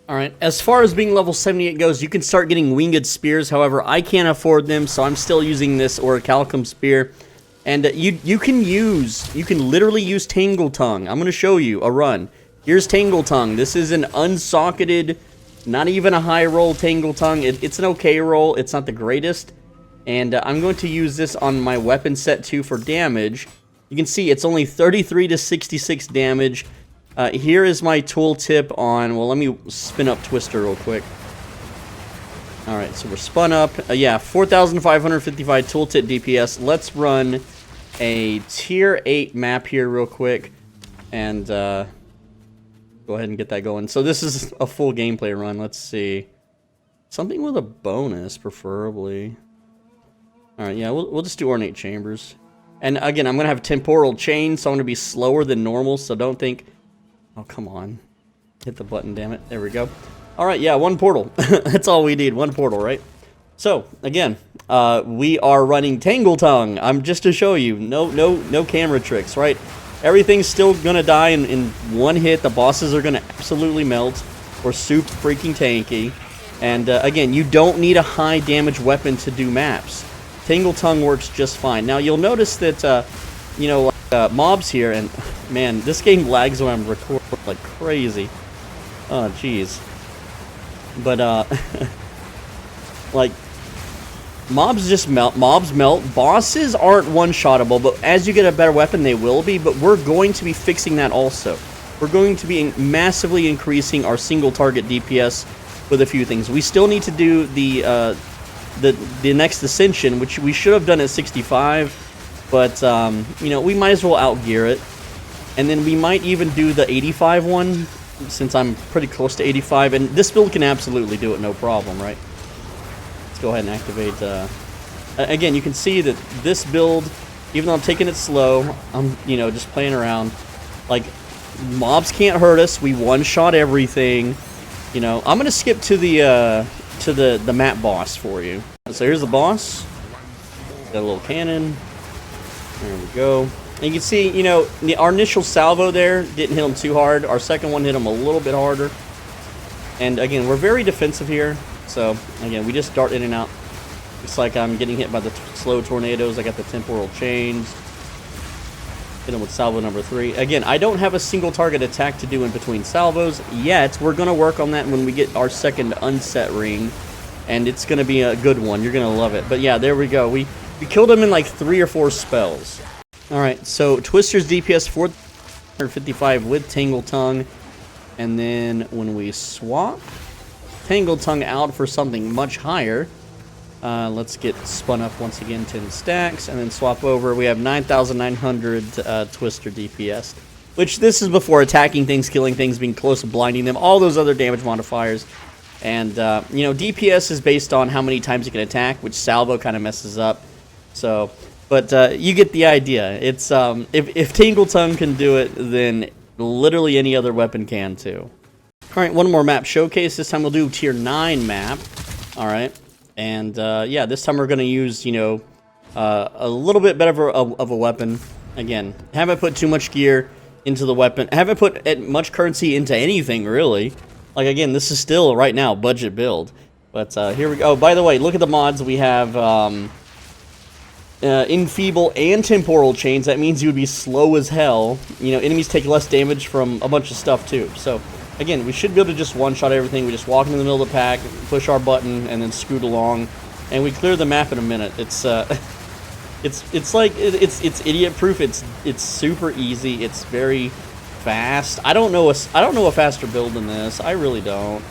Speaker 1: Alright, as far as being level 78 goes, you can start getting winged spears. However, I can't afford them, so I'm still using this orichalcum spear. And you can literally use Tangle Tongue. I'm going to show you a run. Here's Tangle Tongue. This is an unsocketed, not even a high roll Tangle Tongue. It's an okay roll. It's not the greatest. And I'm going to use this on my weapon set 2 for damage. You can see it's only 33 to 66 damage. Here is my tooltip on, well, let me spin up Twister real quick. Alright, so we're spun up. Yeah, 4,555 tooltip DPS. Let's run a tier 8 map here real quick. And go ahead and get that going. So this is a full gameplay run. Let's see. Something with a bonus, preferably. Alright, yeah, we'll just do Ornate Chambers. And again, I'm going to have Temporal Chain, so I'm going to be slower than normal, so don't think... Oh, come on. Hit the button, damn it. There we go. Alright, yeah, one portal. That's all we need, one portal, right? So, again, we are running Tangle Tongue. I'm just to show you, no camera tricks, right? Everything's still going to die in one hit. The bosses are going to absolutely melt. We're super freaking tanky. And, again, you don't need a high damage weapon to do maps. Tangle Tongue works just fine. Now, you'll notice that, mobs here, and man, this game lags when I'm recording like crazy. Oh, jeez. But, like, mobs just melt. Mobs melt. Bosses aren't one-shottable, but as you get a better weapon, they will be. But we're going to be fixing that also. We're going to be massively increasing our single target DPS with a few things. We still need to do the next Ascension, which we should have done at 65, but we might as well outgear it. And then we might even do the 85 one, since I'm pretty close to 85, and this build can absolutely do it, no problem, right? Let's go ahead and activate. Again, you can see that this build, even though I'm taking it slow, I'm just playing around. Like, mobs can't hurt us. We one-shot everything. I'm gonna skip to the map boss for you. So here's the boss. Got a little cannon. There we go. And you can see, our initial salvo there didn't hit him too hard. Our second one hit him a little bit harder. And again, we're very defensive here. So again, we just dart in and out. Looks like I'm getting hit by the slow tornadoes. I got the temporal chains. Hit him with salvo number 3. Again, I don't have a single target attack to do in between salvos yet. We're going to work on that when we get our second unset ring. And it's going to be a good one. You're going to love it. But yeah, there we go. We killed him in like 3 or 4 spells. Alright, so Twister's DPS 455 with Tangle Tongue. And then when we swap Tangle Tongue out for something much higher, let's get spun up once again, 10 stacks, and then swap over. We have 9,900 Twister DPS, which this is before attacking things, killing things, being close, blinding them, all those other damage modifiers. And, DPS is based on how many times you can attack, which salvo kind of messes up. So, but you get the idea. It's if Tangle Tongue can do it, then literally any other weapon can too. Alright, one more map showcase. This time we'll do tier 9 map. Alright. And, yeah, this time we're going to use, a little bit better of a weapon. Again, haven't put too much gear into the weapon. I haven't put much currency into anything, really. Like, again, this is still, right now, budget build. But, here we go. Oh, by the way, look at the mods. We have, Enfeeble and Temporal Chains. That means you would be slow as hell. You know, enemies take less damage from a bunch of stuff, too. So, again, we should be able to just one-shot everything. We just walk into the middle of the pack, push our button, and then scoot along. And we clear the map in a minute. It's, it's like, it's idiot-proof. It's super easy. It's very fast. I don't know a faster build than this. I really don't.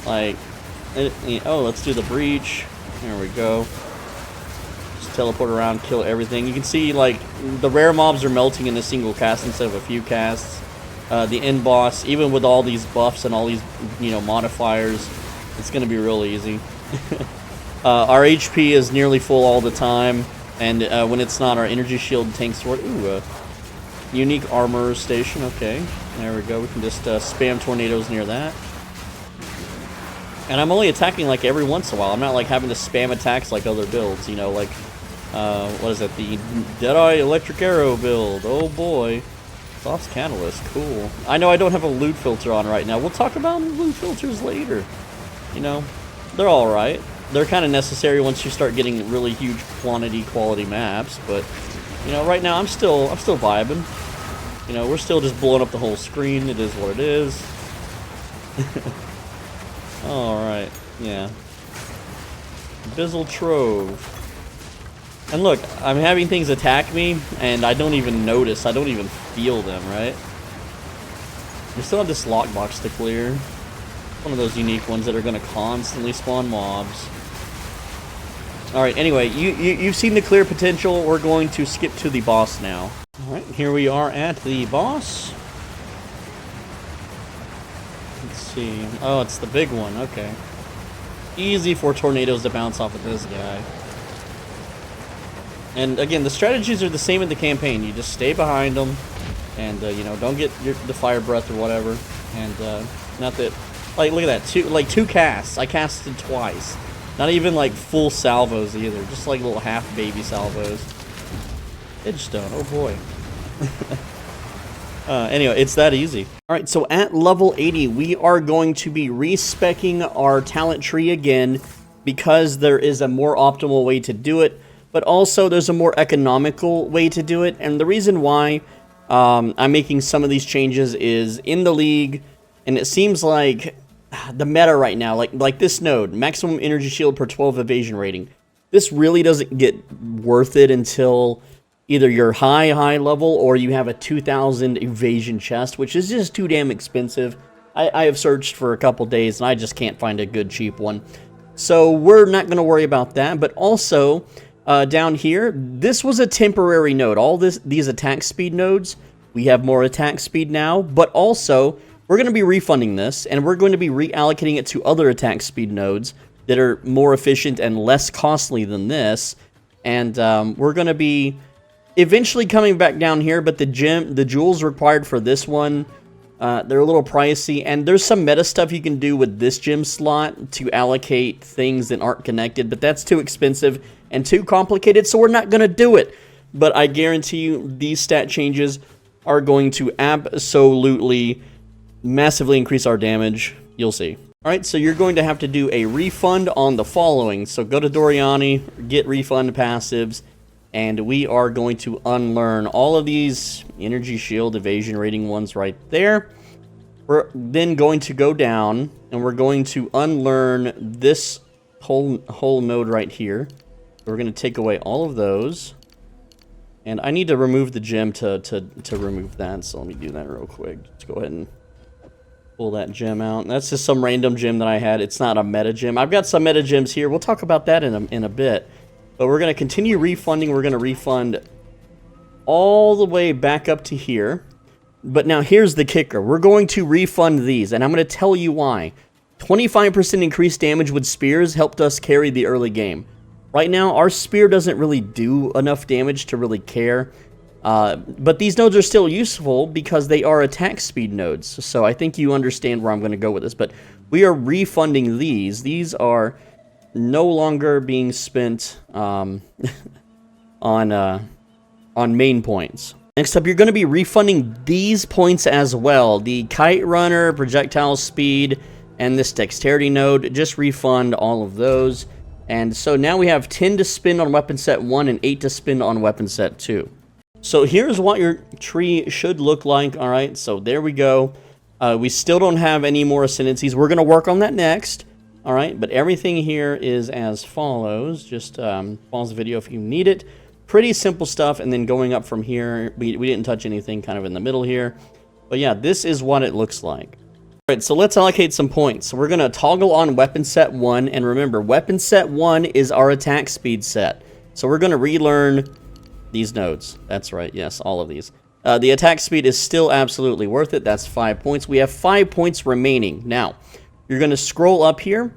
Speaker 1: Like, oh, let's do the breach. There we go. Just teleport around, kill everything. You can see, like, the rare mobs are melting in a single cast instead of a few casts. The end boss, even with all these buffs and all these, you know, modifiers, it's gonna be real easy. Our HP is nearly full all the time, and when it's not, our energy shield tank sword. Ooh, unique armor station. Okay, there we go. We can just spam tornadoes near that. And I'm only attacking like every once in a while. I'm not like having to spam attacks like other builds, you know, like, what is it, the Deadeye Electric Arrow build. Oh boy. Soft Catalyst, cool. I know I don't have a loot filter on right now. We'll talk about loot filters later. You know, they're alright. They're kind of necessary once you start getting really huge quality maps, but, you know, right now I'm still vibing. You know, we're still just blowing up the whole screen. It is what it is. Alright, yeah. Bizzle Trove. And look, I'm having things attack me, and I don't even notice. I don't even feel them, right? We still have this lockbox to clear. One of those unique ones that are going to constantly spawn mobs. Alright, anyway, you've seen the clear potential. We're going to skip to the boss now. Alright, here we are at the boss. Let's see. Oh, it's the big one. Okay. Easy for tornadoes to bounce off of this guy. And again, the strategies are the same in the campaign. You just stay behind them, and you know, don't get the fire breath or whatever. And not that, like, look at that, two casts. I casted twice. Not even like full salvos either. Just like little half baby salvos. Edgestone. Oh boy. Anyway, it's that easy. All right, so at level 80, we are going to be respecking our talent tree again, because there is a more optimal way to do it. But also, there's a more economical way to do it. And the reason why I'm making some of these changes is in the league, and it seems like the meta right now, like this node, maximum energy shield per 12 evasion rating. This really doesn't get worth it until either you're high level or you have a 2,000 evasion chest, which is just too damn expensive. I have searched for a couple days, and I just can't find a good cheap one. So we're not going to worry about that. But also, down here, this was a temporary node. All these attack speed nodes, we have more attack speed now, but also we're going to be refunding this, and we're going to be reallocating it to other attack speed nodes that are more efficient and less costly than this. And we're going to be eventually coming back down here, but the jewels required for this one, they're a little pricey, and there's some meta stuff you can do with this gem slot to allocate things that aren't connected, but that's too expensive and too complicated, so we're not going to do it. But I guarantee you these stat changes are going to absolutely massively increase our damage. You'll see. Alright, so you're going to have to do a refund on the following. So go to Doriani, get refund passives, and we are going to unlearn all of these energy shield evasion rating ones right there. We're then going to go down, and we're going to unlearn this whole node right here. We're going to take away all of those. And I need to remove the gem to remove that, so let me do that real quick. Let's go ahead and pull that gem out. That's just some random gem that I had. It's not a meta gem. I've got some meta gems here. We'll talk about that in a bit. But we're going to continue refunding. We're going to refund all the way back up to here. But now here's the kicker. We're going to refund these, and I'm going to tell you why. 25% increased damage with spears helped us carry the early game. Right now, our spear doesn't really do enough damage to really care. But these nodes are still useful because they are attack speed nodes. So I think you understand where I'm going to go with this. But we are refunding these. These are no longer being spent on main points. Next up, you're going to be refunding these points as well. The Kite Runner, Projectile Speed, and this Dexterity node. Just refund all of those. And so now we have 10 to spend on weapon set 1 and 8 to spend on weapon set 2. So here's what your tree should look like. All right, so there we go. We still don't have any more ascendancies. We're going to work on that next. All right, but everything here is as follows. Just pause the video if you need it. Pretty simple stuff, and then going up from here, we didn't touch anything kind of in the middle here. But yeah, this is what it looks like. All right, so let's allocate some points. So we're going to toggle on weapon set 1, and remember, weapon set 1 is our attack speed set. So we're going to relearn these nodes. That's right, yes, all of these. The attack speed is still absolutely worth it. That's 5 points. We have 5 points remaining. Now, you're going to scroll up here.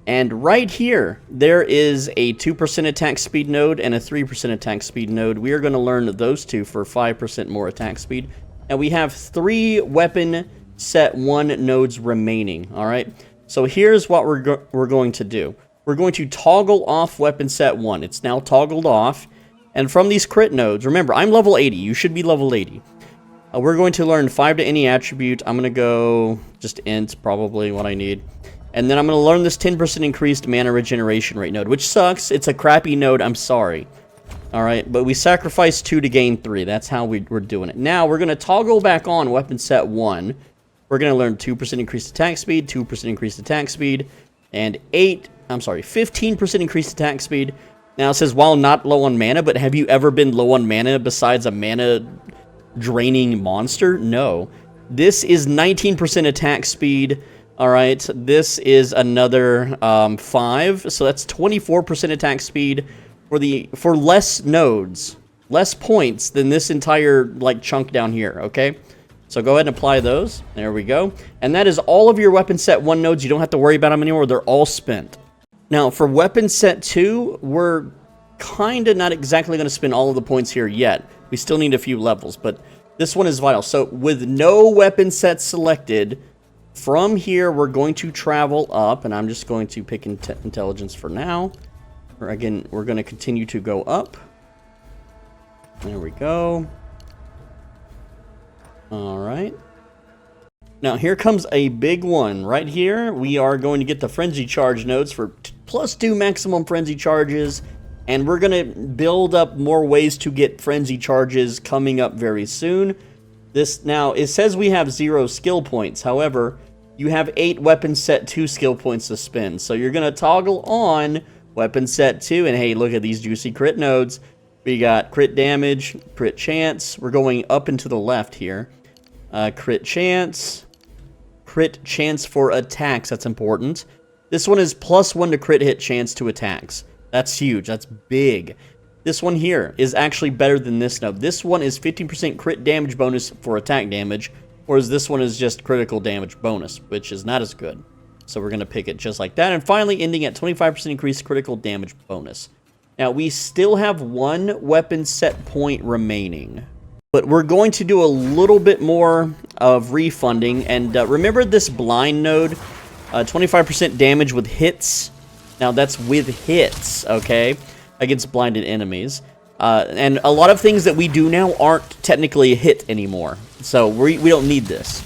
Speaker 1: And right here, there is a 2% attack speed node and a 3% attack speed node. We are going to learn those two for 5% more attack speed. And we have 3 weapon set 1 nodes remaining, all right? So here's what we're going to do. We're going to toggle off weapon set 1. It's now toggled off. And from these crit nodes, remember, I'm level 80. You should be level 80. We're going to learn 5 to any attribute. I'm going to go just int, probably what I need. And then I'm going to learn this 10% increased mana regeneration rate node, which sucks. It's a crappy node. I'm sorry. All right, but we sacrificed 2 to gain 3. That's how we're doing it. Now, we're going to toggle back on weapon set 1. We're going to learn 2% increased attack speed, 2% increased attack speed, and 15% increased attack speed. Now, it says, while not low on mana, but have you ever been low on mana besides a mana-draining monster? No. This is 19% attack speed. All right, this is another 5, so that's 24% attack speed for less nodes, less points than this entire like chunk down here. Okay, so go ahead and apply those. There we go, and that is all of your weapon set 1 nodes. You don't have to worry about them anymore; they're all spent. Now for weapon set 2, we're kind of not exactly going to spend all of the points here yet. We still need a few levels, but this one is vital. So with no weapon set selected. From here, we're going to travel up, and I'm just going to pick intelligence for now. Again, we're going to continue to go up. There we go. All right. Now, here comes a big one. Right here, we are going to get the Frenzy Charge nodes for +2 maximum Frenzy Charges, and we're going to build up more ways to get Frenzy Charges coming up very soon. Now, it says we have 0 skill points. However, you have 8 weapon set 2 skill points to spend. So you're going to toggle on weapon set 2. And hey, look at these juicy crit nodes. We got crit damage, crit chance. We're going up and to the left here. Crit chance for attacks. That's important. This one is +1 to crit hit chance to attacks. That's huge. That's big. This one here is actually better than this node. This one is 15% crit damage bonus for attack damage. Whereas this one is just critical damage bonus, which is not as good. So we're going to pick it just like that. And finally, ending at 25% increased critical damage bonus. Now, we still have 1 weapon set point remaining. But we're going to do a little bit more of refunding. And remember this blind node? 25% damage with hits. Now, that's with hits, okay? Against blinded enemies. And a lot of things that we do now aren't technically a hit anymore. So we don't need this.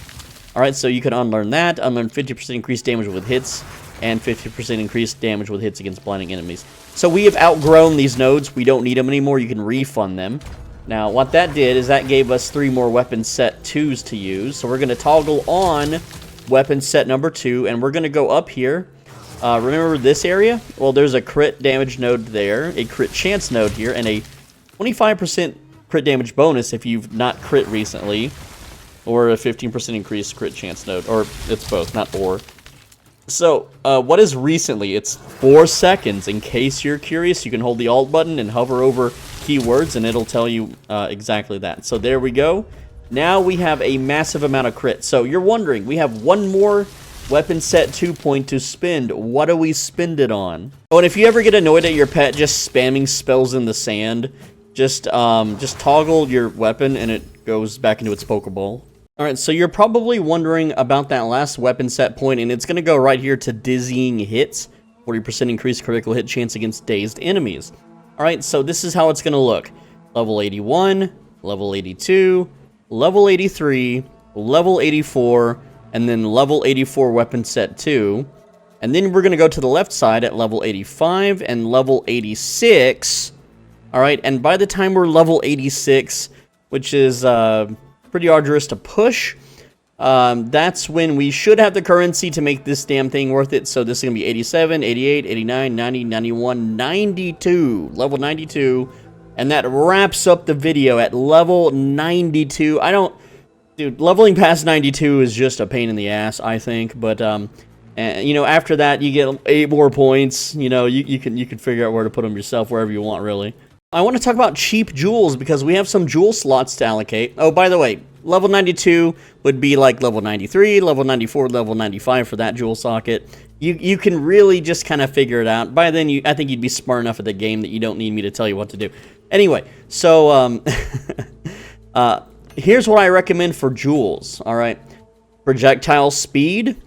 Speaker 1: Alright, so you can unlearn that. Unlearn 50% increased damage with hits. And 50% increased damage with hits against blinding enemies. So we have outgrown these nodes. We don't need them anymore. You can refund them. Now, what that did is that gave us 3 more weapon set 2s to use. So we're going to toggle on weapon set number 2. And we're going to go up here. Remember this area? Well, there's a crit damage node there. A crit chance node here. And a 25% crit damage bonus if you've not crit recently, or a 15% increased crit chance node, or it's both, not or. So, what is recently? It's 4 seconds. In case you're curious, you can hold the Alt button and hover over keywords, and it'll tell you exactly that. So there we go. Now we have a massive amount of crit. So you're wondering, we have 1 more weapon set 2 point to spend. What do we spend it on? Oh, and if you ever get annoyed at your pet just spamming spells in the sand, just toggle your weapon and it goes back into its Pokeball. Alright, so you're probably wondering about that last weapon set point, and it's going to go right here to Dizzying Hits. 40% increased critical hit chance against dazed enemies. Alright, so this is how it's going to look. Level 81, level 82, level 83, level 84, and then level 84 weapon set 2. And then we're going to go to the left side at level 85 and level 86. Alright, and by the time we're level 86, which is pretty arduous to push, that's when we should have the currency to make this damn thing worth it. So this is going to be 87, 88, 89, 90, 91, 92. Level 92. And that wraps up the video at level 92. Dude, leveling past 92 is just a pain in the ass, I think. But, you know, after that, you get 8 more points. You know, you can figure out where to put them yourself, wherever you want, really. I want to talk about cheap jewels, because we have some jewel slots to allocate. Oh, by the way, level 92 would be like level 93, level 94, level 95 for that jewel socket. You can really just kind of figure it out. By then, I think you'd be smart enough at the game that you don't need me to tell you what to do. Anyway, so here's what I recommend for jewels, all right? Projectile speed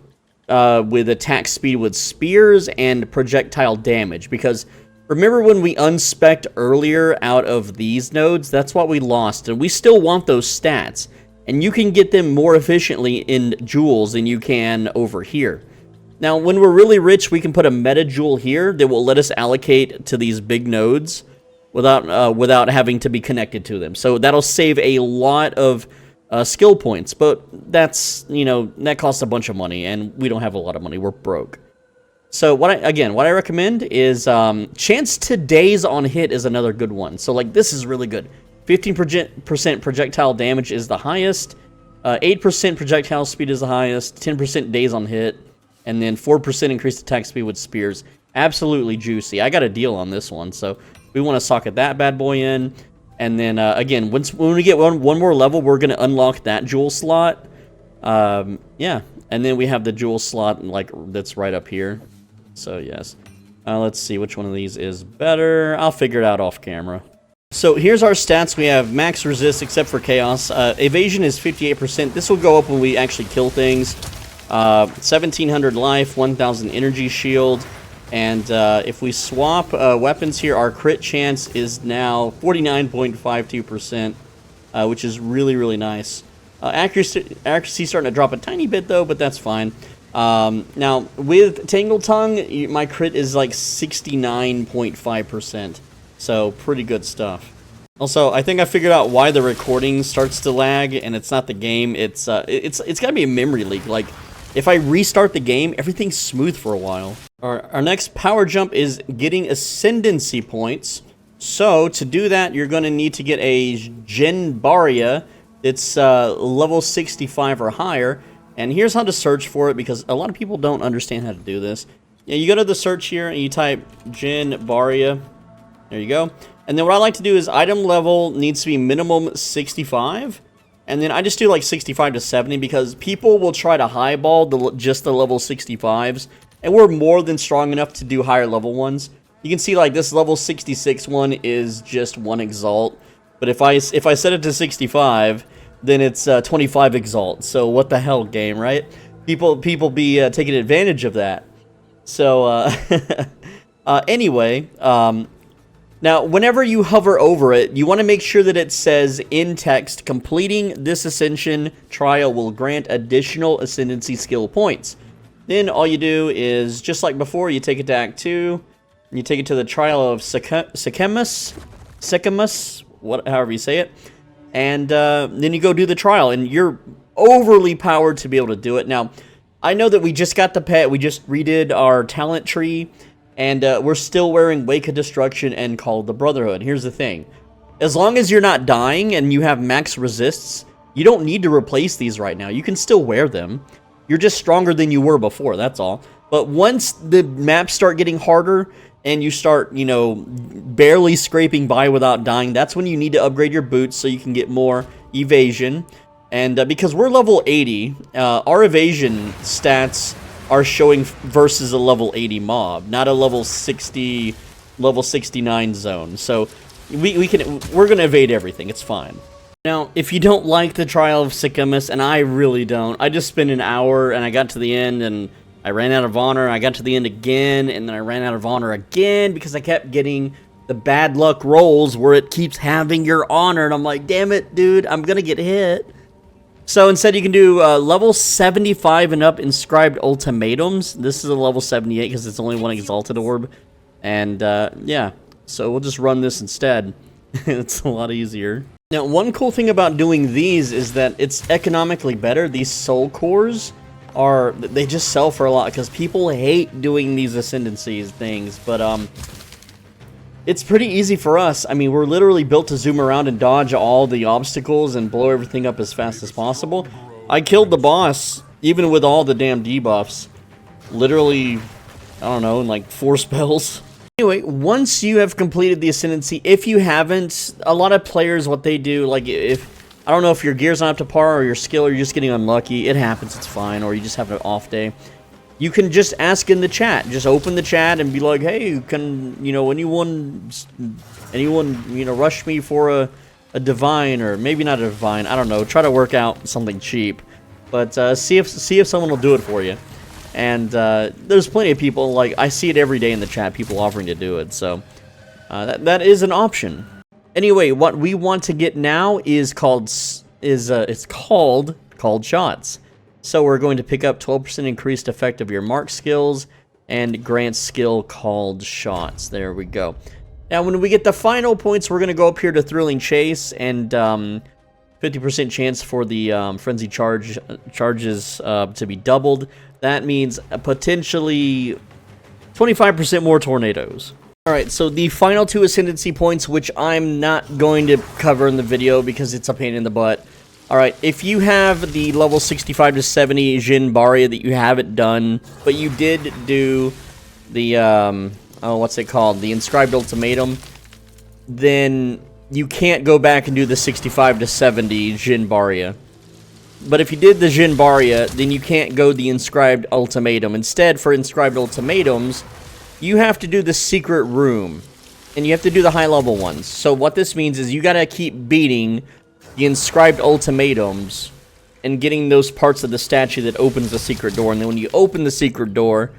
Speaker 1: with attack speed with spears, and projectile damage, because remember when we unspec'd earlier out of these nodes? That's what we lost, and we still want those stats. And you can get them more efficiently in jewels than you can over here. Now, when we're really rich, we can put a meta jewel here that will let us allocate to these big nodes without having to be connected to them. So that'll save a lot of skill points, but that's, you know, that costs a bunch of money, and we don't have a lot of money. We're broke. So what I recommend is chance to daze on hit is another good one. So like this is really good. 15% projectile damage is the highest, 8% projectile speed is the highest, 10% daze on hit, and then 4% increased attack speed with spears. Absolutely juicy. I got a deal on this one, so we want to socket that bad boy in. And then again, when we get one more level, we're going to unlock that jewel slot. Yeah, and then we have the jewel slot like that's right up here. So yes, let's see which one of these is better. I'll figure it out off camera. So here's our stats. We have max resist except for chaos. Evasion is 58%. This will go up when we actually kill things. 1700 life, 1000 energy shield. And if we swap weapons here, our crit chance is now 49.52%, which is really, really nice. Accuracy starting to drop a tiny bit though, but that's fine. Now, with Tangle Tongue, my crit is like 69.5%, so pretty good stuff. Also, I think I figured out why the recording starts to lag, and it's not the game. It's gotta be a memory leak. Like, if I restart the game, everything's smooth for a while. Our next power jump is getting Ascendancy Points. So, to do that, you're gonna need to get a Genbaria. It's level 65 or higher. And here's how to search for it, because a lot of people don't understand how to do this. Yeah, you go to the search here and you type Genbaria. There you go. And then what I like to do is item level needs to be minimum 65. And then I just do like 65 to 70 because people will try to highball just the level 65s. And we're more than strong enough to do higher level ones. You can see like this level 66 one is just 1 exalt. But if I set it to 65... then it's 25 exalt. So what the hell, game, right? People be taking advantage of that. So anyway, now whenever you hover over it, you want to make sure that it says in text, completing this ascension trial will grant additional ascendancy skill points. Then all you do is, just like before, you take it to Act 2, and you take it to the trial of Sycamus, however you say it. And then you go do the trial, and you're overly powered to be able to do it. Now, I know that we just got the pet, we just redid our talent tree, and we're still wearing Wake of Destruction and Call of the Brotherhood. Here's the thing. As long as you're not dying and you have max resists, you don't need to replace these right now. You can still wear them. You're just stronger than you were before, that's all. But once the maps start getting harder, and you start, you know, barely scraping by without dying, that's when you need to upgrade your boots so you can get more evasion. And because we're level 80, our evasion stats are showing versus a level 80 mob, not a level 60, level 69 zone. So we're gonna evade everything. It's fine. Now, if you don't like the trial of Sycamus, and I really don't, I just spent an hour and I got to the end and I ran out of honor, I got to the end again, and then I ran out of honor again because I kept getting the bad luck rolls where it keeps having your honor, and I'm like, damn it, dude, I'm gonna get hit. So instead you can do level 75 and up inscribed ultimatums. This is a level 78 because it's only one exalted orb. And yeah, so we'll just run this instead. It's a lot easier. Now, one cool thing about doing these is that it's economically better. These soul cores they just sell for a lot because people hate doing these ascendancies things, but it's pretty easy for us. I mean, we're literally built to zoom around and dodge all the obstacles and blow everything up as fast as possible. I killed the boss, even with all the damn debuffs. Literally, I don't know, in like 4 spells. Anyway, once you have completed the Ascendancy, if you haven't, a lot of players, what they do, like I don't know if your gear's not up to par or your skill or you're just getting unlucky. It happens, it's fine, or you just have an off day. You can just ask in the chat. Just open the chat and be like, hey, can, you know, anyone, you know, rush me for a divine, or maybe not a divine, I don't know. Try to work out something cheap. But see if someone will do it for you. And there's plenty of people, like, I see it every day in the chat, people offering to do it. So that is an option. Anyway, what we want to get now is called shots. So we're going to pick up 12% increased effect of your mark skills and grant skill called shots. There we go. Now, when we get the final points, we're going to go up here to Thrilling Chase, and 50% chance for the Frenzy charges to be doubled. That means potentially 25% more tornadoes. Alright, so the final 2 Ascendancy points, which I'm not going to cover in the video because it's a pain in the butt. Alright, if you have the level 65 to 70 Jin Barya that you haven't done, but you did do the, what's it called? The Inscribed Ultimatum, then you can't go back and do the 65 to 70 Jin Barya. But if you did the Jin Barya, then you can't go the Inscribed Ultimatum. Instead, for Inscribed Ultimatums, you have to do the Secret Room, and you have to do the high-level ones. So what this means is you gotta keep beating the Inscribed Ultimatums and getting those parts of the statue that opens the secret door. And then when you open the secret door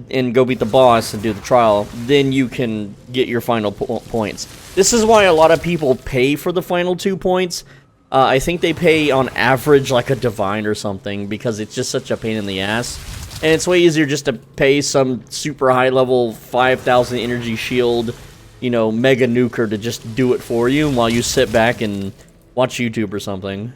Speaker 1: and go beat the boss and do the trial, then you can get your final points. This is why a lot of people pay for the final 2 points. I think they pay on average like a divine or something because it's just such a pain in the ass. And it's way easier just to pay some super high level 5,000 energy shield, you know, mega nuker to just do it for you while you sit back and watch YouTube or something.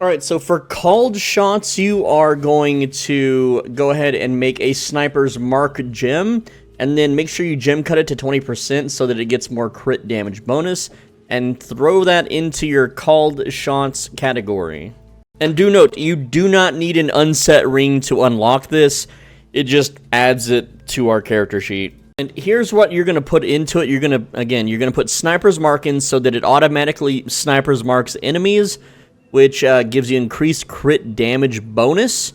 Speaker 1: Alright, so for called shots, you are going to go ahead and make a sniper's mark gem, and then make sure you gem cut it to 20% so that it gets more crit damage bonus, and throw that into your called shots category. And do note, you do not need an unset ring to unlock this, it just adds it to our character sheet. And here's what you're going to put into it. You're going to put Sniper's Mark in so that it automatically Sniper's Marks enemies, which gives you increased crit damage bonus.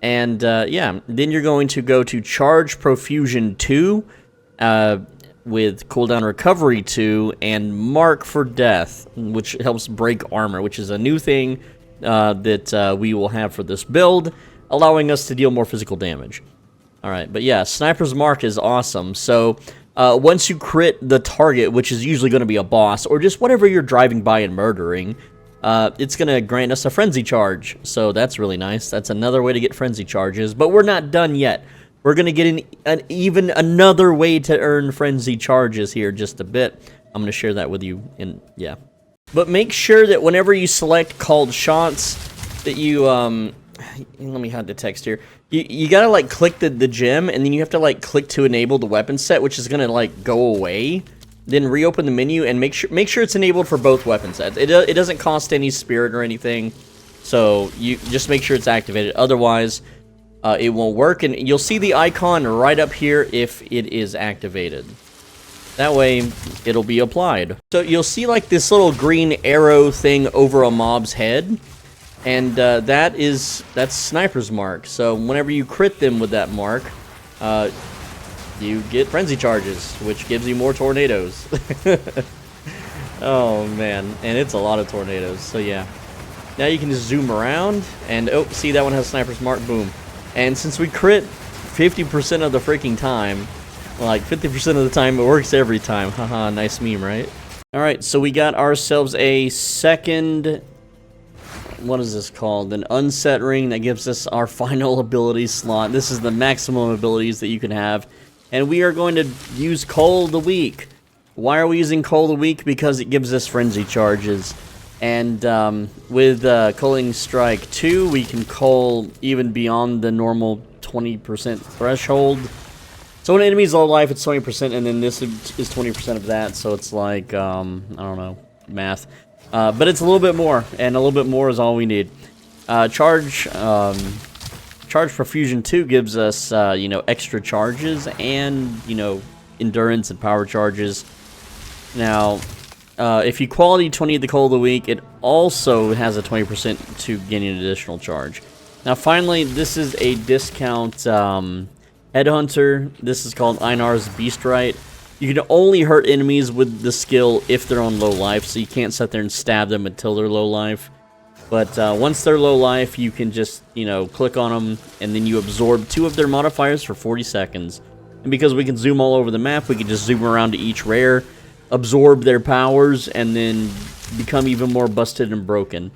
Speaker 1: And yeah, then you're going to go to Charge Profusion 2 with Cooldown Recovery 2 and Mark for Death, which helps break armor, which is a new thing that we will have for this build, allowing us to deal more physical damage. Alright, but yeah, Sniper's Mark is awesome. So, once you crit the target, which is usually going to be a boss, or just whatever you're driving by and murdering, it's going to grant us a Frenzy Charge. So that's really nice. That's another way to get Frenzy Charges, but we're not done yet. We're going to get even another way to earn Frenzy Charges here just a bit. I'm going to share that with you, and yeah. But make sure that whenever you select called shots, that you, let me hide the text here. You gotta, like, click the gem, and then you have to, like, click to enable the weapon set, which is gonna, like, go away. Then reopen the menu, and make sure it's enabled for both weapon sets. It doesn't cost any spirit or anything, so you just make sure it's activated. Otherwise, it won't work, and you'll see the icon right up here if it is activated. That way, it'll be applied. So you'll see, like, this little green arrow thing over a mob's head. And that's Sniper's Mark. So whenever you crit them with that mark, you get Frenzy Charges, which gives you more tornadoes. Oh man, and it's a lot of tornadoes, so yeah. Now you can just zoom around, and oh, see, that one has Sniper's Mark, boom. And since we crit 50% of the freaking time, Like 50% of the time, it works every time. Haha, nice meme, right? Alright, so we got ourselves a second... What is this called? An unset ring that gives us our final ability slot. This is the maximum abilities that you can have. And we are going to use Cull of the Week. Why are we using Cull of the Week? Because it gives us frenzy charges. And with Culling Strike 2, we can cull even beyond the normal 20% threshold. So when an enemy's low life, it's 20%, and then this is 20% of that, so it's like, I don't know, math. But it's a little bit more, and a little bit more is all we need. Charge Profusion 2 gives us, you know, extra charges and, you know, endurance and power charges. Now, if you quality 20 the Cull of the Week, it also has a 20% to gain an additional charge. Now, finally, this is a discount Headhunter. This is called Einar's Beastrite. You can only hurt enemies with the skill if they're on low life, so you can't sit there and stab them until they're low life. But once they're low life, you can just, you know, click on them, and then you absorb 2 of their modifiers for 40 seconds. And because we can zoom all over the map, we can just zoom around to each rare, absorb their powers, and then become even more busted and broken.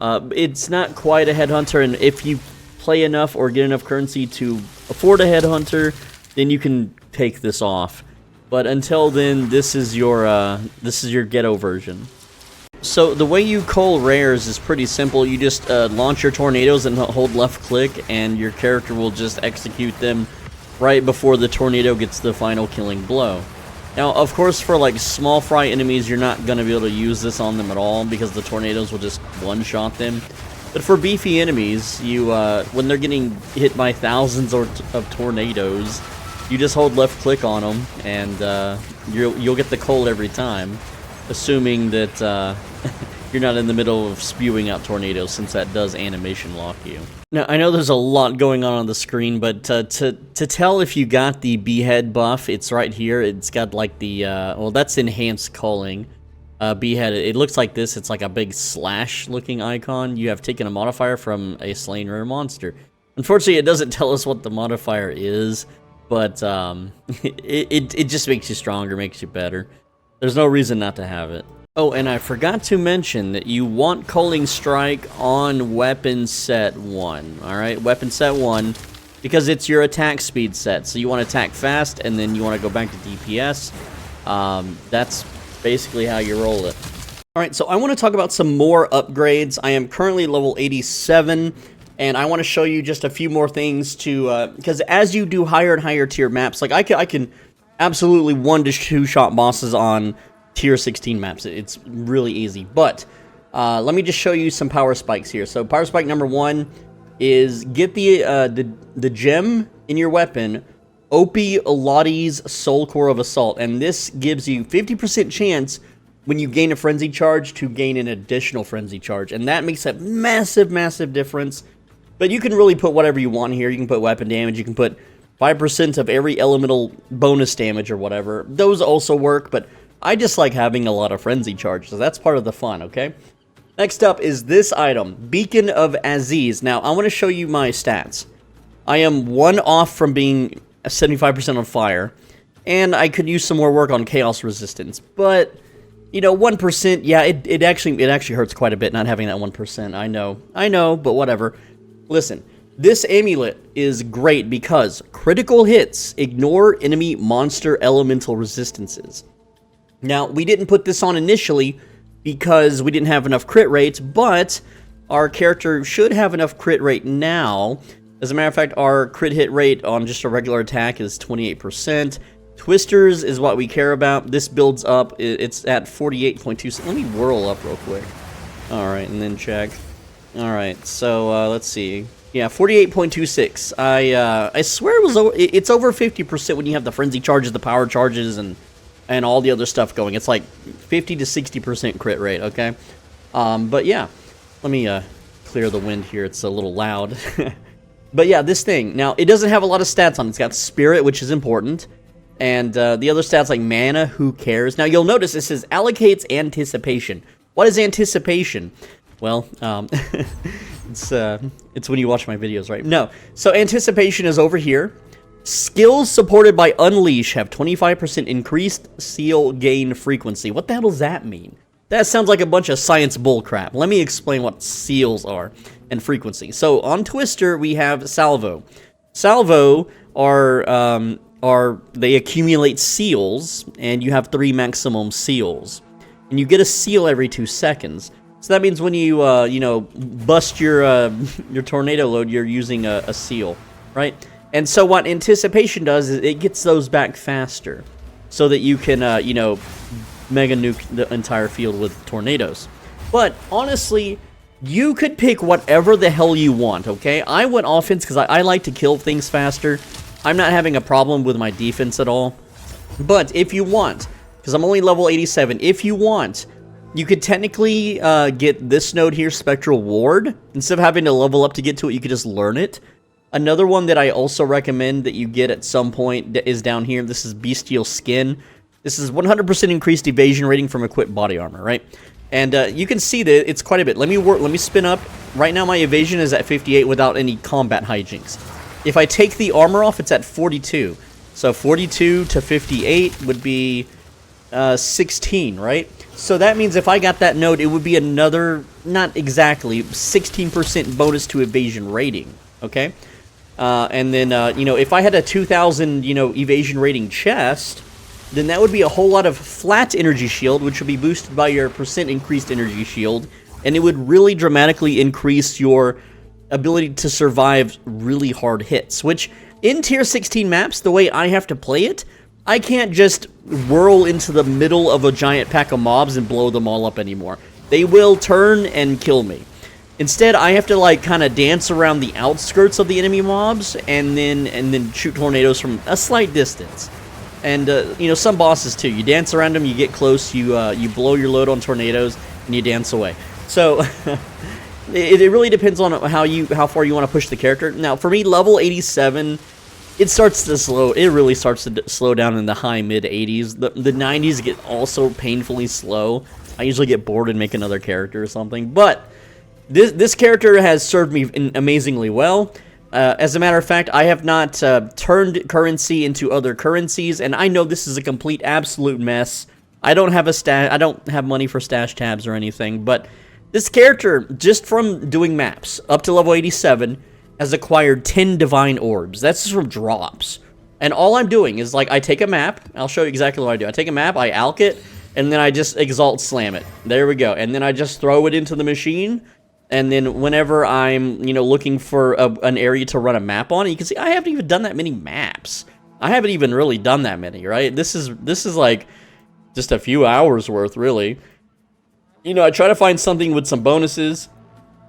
Speaker 1: It's not quite a Headhunter, and if you play enough or get enough currency to afford a Headhunter, then you can take this off. But until then, this is your ghetto version. So the way you cull rares is pretty simple. You just launch your tornadoes and hold left click, and your character will just execute them right before the tornado gets the final killing blow. Now, of course, for like small fry enemies, you're not going to be able to use this on them at all because the tornadoes will just one-shot them. But for beefy enemies, you when they're getting hit by thousands of tornadoes, you just hold left click on them, and you'll get the Cull every time, assuming that you're not in the middle of spewing out tornadoes, since that does animation lock you. Now, I know there's a lot going on the screen, but to tell if you got the Behead buff, it's right here. It's got like the, well, that's enhanced culling. Behead, it looks like this. It's like a big slash-looking icon. You have taken a modifier from a slain rare monster. Unfortunately, it doesn't tell us what the modifier is, but it just makes you stronger, makes you better. There's no reason not to have it. Oh, and I forgot to mention that you want Culling Strike on Weapon Set 1, alright? Weapon Set 1, because it's your attack speed set. So you want to attack fast, and then you want to go back to DPS. That's basically how you roll it. Alright, so I want to talk about some more upgrades. I am currently level 87, and I want to show you just a few more things to, because as you do higher and higher tier maps, like I can absolutely 1 to 2 shot bosses on tier 16 maps. It's really easy, but let me just show you some power spikes here. So power spike number 1 is get the gem in your weapon, Opie Eladi's Soul Core of Assault, and this gives you 50% chance when you gain a frenzy charge to gain an additional frenzy charge, and that makes a massive, massive difference. But you can really put whatever you want here. You can put weapon damage, you can put 5% of every elemental bonus damage or whatever. Those also work, but I just like having a lot of frenzy charge, so that's part of the fun, okay? Next up is this item, Beacon of Aziz. Now, I want to show you my stats. I am 1 off from being 75% on fire, and I could use some more work on chaos resistance, but, you know, 1%, yeah, it actually hurts quite a bit not having that 1%, I know, but whatever. Listen, this amulet is great because critical hits ignore enemy monster elemental resistances. Now, we didn't put this on initially because we didn't have enough crit rates, but our character should have enough crit rate now. As a matter of fact, our crit hit rate on just a regular attack is 28%. Twisters is what we care about. This builds up. It's at 48.2. Let me whirl up real quick. Alright, and then check. Alright, so let's see. Yeah, 48.26. I swear it's over 50% when you have the frenzy charges, the power charges, and all the other stuff going. It's like 50 to 60% crit rate, okay? But yeah, let me clear the wind here. It's a little loud. But yeah, this thing. Now, it doesn't have a lot of stats on it. It's got spirit, which is important. And the other stats like mana, who cares? Now, you'll notice it says allocates anticipation. What is anticipation? Well, it's when you watch my videos, right? No. So anticipation is over here. Skills supported by Unleash have 25% increased seal gain frequency. What the hell does that mean? That sounds like a bunch of science bullcrap. Let me explain what seals are and frequency. So on Twister, we have Salvo. Salvo they accumulate seals, and you have 3 maximum seals. And you get a seal every 2 seconds. So that means when you, bust your tornado load, you're using a seal, right? And so what Anticipation does is it gets those back faster so that you can, mega nuke the entire field with tornadoes. But honestly, you could pick whatever the hell you want, okay? I went offense because I like to kill things faster. I'm not having a problem with my defense at all. But if you want, because I'm only level 87, if you want, you could technically get this node here, Spectral Ward. Instead of having to level up to get to it, you could just learn it. Another one that I also recommend that you get at some point is down here. This is Bestial Skin. This is 100% increased evasion rating from equipped body armor, right? And you can see that it's quite a bit. Let me spin up. Right now my evasion is at 58 without any combat hijinks. If I take the armor off, it's at 42. So 42 to 58 would be 16, right? So that means if I got that node, it would be another, not exactly, 16% bonus to evasion rating, okay? And then, if I had a 2,000, evasion rating chest, then that would be a whole lot of flat energy shield, which would be boosted by your percent increased energy shield, and it would really dramatically increase your ability to survive really hard hits, which in tier 16 maps, the way I have to play it, I can't just whirl into the middle of a giant pack of mobs and blow them all up anymore. They will turn and kill me. Instead, I have to kind of dance around the outskirts of the enemy mobs and then shoot tornadoes from a slight distance. And some bosses too. You dance around them, you get close, you blow your load on tornadoes, and you dance away. So it really depends on how far you want to push the character. Now, for me, level 87, it really starts to slow down in the high mid 80s. The 90s get also painfully slow. I usually get bored and make another character or something, but this character has served me amazingly well. As a matter of fact, I have not turned currency into other currencies, and I know this is a complete absolute mess. I don't have money for stash tabs or anything, but this character, just from doing maps up to level 87, has acquired 10 divine orbs. That's just from drops. And all I'm doing is, I take a map. I'll show you exactly what I do. I take a map, I alch it, and then I just exalt slam it. There we go. And then I just throw it into the machine. And then whenever I'm, looking for an area to run a map on, you can see I haven't even done that many maps. I haven't even really done that many, right? This is like just a few hours worth, really. I try to find something with some bonuses,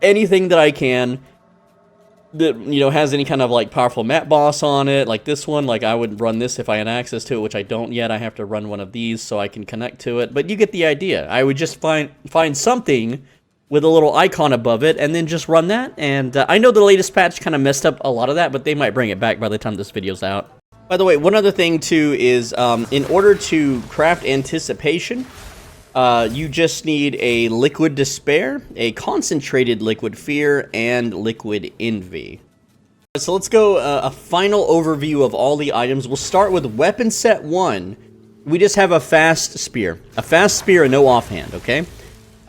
Speaker 1: anything that I can that, has any kind of powerful map boss on it, like this one. I would run this if I had access to it, which I don't yet. I have to run one of these so I can connect to it. But you get the idea. I would just find something with a little icon above it, and then just run that. And I know the latest patch kind of messed up a lot of that, but they might bring it back by the time this video's out. By the way, one other thing too is, in order to craft Anticipation, you just need a Liquid Despair, a Concentrated Liquid Fear, and Liquid Envy. So let's go a final overview of all the items. We'll start with Weapon Set 1. We just have a Fast Spear. A Fast Spear and no offhand, okay?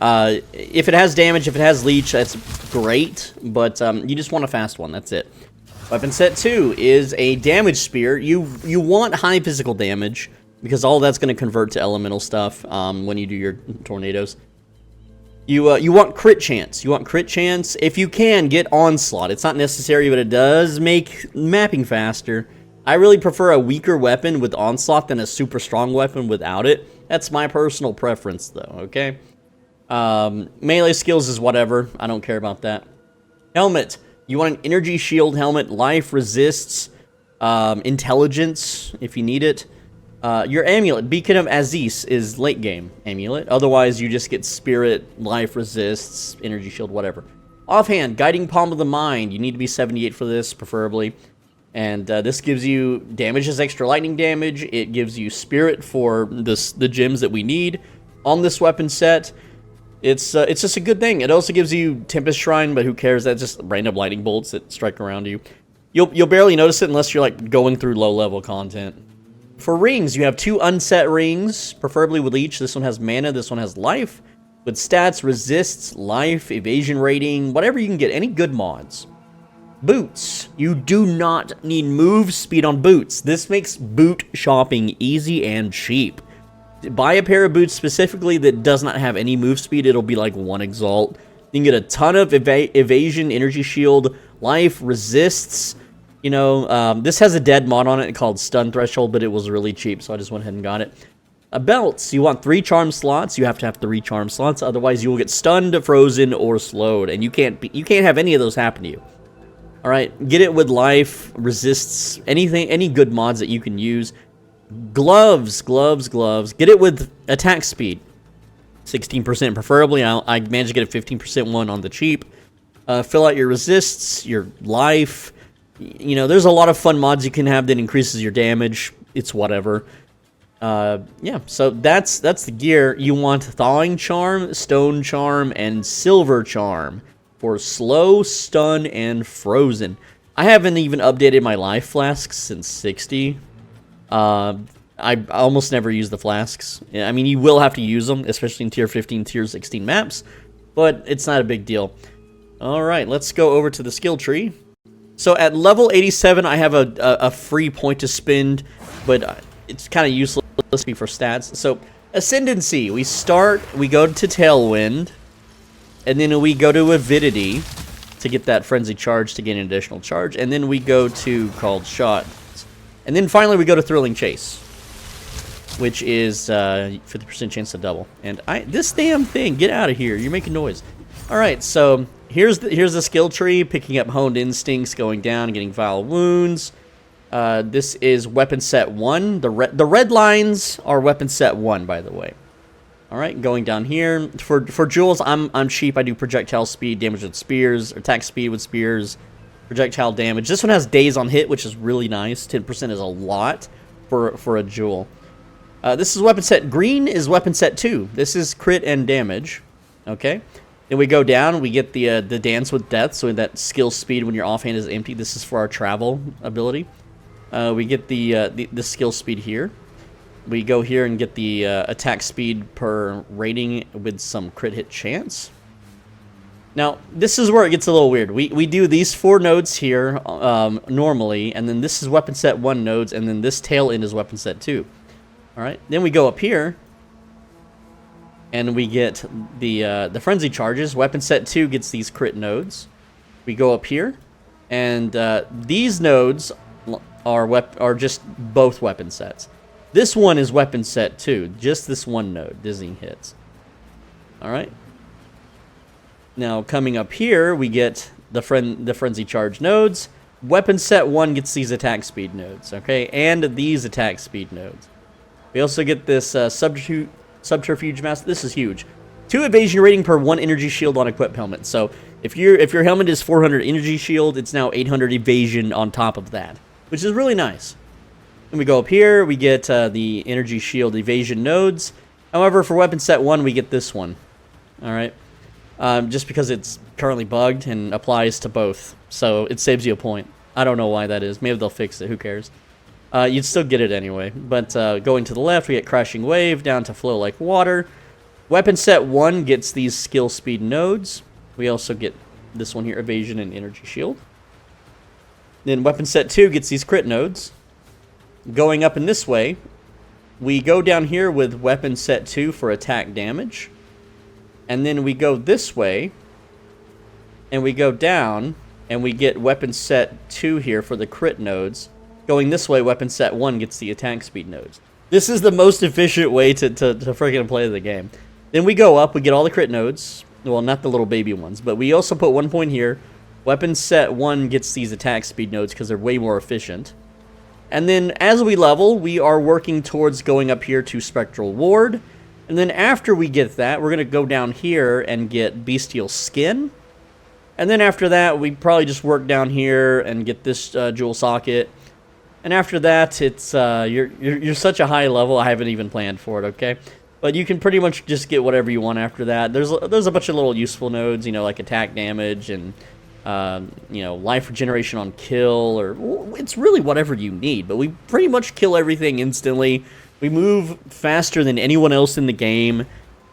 Speaker 1: If it has damage, if it has leech, that's great, but you just want a fast one, that's it. Weapon set 2 is a damage spear. You want high physical damage, because all that's going to convert to elemental stuff when you do your tornadoes. You want crit chance. You want crit chance. If you can, get Onslaught. It's not necessary, but it does make mapping faster. I really prefer a weaker weapon with Onslaught than a super strong weapon without it. That's my personal preference, though, okay? Melee skills is whatever. I don't care about that. Helmet. You want an energy shield helmet. Life resists. Intelligence, if you need it. Your amulet. Beacon of Aziz is late game amulet. Otherwise, you just get spirit, life resists, energy shield, whatever. Offhand. Guiding Palm of the Mind. You need to be 78 for this, preferably. And this gives you damage as extra lightning damage. It gives you spirit for the gems that we need on this weapon set. It's just a good thing. It also gives you Tempest Shrine, but who cares? That's just random lightning bolts that strike around you. You'll barely notice it unless you're like going through low-level content. For rings, you have 2 unset rings, preferably with each. This one has mana, this one has life. With stats, resists, life, evasion rating, whatever you can get, any good mods. Boots. You do not need move speed on boots. This makes boot shopping easy and cheap. Buy a pair of boots specifically that does not have any move speed. It'll be like 1 exalt. You can get a ton of evasion, energy shield, life, resists. You know, this has a dead mod on it called Stun Threshold, but it was really cheap, so I just went ahead and got it. Belts. You want 3 charm slots. You have to have 3 charm slots, otherwise you will get stunned, frozen, or slowed, and you can't have any of those happen to you. All right, get it with life, resists, anything, any good mods that you can use. Gloves. Get it with attack speed, 16% preferably. I managed to get a 15% one on the cheap. Fill out your resists, your life. You know, there's a lot of fun mods you can have that increases your damage. It's whatever. Yeah, so that's the gear. You want Thawing Charm, Stone Charm, and Silver Charm for slow, stun, and frozen. I haven't even updated my life flasks since 60. I almost never use the flasks. I mean, you will have to use them, especially in tier 15, tier 16 maps, but it's not a big deal. All right, let's go over to the skill tree. So at level 87, I have a free point to spend, but it's kind of useless for stats. So Ascendancy, we go to Tailwind, and then we go to Avidity to get that Frenzy Charge to gain an additional charge, and then we go to Called Shot. And then finally we go to Thrilling Chase, which is 50% chance to double. And this damn thing, get out of here, you're making noise. Alright, so here's the skill tree, picking up Honed Instincts, going down, getting Vile Wounds. This is weapon set 1. The red lines are weapon set 1, by the way. Alright, going down here. For jewels, I'm cheap. I do projectile speed, damage with spears, attack speed with spears, projectile damage. This one has days on hit, which is really nice. 10% is a lot for a jewel. This is weapon set. Green is weapon set 2. This is crit and damage. Okay. Then we go down, we get the Dance with Death, so that skill speed when your offhand is empty. This is for our travel ability. We get the skill speed here. We go here and get the attack speed per rating with some crit hit chance. Now, this is where it gets a little weird. We do these 4 nodes here normally, and then this is weapon set 1 nodes, and then this tail end is weapon set 2. Alright, then we go up here, and we get the Frenzy Charges. Weapon set 2 gets these crit nodes. We go up here, and these nodes are just both weapon sets. This one is weapon set 2, just this one node, Dizzying Hits. Alright. Now, coming up here, we get the Frenzy Charge nodes. Weapon set 1 gets these attack speed nodes, okay? And these attack speed nodes. We also get this Subterfuge Mask. This is huge. 2 evasion rating per 1 energy shield on equipped helmet. So, if your helmet is 400 energy shield, it's now 800 evasion on top of that, which is really nice. And we go up here, we get the energy shield evasion nodes. However, for weapon set 1, we get this one. Alright. Just because it's currently bugged and applies to both. So it saves you a point. I don't know why that is. Maybe they'll fix it. Who cares? You'd still get it anyway. But going to the left, we get Crashing Wave down to Flow Like Water. Weapon set 1 gets these skill speed nodes. We also get this one here, Evasion and Energy Shield. Then weapon set 2 gets these crit nodes. Going up in this way, we go down here with weapon set 2 for attack damage. And then we go this way, and we go down, and we get weapon set 2 here for the crit nodes. Going this way, weapon set 1 gets the attack speed nodes. This is the most efficient way to freaking play the game. Then we go up, we get all the crit nodes. Well, not the little baby ones, but we also put 1 point here. Weapon set 1 gets these attack speed nodes because they're way more efficient. And then as we level, we are working towards going up here to Spectral Ward. And then after we get that, we're going to go down here and get Bestial Skin. And then after that, we probably just work down here and get this Jewel Socket. And after that, it's you're such a high level, I haven't even planned for it, okay? But you can pretty much just get whatever you want after that. There's a bunch of little useful nodes, you know, like attack damage and you know, life regeneration on kill, or it's really whatever you need. But we pretty much kill everything instantly. We move faster than anyone else in the game,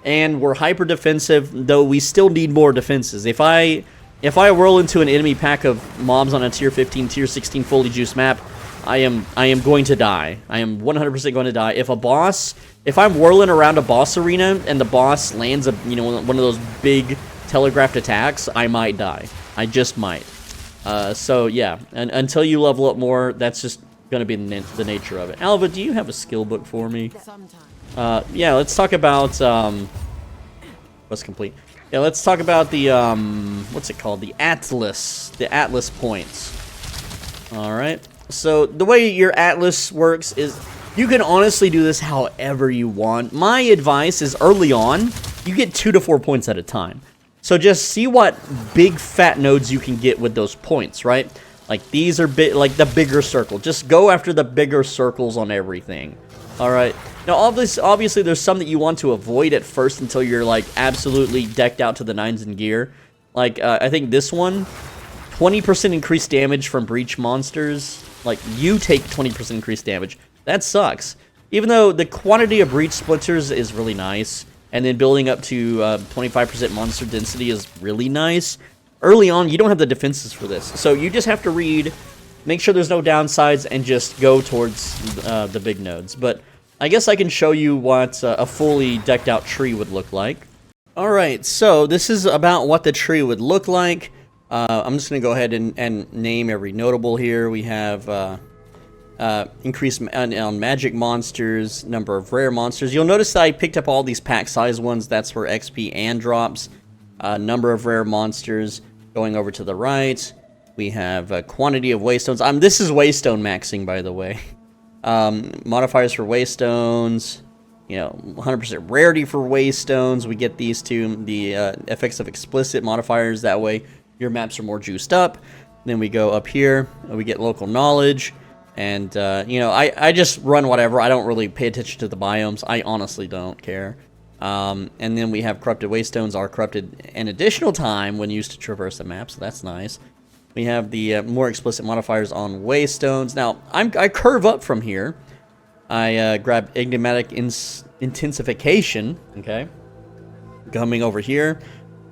Speaker 1: and we're hyper defensive. Though we still need more defenses. If I whirl into an enemy pack of mobs on a tier 15, tier 16 fully juiced map, I am going to die. I am 100% going to die. If I'm whirling around a boss arena and the boss lands one of those big telegraphed attacks, I might die. I just might. So yeah, and until you level up more, that's just going to be the nature of it. Alva, do you have a skill book for me? Yeah, let's talk about what's complete. Yeah, let's talk about the what's it called? The Atlas points. All right. So the way your Atlas works is you can honestly do this however you want. My advice is early on, you get 2 to 4 points at a time. So just see what big fat nodes you can get with those points, right? Like these are like the bigger circle. Just go after the bigger circles on everything. All right. Now, obviously, there's some that you want to avoid at first until you're like absolutely decked out to the nines in gear. Like I think this one, 20% increased damage from breach monsters. Like, you take 20% increased damage. That sucks. Even though the quantity of breach splinters is really nice, and then building up to 25% monster density is really nice, early on, you don't have the defenses for this. So you just have to read, make sure there's no downsides, and just go towards the big nodes. But I guess I can show you what a fully decked out tree would look like. Alright, so this is about what the tree would look like. I'm just going to go ahead and name every notable here. We have increase on magic monsters, number of rare monsters. You'll notice that I picked up all these pack size ones. That's for XP and drops. Number of rare monsters. Going over to the right, we have quantity of waystones. This is waystone maxing, by the way. Modifiers for waystones. 100% rarity for waystones. We get these two. The effects of explicit modifiers. That way, your maps are more juiced up. Then we go up here. We get local knowledge. And, I just run whatever. I don't really pay attention to the biomes. I honestly don't care. And then we have corrupted waystones are corrupted an additional time when used to traverse the map, so that's nice. We have the more explicit modifiers on waystones. Now, I curve up from here. I grab enigmatic intensification, okay? Coming over here.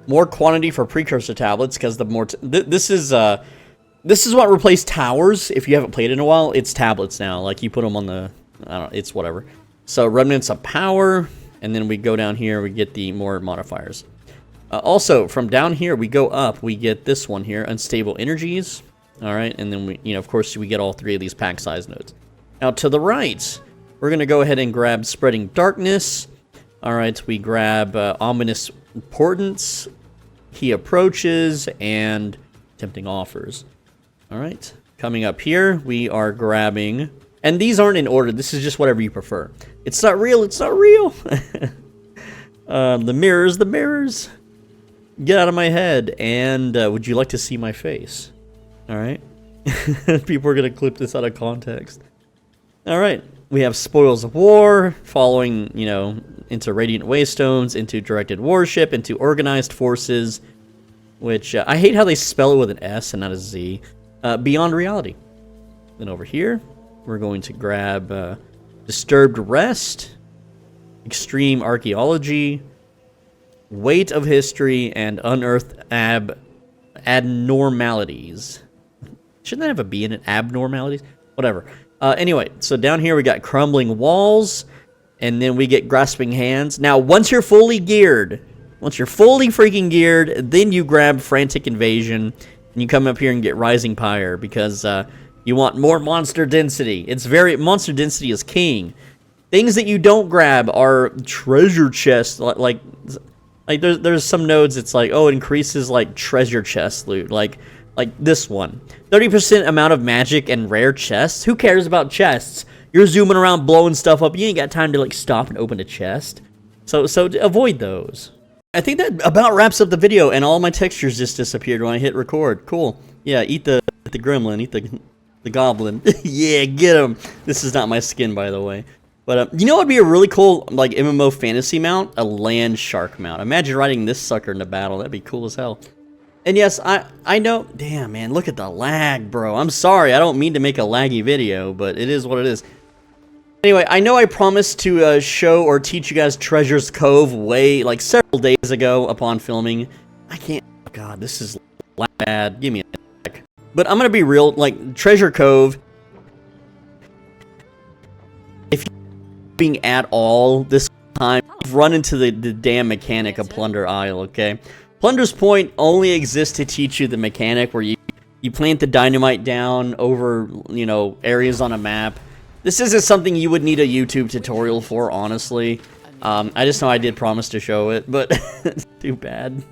Speaker 1: More quantity for precursor tablets, because the more... This is what replaced towers. If you haven't played it in a while, it's tablets now. Like, you put them on the... I don't know, it's whatever. So, remnants of power... And then we go down here, we get the more modifiers. Also, from down here, we go up, we get this one here, unstable energies. All right, and then we, of course, we get all three of these pack size nodes. Now, to the right, we're going to go ahead and grab spreading darkness. All right, we grab ominous importance, he approaches, and tempting offers. All right, coming up here, we are grabbing... And these aren't in order. This is just whatever you prefer. It's not real. It's not real. The mirrors. Get out of my head. And would you like to see my face? All right. People are going to clip this out of context. All right. We have spoils of war, following, into radiant waystones, into directed warship, into organized forces, which I hate how they spell it with an S and not a Z. Beyond reality. Then over here. We're going to grab Disturbed Rest, Extreme Archaeology, Weight of History, and Unearthed Abnormalities. Shouldn't that have a B in it? Abnormalities? Whatever. Anyway, so down here we got Crumbling Walls, and then we get Grasping Hands. Now, once you're fully freaking geared, then you grab Frantic Invasion, and you come up here and get Rising Pyre, because... you want more monster density. Monster density is king. Things that you don't grab are treasure chests. Like there's some nodes. It's like, oh, it increases like treasure chest loot. Like this one, 30% amount of magic and rare chests. Who cares about chests? You're zooming around blowing stuff up. You ain't got time to like stop and open a chest. So avoid those. I think that about wraps up the video. And all my textures just disappeared when I hit record. Cool. Yeah, eat the gremlin. Eat the goblin. Yeah, get him. This is not my skin, by the way. But you know what would be a really cool like MMO fantasy mount? A land shark mount. Imagine riding this sucker into battle. That'd be cool as hell. And yes, I know, damn man, look at the lag, bro. I'm sorry, I don't mean to make a laggy video, but it is what it is. Anyway, I know I promised to show or teach you guys Treasure's Cove like several days ago upon filming. I can't, oh god, this is bad, give me a sec. But I'm gonna be real, like, Treasure Cove, if you're being at all this time, you've run into the damn mechanic of Plunder Isle, okay? Plunder's Point only exists to teach you the mechanic where you plant the dynamite down over, you know, areas on a map. This isn't something you would need a YouTube tutorial for, honestly. I just know I did promise to show it, but it's too bad.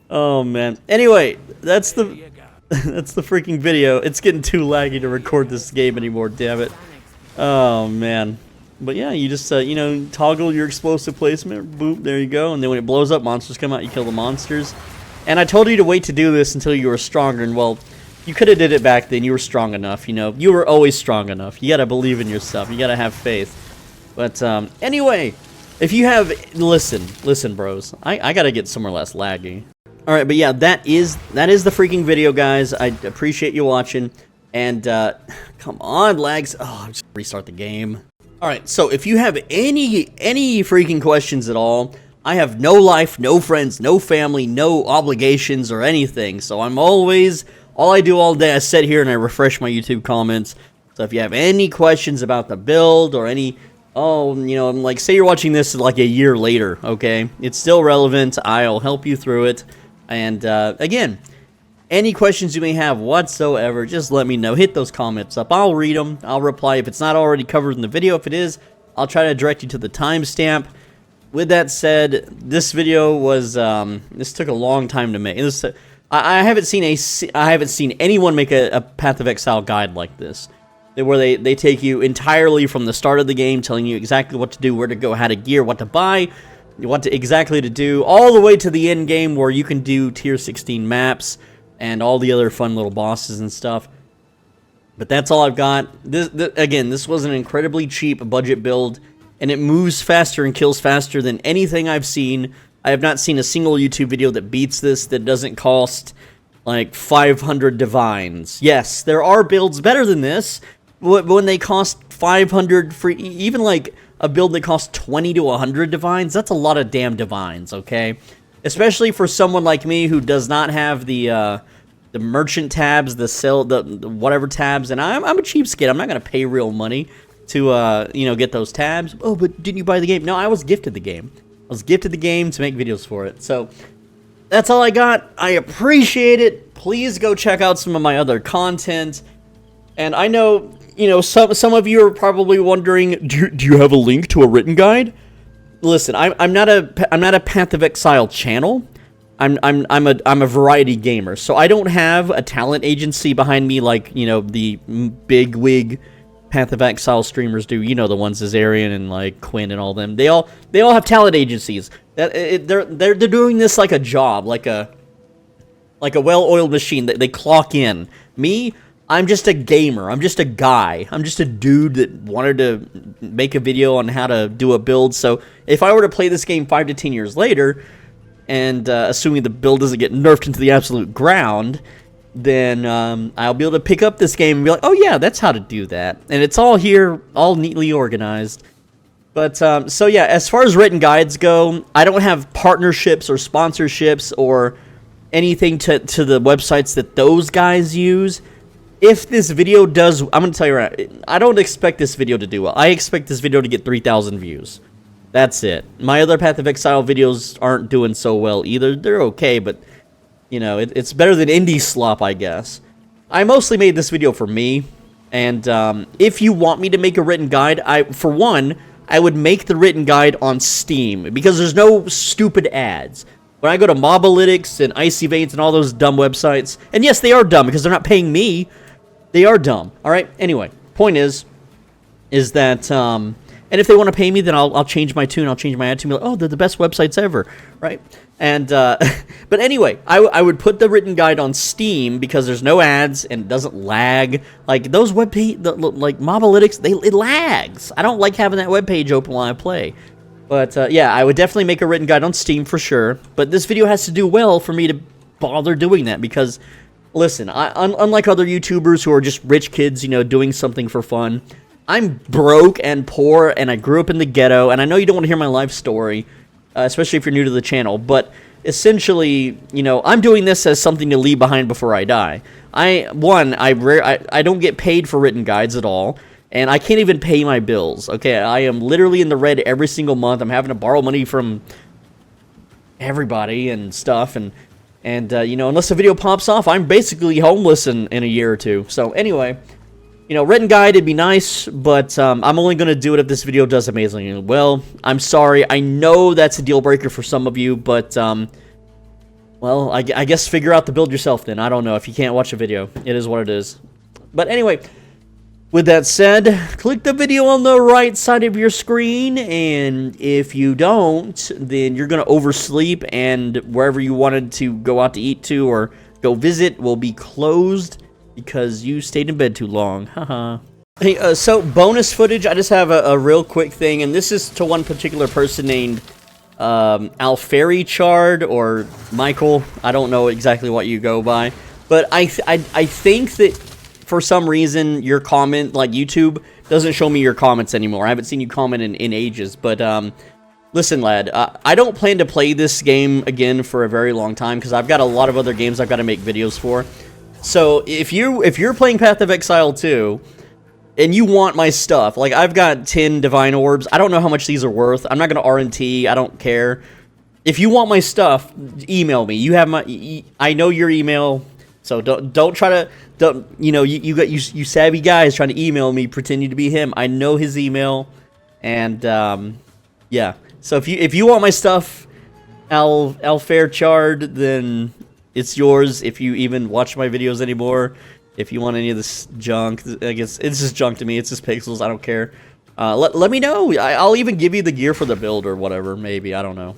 Speaker 1: Oh man. Anyway, that's the freaking video. It's getting too laggy to record this game anymore, damn it. Oh man. But yeah, you just you know, toggle your explosive placement, boop, there you go, and then when it blows up, monsters come out, you kill the monsters. And I told you to wait to do this until you were stronger, and well, you could have did it back then. You were strong enough, you know. You were always strong enough. You gotta believe in yourself. You gotta have faith. But anyway, if you have, listen, bros. I gotta get somewhere less laggy. All right, but yeah, that is the freaking video, guys. I appreciate you watching. And come on, lags. Oh, just restart the game. All right, so if you have any freaking questions at all, I have no life, no friends, no family, no obligations or anything. So I'm always, all I do all day, I sit here and I refresh my YouTube comments. So if you have any questions about the build or any, oh, you know, like say you're watching this like a year later, okay? It's still relevant. I'll help you through it. And again, any questions you may have whatsoever, just let me know. Hit those comments up. I'll read them. I'll reply if it's not already covered in the video. If it is, I'll try to direct you to the timestamp. With that said, this video was this took a long time to make. I haven't seen anyone make a Path of Exile guide like this, where they take you entirely from the start of the game, telling you exactly what to do, where to go, how to gear, what to buy, what to exactly to do, all the way to the end game where you can do tier 16 maps and all the other fun little bosses and stuff. But that's all I've got. Again, this was an incredibly cheap budget build, and it moves faster and kills faster than anything I've seen. I have not seen a single YouTube video that beats this, that doesn't cost like 500 divines. Yes, there are builds better than this, but when they cost 500 for even like a build that costs 20 to 100 divines, that's a lot of damn divines, okay? Especially for someone like me who does not have the merchant tabs, the whatever tabs, and I'm a cheapskate. I'm not gonna pay real money to you know, get those tabs. Oh, but didn't you buy the game? No, I was gifted the game. I was gifted the game to make videos for it. So that's all I got. I appreciate it. Please go check out some of my other content. And I know, you know, some of you are probably wondering, do you have a link to a written guide? Listen, I'm not a Path of Exile channel. I'm a variety gamer, so I don't have a talent agency behind me like, you know, the big wig Path of Exile streamers do. You know, the ones Azarian and like Quinn and all them. They all have talent agencies. They're doing this like a job, like a well-oiled machine. They clock in. Me, I'm just a gamer. I'm just a guy. I'm just a dude that wanted to make a video on how to do a build. So if I were to play this game 5 to 10 years later, and assuming the build doesn't get nerfed into the absolute ground, then I'll be able to pick up this game and be like, oh yeah, that's how to do that. And it's all here, all neatly organized. But, so yeah, as far as written guides go, I don't have partnerships or sponsorships or anything to the websites that those guys use. If this video does, I'm going to tell you right now, I don't expect this video to do well. I expect this video to get 3,000 views. That's it. My other Path of Exile videos aren't doing so well either. They're okay, but, you know, it's better than indie slop, I guess. I mostly made this video for me, and if you want me to make a written guide, for one, I would make the written guide on Steam, because there's no stupid ads. When I go to Mobalytics and Icy Veins and all those dumb websites, and yes, they are dumb because they're not paying me. They are dumb. All right. Anyway, point is that and if they want to pay me, then I'll change my tune. I'll change my ad tune. Be like, oh, they're the best websites ever, right? And but anyway, I would put the written guide on Steam because there's no ads and it doesn't lag. Like those like Mobalytics, it lags. I don't like having that web page open while I play. But yeah, I would definitely make a written guide on Steam for sure. But this video has to do well for me to bother doing that because, listen, unlike other YouTubers who are just rich kids, you know, doing something for fun, I'm broke and poor, and I grew up in the ghetto, and I know you don't want to hear my life story, especially if you're new to the channel, but essentially, you know, I'm doing this as something to leave behind before I die. I don't get paid for written guides at all, and I can't even pay my bills, okay? I am literally in the red every single month. I'm having to borrow money from everybody and stuff, and you know, unless the video pops off, I'm basically homeless in a year or two. So anyway, you know, written guide, it'd be nice, but I'm only going to do it if this video does amazingly well. I'm sorry. I know that's a deal breaker for some of you, but, well, I guess figure out the build yourself then. I don't know. If you can't watch a video, it is what it is. But anyway, with that said, click the video on the right side of your screen, and if you don't, then you're going to oversleep, and wherever you wanted to go out to eat to or go visit will be closed because you stayed in bed too long. Haha. Hey, so bonus footage, I just have a real quick thing, and this is to one particular person named Alferi Chard or Michael. I don't know exactly what you go by, but I think that for some reason your comment, like YouTube, doesn't show me your comments anymore. I haven't seen you comment in ages, but listen, lad, I don't plan to play this game again for a very long time because I've got a lot of other games I've got to make videos for. So if you're playing Path of Exile 2 and you want my stuff, like I've got 10 divine orbs. I don't know how much these are worth. I'm not going to RNT. I don't care. If you want my stuff, email me. You have my I know your email. So don't try to you savvy guys trying to email me pretending to be him. I know his email, and yeah. So if you want my stuff, Alferi Chard, then it's yours. If you even watch my videos anymore, if you want any of this junk, I guess it's just junk to me. It's just pixels. I don't care. Let me know. I'll even give you the gear for the build or whatever. Maybe, I don't know.